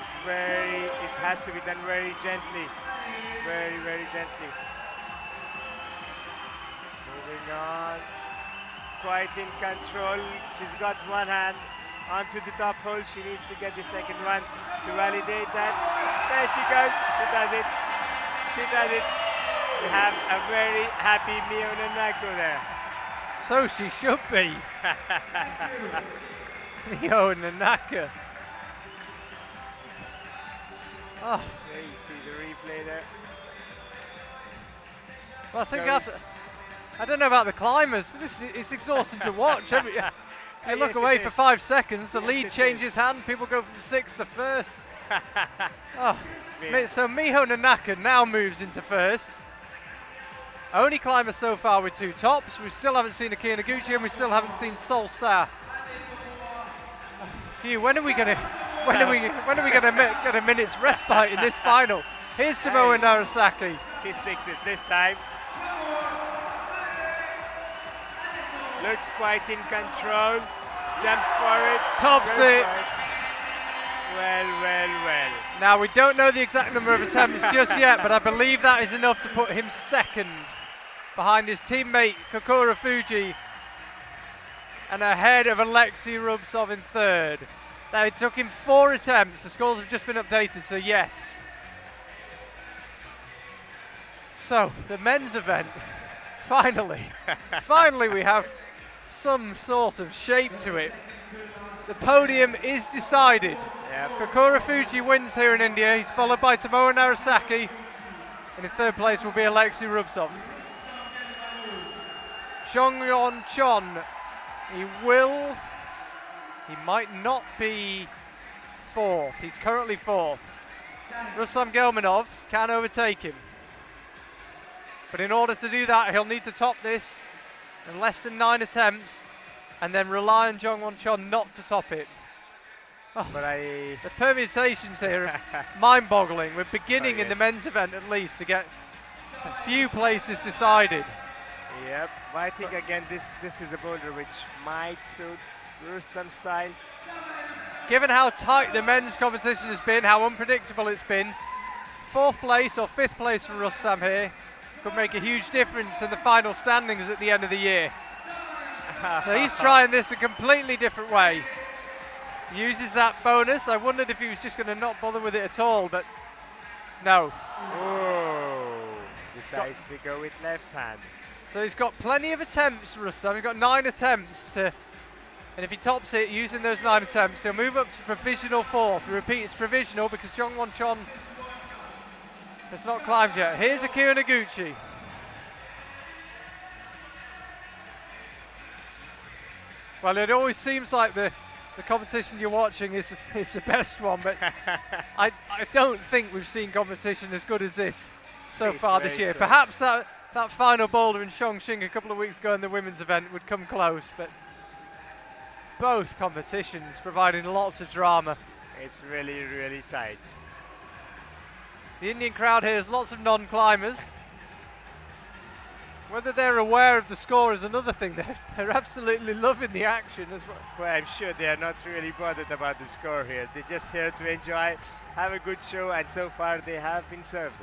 Speaker 4: is it has to be done very gently. Very, very gently. Moving on. Quite in control. She's got one hand onto the top hole. She needs to get the second one to validate that. There she goes. She does it. She does it. We have a very happy Mio Nanako there.
Speaker 3: So she should be. Mio Nanaka. Oh.
Speaker 4: There you see the replay there.
Speaker 3: Well, I think I don't know about the climbers, but it's exhausting to watch. You look
Speaker 4: Yes,
Speaker 3: away
Speaker 4: it
Speaker 3: for
Speaker 4: is.
Speaker 3: 5 seconds, the
Speaker 4: Yes,
Speaker 3: lead
Speaker 4: it
Speaker 3: changes
Speaker 4: is.
Speaker 3: hand, people go from 6th to 1st. Oh.
Speaker 4: Mio.
Speaker 3: So Miho Nanaka now moves into 1st. Only climber so far with 2 tops. We still haven't seen Akira Noguchi and we still haven't seen Sol Sa. Phew, when are we gonna get a minute's respite in this final? Here's Tomoe Narasaki.
Speaker 4: He sticks it this time. Looks quite in control. Jumps for it.
Speaker 3: Tops
Speaker 4: goes
Speaker 3: it.
Speaker 4: for Well.
Speaker 3: Now we don't know the exact number of attempts just yet, but I believe that is enough to put him 2nd behind his teammate Kokura Fuji and ahead of Alexei Rubtsov in 3rd. Now it took him 4 attempts. The scores have just been updated, so yes. So the men's event, finally we have some sort of shape to it. The podium is decided.
Speaker 4: Yep.
Speaker 3: Kokura Fuji wins here in India. He's followed by Tomoe Narasaki. And in 3rd place will be Alexei Rubtsov. Jongyeon Chon. He might not be 4th. He's currently 4th. Rustam Gelmanov can overtake him. But in order to do that, he'll need to top this in less than 9 attempts and then rely on Jongwon Chon not to top it. Oh,
Speaker 4: But
Speaker 3: the permutations here are mind-boggling. We're beginning in the
Speaker 4: yes.
Speaker 3: men's event at least to get a few places decided.
Speaker 4: Yep. But I think again this is the boulder which might suit Rustam's style.
Speaker 3: Given how tight the men's competition has been, how unpredictable it's been, 4th place or 5th place for Rustam here could make a huge difference in the final standings at the end of the year. So he's trying this a completely different way. Uses that bonus. I wondered if he was just going to not bother with it at all, but no.
Speaker 4: Oh, decides to go with left hand.
Speaker 3: So he's got plenty of attempts, Rustam. He's got 9 attempts and if he tops it using those 9 attempts, he'll move up to provisional 4th. Repeat, it's provisional because Jongwon Chon has not climbed yet. Here's Akira Noguchi. Well, it always seems like the competition you're watching is the best one, but I don't think we've seen competition as good as this so
Speaker 4: It's
Speaker 3: far this
Speaker 4: very
Speaker 3: year.
Speaker 4: close.
Speaker 3: Perhaps that final boulder in Chongqing a couple of weeks ago in the women's event would come close, but both competitions providing lots of drama.
Speaker 4: It's really, really tight.
Speaker 3: The Indian crowd here has lots of non-climbers. Whether they're aware of the score is another thing. They're absolutely loving the action as well.
Speaker 4: Well, I'm sure they are not really bothered about the score here. They're just here to enjoy, have a good show, and so far they have been served.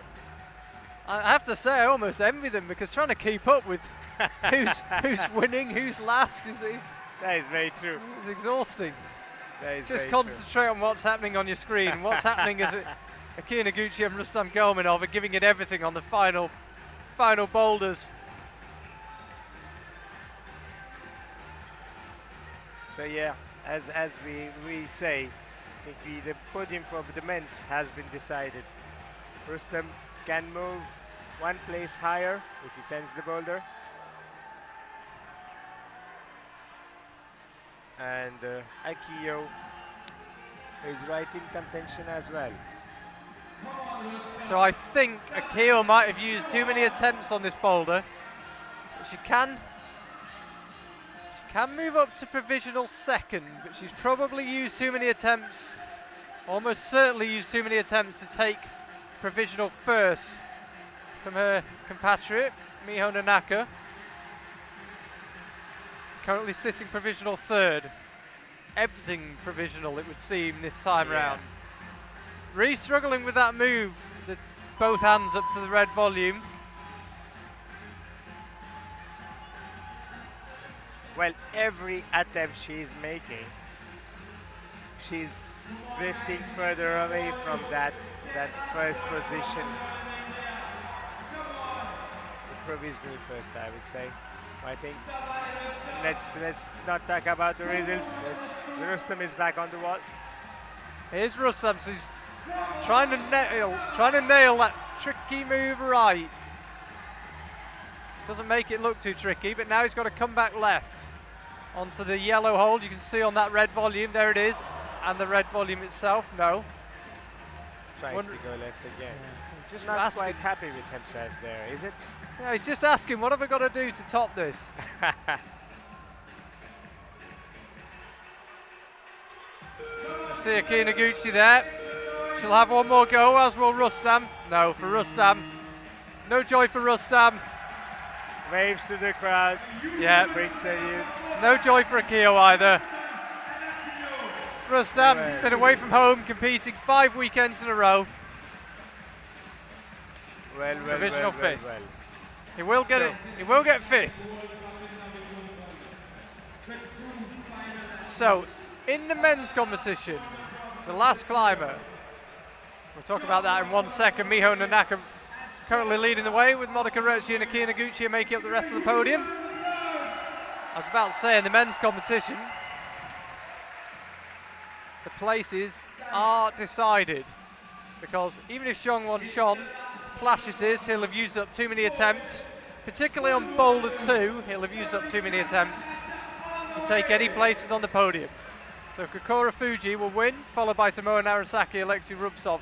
Speaker 3: I have to say, I almost envy them because trying to keep up with who's winning, who's last is
Speaker 4: That is very true.
Speaker 3: exhausting.
Speaker 4: That is
Speaker 3: Just
Speaker 4: very
Speaker 3: concentrate on what's happening on your screen. What's happening is Akira Noguchi and Rustam Gelmanov are giving it everything on the final boulders.
Speaker 4: true. So yeah, as we say, think the podium for the men's has been decided. Rustam can move one place higher if he sends the boulder. And Akio is right in contention as well.
Speaker 3: So I think Akio might have used too many attempts on this boulder. But she can move up to provisional second, but she's probably used too many attempts, almost certainly used too many attempts to take provisional first from her compatriot, Miho Nanaka. Currently sitting provisional third. Everything provisional, it would seem, this time round. Really struggling with that move, both hands up to the red volume.
Speaker 4: Well, every attempt she's making, she's drifting further away from that first position. The provisional first, I would say. I think. Let's not talk about the results. Rustam is back on the wall.
Speaker 3: Here's Rustam. So he's trying to nail that tricky move right. Doesn't make it look too tricky, but now he's got to come back left onto the yellow hold. You can see on that red volume, there it is, and the red volume itself. No.
Speaker 4: Tries to go left again.
Speaker 3: Yeah. Just
Speaker 4: not quite happy with himself there, is it?
Speaker 3: Yeah, he's just asking, what have I got to do to top this? I see Aki Noguchi there. She'll have one more go, as will Rustam. No, for Rustam. No joy for Rustam.
Speaker 4: Waves to the crowd.
Speaker 3: Yeah.
Speaker 4: Big salute.
Speaker 3: No joy for Akio either. Rustam has been away from home, competing 5 weekends in a row. Provisional fifth. He will get it. He will get fifth. So, in the men's competition, the last climber, we'll talk about that in 1 second. Miho Nanaka currently leading the way with Monica Recci and Aki Noguchi making up the rest of the podium. I was about to say, in the men's competition, the places are decided, because even if Jong Won Chon flashes his, he'll have used up too many attempts, particularly on Boulder 2, he'll have used up too many attempts to take any places on the podium. So Kokoro Fuji will win, followed by Tomoe Narasaki, Alexei Rubtsov,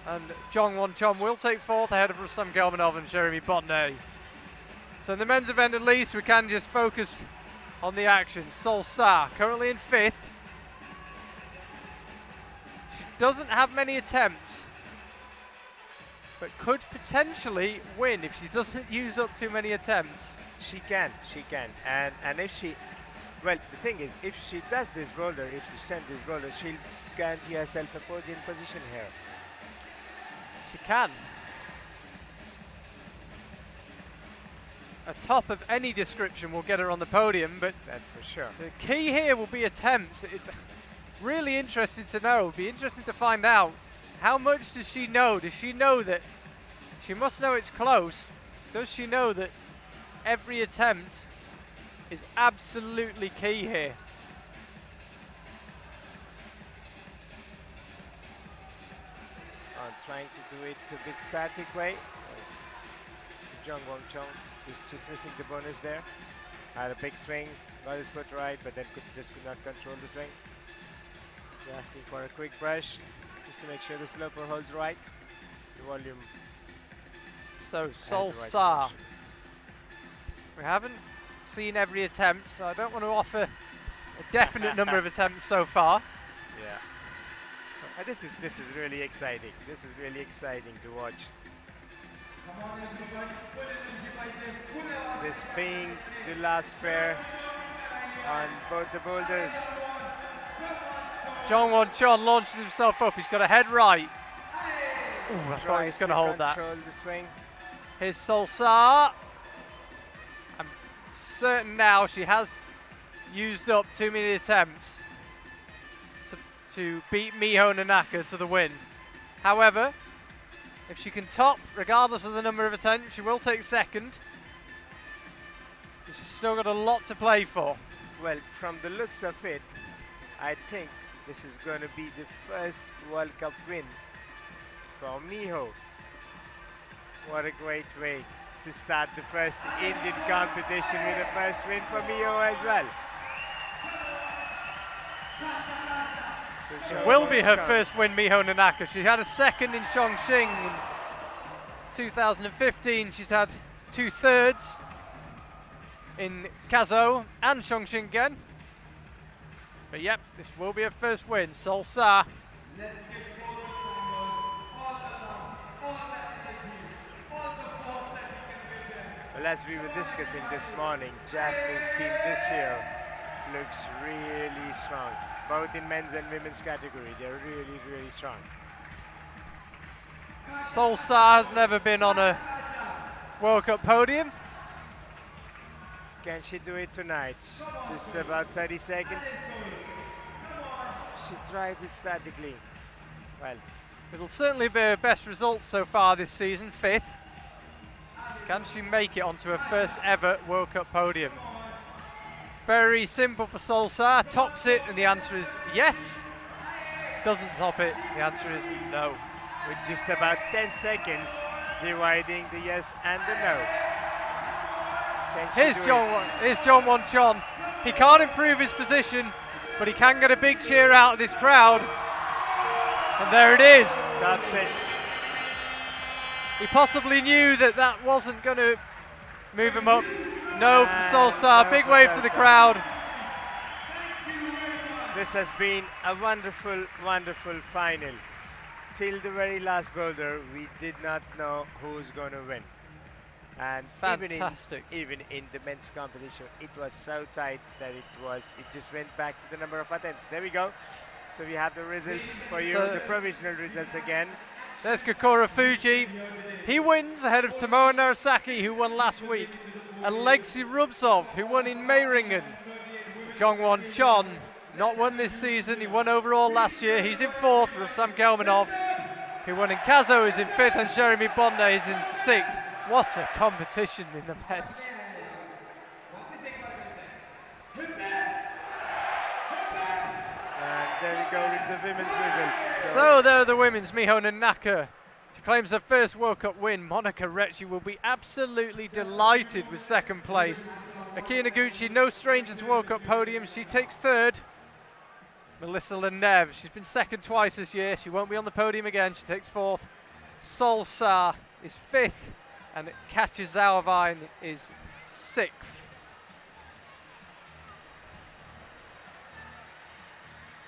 Speaker 3: and Jong Won Chon will take fourth ahead of Rustam Gelmanov and Jeremy Botnet. So in the men's event at least, we can just focus on the action. Sol Sa currently in fifth. She doesn't have many attempts, but could potentially win if she doesn't use up too many attempts.
Speaker 4: She can. And if she, well, the thing is, if she does this boulder, if she sends this boulder, she'll guarantee herself a podium position here.
Speaker 3: She can. A top of any description will get her on the podium, but
Speaker 4: that's for sure.
Speaker 3: The key here will be attempts. It's really interesting to know. It'll be interesting to find out, how much does she know? Does she know that she must know it's close? Does she know that every attempt is absolutely key here?
Speaker 4: I'm trying to do it a bit static way. Jong Won Chon is just missing the bonus there. Had a big swing, got his foot right, but then just could not control the swing. He's asking for a quick brush just to make sure the sloper holds right. The volume.
Speaker 3: So Sol Sa. We haven't seen every attempt, so I don't want to offer a definite number of attempts so far.
Speaker 4: Yeah. This is really exciting. This is really exciting to watch. This being the last pair on both the boulders.
Speaker 3: Jong Won Chon launches himself up. He's got a head right. Ooh, I thought he was going to hold that.
Speaker 4: The swing.
Speaker 3: Here's Sol Sa. I'm certain now she has used up too many attempts to beat Miho Nanaka to the win. However, if she can top, regardless of the number of attempts, she will take second. So she's still got a lot to play for.
Speaker 4: Well, from the looks of it, I think This is going to be the first World Cup win for Miho. What a great way to start the first Indian competition with the first win for Miho as well. So
Speaker 3: it will be her first win, Miho Nanaka. She had a second in Chongqing in 2015. She's had 2 thirds in Kazoo and Chongqing again. But yep, this will be her first win. Sol Sa.
Speaker 4: Well, as we were discussing this morning, Japanese team this year looks really strong. Both in men's and women's category, they're really, really strong.
Speaker 3: Sol Sa has never been on a World Cup podium.
Speaker 4: Can she do it tonight? Just about 30 seconds. She tries it statically. Well,
Speaker 3: it'll certainly be her best result so far this season, 5th. Can she make it onto her first ever World Cup podium? Very simple for Sol Sa. Tops it, and the answer is yes. Doesn't top it, the answer is no.
Speaker 4: With just about 10 seconds dividing the yes and the no.
Speaker 3: Here's John Won Chon. He can't improve his position, but he can get a big cheer out of this crowd. And there it is.
Speaker 4: That's it.
Speaker 3: He possibly knew that that wasn't going to move him up. No from Sol Sa. Big wave to the crowd.
Speaker 4: This has been a wonderful, wonderful final. Till the very last boulder, we did not know who's going to win. And
Speaker 3: fantastic.
Speaker 4: Even in the men's competition, it was so tight that it just went back to the number of attempts. There we go. So we have the results for you, the provisional results again.
Speaker 3: There's Kokoro Fuji. He wins ahead of Tomoe Narasaki, who won last week, and Legacy Rubsov, who won in Meiringen. Jong Won Chon, not won this season. He won overall last year. He's in 4th. Rustam Gelmanov, who won in Kazoo, is in 5th, and Jeremy Bonda is in 6th. What a competition in the men's.
Speaker 4: And there we go with the women's results.
Speaker 3: So there are the women's. Miho Nanaka. She claims her first World Cup win. Monica Recchi will be absolutely delighted with 2nd place. Aki Noguchi, no stranger to World Cup podiums. She takes 3rd. Melissa Lenev, she's been 2nd twice this year. She won't be on the podium again. She takes 4th. Sol Sa is 5th. And Katja Zauerwein is 6th.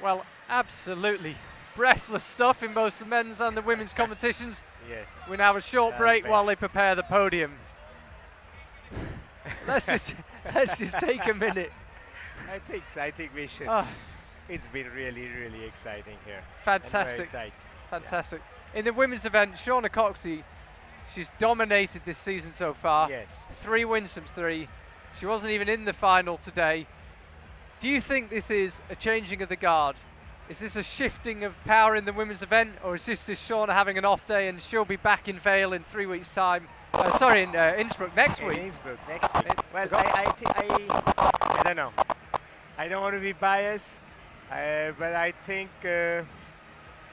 Speaker 3: Well, absolutely breathless stuff in both the men's and the women's competitions.
Speaker 4: Yes.
Speaker 3: We now have a short break while they prepare the podium. let's just take a minute.
Speaker 4: I think we should. It's been really, really exciting here.
Speaker 3: Fantastic.
Speaker 4: Very tight.
Speaker 3: Fantastic. Yeah. In the women's event, Shauna Coxey, she's dominated this season so far.
Speaker 4: Yes.
Speaker 3: 3 wins from 3. She wasn't even in the final today. Do you think this is a changing of the guard? Is this a shifting of power in the women's event, or is this just Shauna having an off day and she'll be back in Vale in 3 weeks' time? In Innsbruck next week.
Speaker 4: Innsbruck next week. Well, I don't know. I don't want to be biased, but I think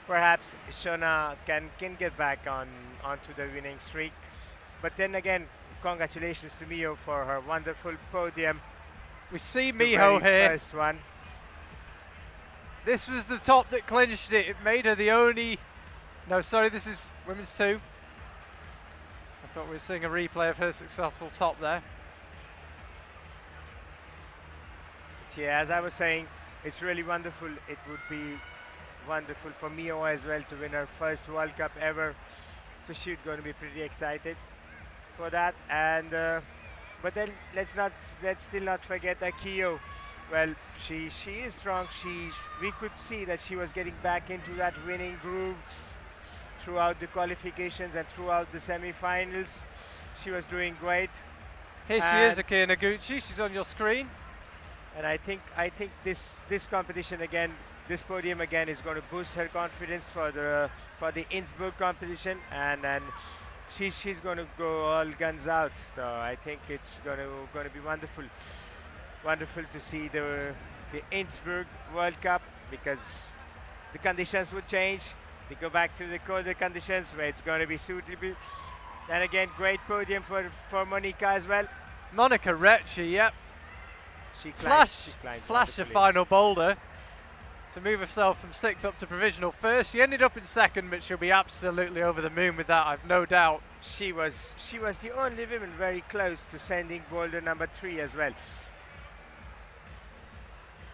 Speaker 4: perhaps Shauna can get back onto the winning streak. But then again, congratulations to Miho for her wonderful podium.
Speaker 3: We see Miho here.
Speaker 4: First one.
Speaker 3: This was the top that clinched it. It made her the only... No, sorry, this is women's 2. I thought we were seeing a replay of her successful top there.
Speaker 4: But yeah, as I was saying, it's really wonderful. It would be wonderful for Miho as well to win her first World Cup ever. So she's going to be pretty excited for that. And but then let's still not forget Akio. Well, she is strong. We could see that she was getting back into that winning groove throughout the qualifications and throughout the semi-finals. She was doing great.
Speaker 3: Here she is, Aki Noguchi. She's on your screen.
Speaker 4: And I think this competition again, this podium again, is going to boost her confidence for the Innsbruck competition, and she's going to go all guns out. So I think it's going to be wonderful to see the Innsbruck World Cup, because the conditions would change. They go back to the colder conditions where it's going to be suitable. And again, great podium for Monica as well.
Speaker 3: Monica Recci, yep.
Speaker 4: She
Speaker 3: Flashed the
Speaker 4: wonderfully.
Speaker 3: final boulder to move herself from 6th up to provisional first. She ended up in 2nd, but she'll be absolutely over the moon with that, I've no doubt.
Speaker 4: She was the only woman very close to sending boulder number 3 as well.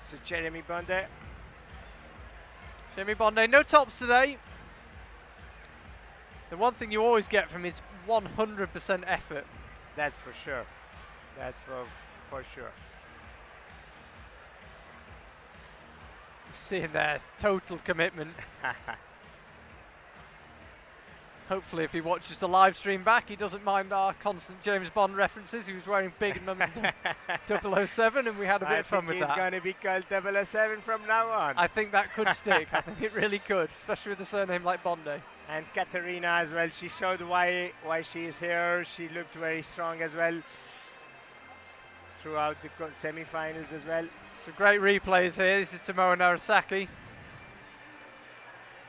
Speaker 4: So Jeremy Bonde.
Speaker 3: Jeremy Bonde, no tops today. The one thing you always get from his 100% effort.
Speaker 4: That's for sure. That's for sure.
Speaker 3: Seeing their total commitment. Hopefully if he watches the live stream back, he doesn't mind our constant James Bond references. He was wearing big number 007 and we had a bit of fun with that.
Speaker 4: He's going to be called 007 from now on.
Speaker 3: I think that could stick. I think it really could, especially with a surname like Bonde.
Speaker 4: And Katerina as well, she showed why she is here. She looked very strong as well throughout the semi-finals as well.
Speaker 3: Some great replays here. This is Tomoe Narasaki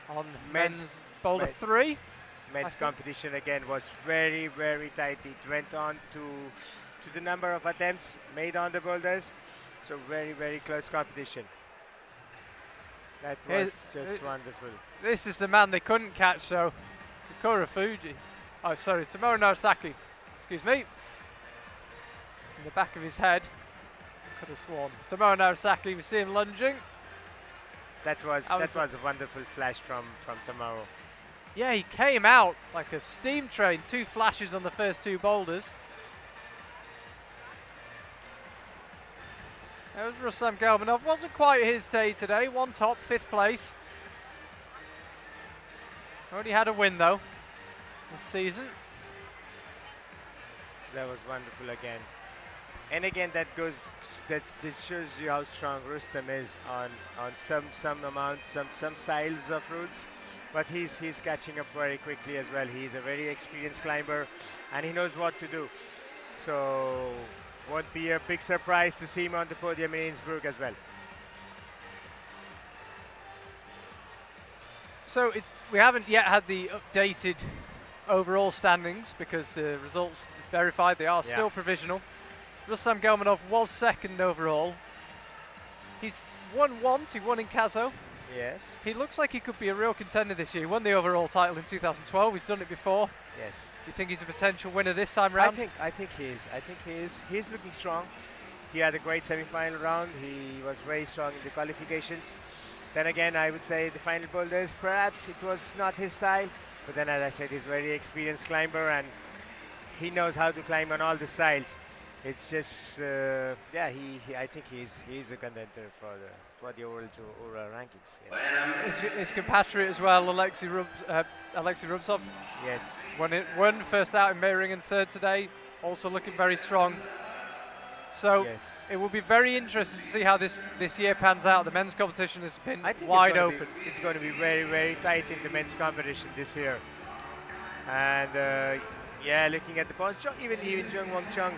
Speaker 3: on men's boulder 3.
Speaker 4: Men's competition again was very, very tight. It went on to the number of attempts made on the boulders. So very, very close competition. That was just wonderful.
Speaker 3: This is the man they couldn't catch though. Sakura Fuji. Oh, sorry, it's Tomoe Narasaki. Excuse me. In the back of his head. Could have sworn. Tomoe Narasaki, we see him lunging.
Speaker 4: That was a wonderful flash from Tomoe.
Speaker 3: Yeah, he came out like a steam train. 2 flashes on the first 2 boulders. That was Rustam Gelmanov. Wasn't quite his day today. 1 top, 5th place. Only had a win though this season.
Speaker 4: That was wonderful again. And again, this shows you how strong Rustam is on some styles of routes. But he's catching up very quickly as well. He's a very experienced climber and he knows what to do. So won't be a big surprise to see him on the podium in Innsbruck as well.
Speaker 3: So we haven't yet had the updated overall standings because the results verified, they are still provisional. Rustam Gelmanov was 2nd overall. He's won once, he won in Kazo.
Speaker 4: Yes.
Speaker 3: He looks like he could be a real contender this year. He won the overall title in 2012. He's done it before.
Speaker 4: Yes.
Speaker 3: Do you think he's a potential winner this time round?
Speaker 4: I think he is. He's looking strong. He had a great semi-final round. He was very strong in the qualifications. Then again, I would say the final boulders, perhaps it was not his style. But then, as I said, he's a very experienced climber and he knows how to climb on all the styles. It's just, I think he's a contender for the overall rankings. Yes.
Speaker 3: His compatriot as well, Alexei Rubtsov.
Speaker 4: Yes.
Speaker 3: Won first out in Meiringen and 3rd today. Also looking very strong. So it will be very interesting to see how this year pans out. The men's competition has been wide open.
Speaker 4: It's going to be very, very tight in the men's competition this year. And looking at the points, even Jung Wong Chung,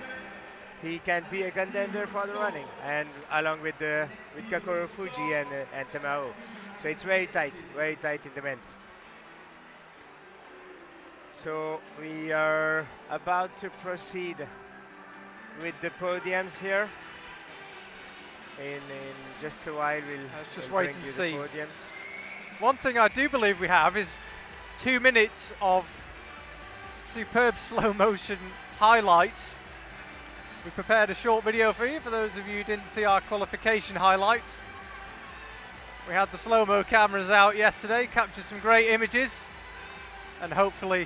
Speaker 4: he can be a contender for the running, and along with Kakuro Fuji and Tamao. So it's very tight in the men's. So we are about to proceed with the podiums here. In just a while,
Speaker 3: let's just wait and see.
Speaker 4: The podiums.
Speaker 3: One thing I do believe we have is 2 minutes of superb slow motion highlights. We prepared a short video for you, for those of you who didn't see our qualification highlights. We had the slow-mo cameras out yesterday, captured some great images, and hopefully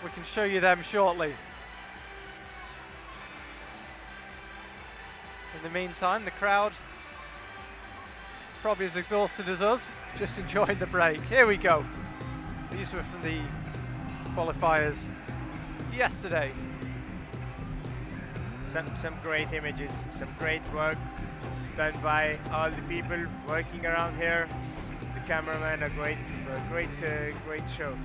Speaker 3: we can show you them shortly. In the meantime, the crowd probably as exhausted as us, just enjoying the break. Here we go. These were from the qualifiers yesterday.
Speaker 4: Some great images, some great work done by all the people working around here. The cameraman, a great show.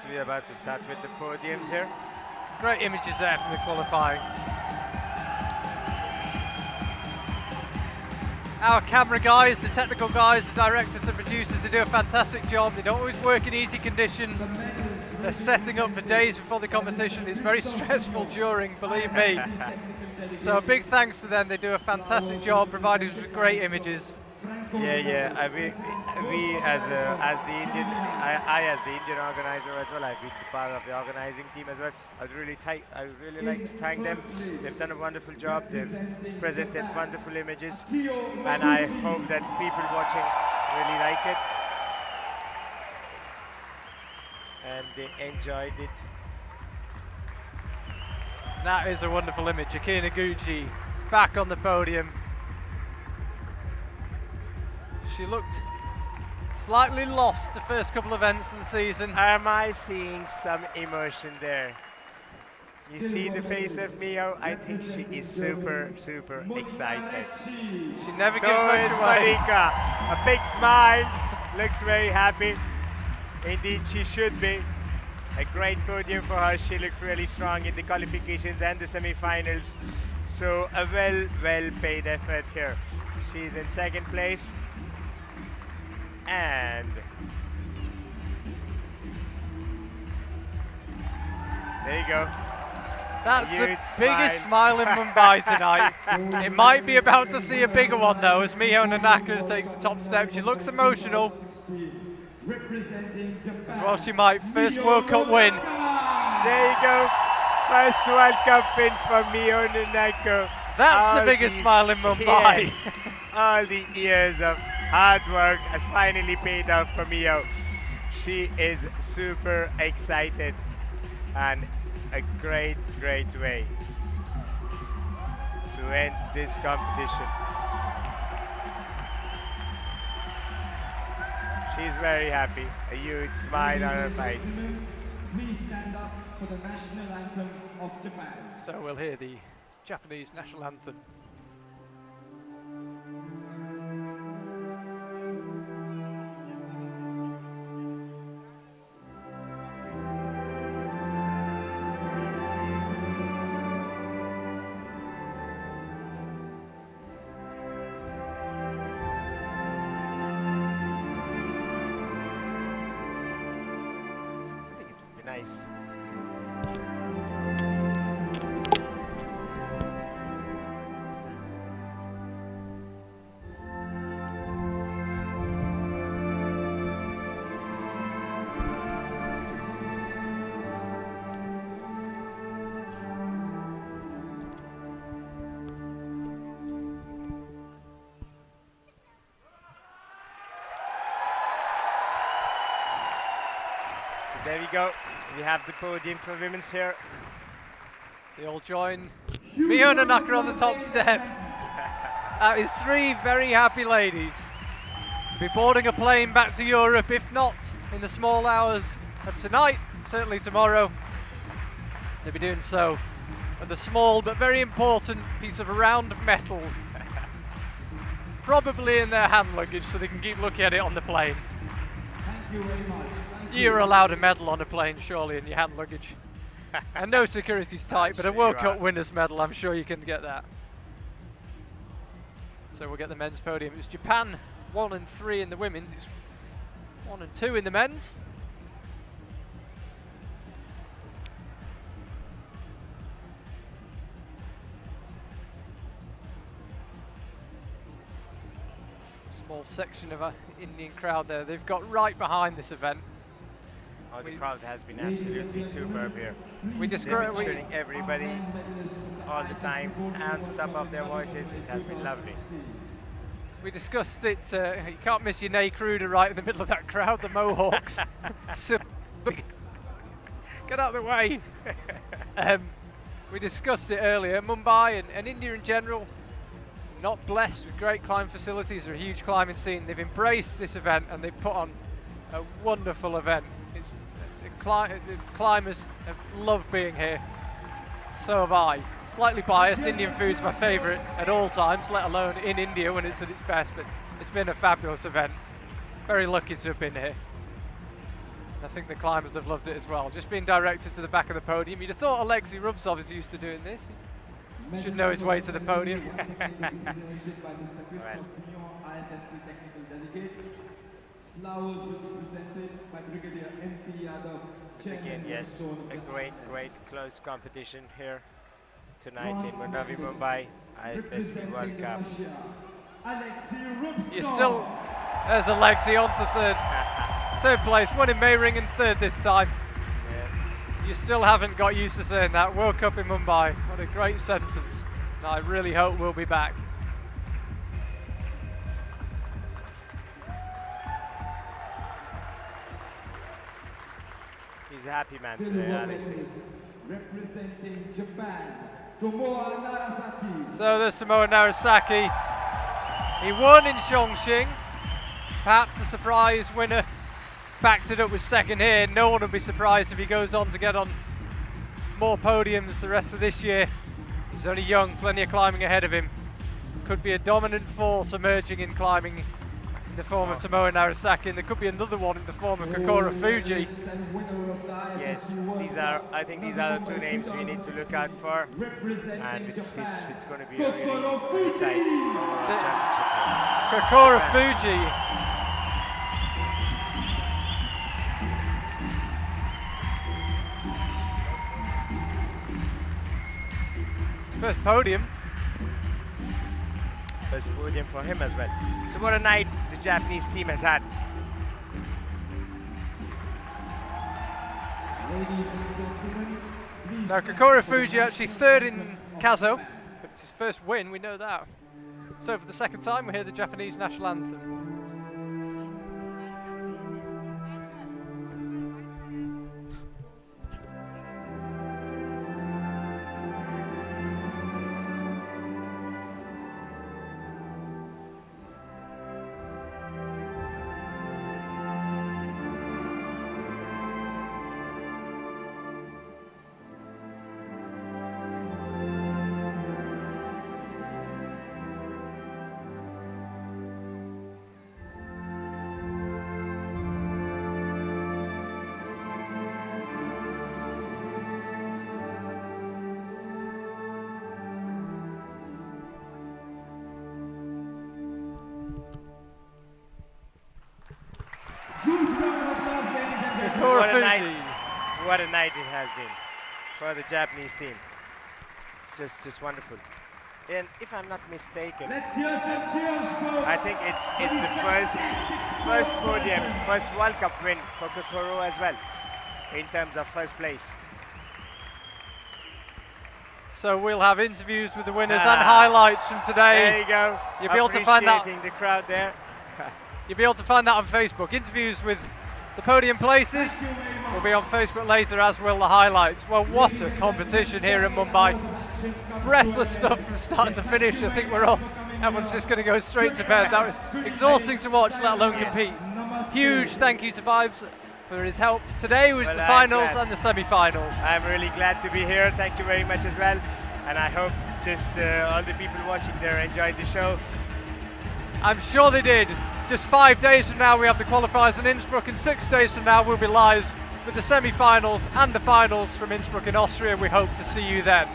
Speaker 4: we're about to start with the podiums here.
Speaker 3: Great images there from the qualifying. Our camera guys, the technical guys, the directors and producers, they do a fantastic job. They don't always work in easy conditions. They're setting up for days before the competition. It's very stressful during, believe me. So a big thanks to them. They do a fantastic job, providing us with great images.
Speaker 4: Yeah. We as the Indian, I as the Indian organizer as well. I've been part of the organizing team as well. I would really like to thank them. They've done a wonderful job. They've presented wonderful images, and I hope that people watching really like it and they enjoyed it.
Speaker 3: That is a wonderful image. Aki Noguchi back on the podium. She looked slightly lost the first couple of events of the season.
Speaker 4: Am I seeing some emotion there? You see the face of Mio? I think she is super excited.
Speaker 3: She never
Speaker 4: so
Speaker 3: gives much
Speaker 4: is
Speaker 3: away.
Speaker 4: Monica. A big smile. Looks very happy. Indeed, she should be. A great podium for her. She looked really strong in the qualifications and the semi-finals. So a well paid effort here. She's in second place. And there you go.
Speaker 3: That's the biggest smile in Mumbai tonight. It might be about to see a bigger one though, as Miho Nanaka takes the top step. She looks emotional. As well she might. First World Cup win.
Speaker 4: There you go. First World Cup win for Miho Nanaka.
Speaker 3: That's the biggest smile in Mumbai.
Speaker 4: Yes, all the years of hard work has finally paid off for Mio. She is super excited and a great way to end this competition. She's very happy, a huge smile on her face.
Speaker 1: Please stand up for the national anthem of Japan.
Speaker 3: So we'll hear the Japanese national anthem.
Speaker 4: Nice. So there we go. We have the podium for women's here.
Speaker 3: They all join Miho Nanaka on the top step. That is three very happy ladies. Be boarding a plane back to Europe, if not in the small hours of tonight, certainly tomorrow. They'll be doing so with a small but very important piece of round metal, probably in their hand luggage, so they can keep looking at it on the plane.
Speaker 1: Thank you very much.
Speaker 3: You're allowed a medal on a plane, surely, in your hand luggage. And no security's tight, but a World Cup winner's medal, I'm sure you can get that. So we'll get the men's podium. It was Japan 1 and 3 in the women's. It's 1 and 2 in the men's. Small section of an Indian crowd there. They've got right behind this event.
Speaker 4: Oh, the crowd has been absolutely superb here.
Speaker 3: We describe
Speaker 4: cheering everybody all the time and on top of their voices. It has been lovely.
Speaker 3: We discussed it. You can't miss your Ney Kruder right in the middle of that crowd, the Mohawks. So, get out of the way. We discussed it earlier. Mumbai and India in general, not blessed with great climb facilities or a huge climbing scene. They've embraced this event and they've put on a wonderful event. It's, the climbers have loved being here. So have I. Slightly biased. Indian food's my favourite at all times, let alone in India when it's at its best, but it's been a fabulous event. Very lucky to have been here. I think the climbers have loved it as well. Just being directed to the back of the podium. You'd have thought Alexei Rubtsov is used to doing this. He should know his way to the podium.
Speaker 1: By Mr. Christophe Billon, IFSC technical delegate. Flowers will be presented by Brigadier MP Yadav.
Speaker 4: Again, yes, a great close competition here tonight in Navi Mumbai, IFSC World Cup.
Speaker 3: You're still, there's Alexei on to third place, won in Mayring and third this time.
Speaker 4: Yes.
Speaker 3: You still haven't got used to saying that. World Cup in Mumbai, what a great sentence. And I really hope we'll be back.
Speaker 4: He's a happy man today, Alexei.
Speaker 1: Representing Japan, Tomoa Narasaki.
Speaker 3: So there's Tomoa Narasaki. He won in Chongqing. Perhaps a surprise winner. Backed it up with second here. No one will be surprised if he goes on to get on more podiums the rest of this year. He's only young, plenty of climbing ahead of him. Could be a dominant force emerging in climbing in the form of Tomoa Narasaki, and there could be another one in the form of Kokoro Fuji.
Speaker 4: Yes, I think these are the two names we need to look out for, and it's going to be a really tight championship.
Speaker 3: Kokoro Fuji. First podium.
Speaker 4: First podium for him as well. So what a night the Japanese team has had.
Speaker 3: Now Kokoro Fuji actually third in Kazo. It's his first win, we know that. So for the second time we hear the Japanese national anthem.
Speaker 4: What a night it has been for the Japanese team. It's just wonderful. And if I'm not mistaken, I think it's the first podium, first World Cup win for Kokoro as well, in terms of first place.
Speaker 3: So we'll have interviews with the winners and highlights from today.
Speaker 4: There you go.
Speaker 3: You'll be able to find that.
Speaker 4: The crowd there.
Speaker 3: You'll be able to find that on Facebook. Interviews with the podium places will be on Facebook later, as will the highlights. Well, what a competition here in Mumbai. Breathless stuff from start to finish. I think everyone's just going to go straight to bed. That was exhausting to watch, let alone compete. Huge thank you to Vibes for his help today with the finals and the semi-finals.
Speaker 4: I'm really glad to be here. Thank you very much as well. And I hope all the people watching there enjoyed the show.
Speaker 3: I'm sure they did. Just 5 days from now we have the qualifiers in Innsbruck, and 6 days from now we'll be live with the semi-finals and the finals from Innsbruck in Austria. We hope to see you then.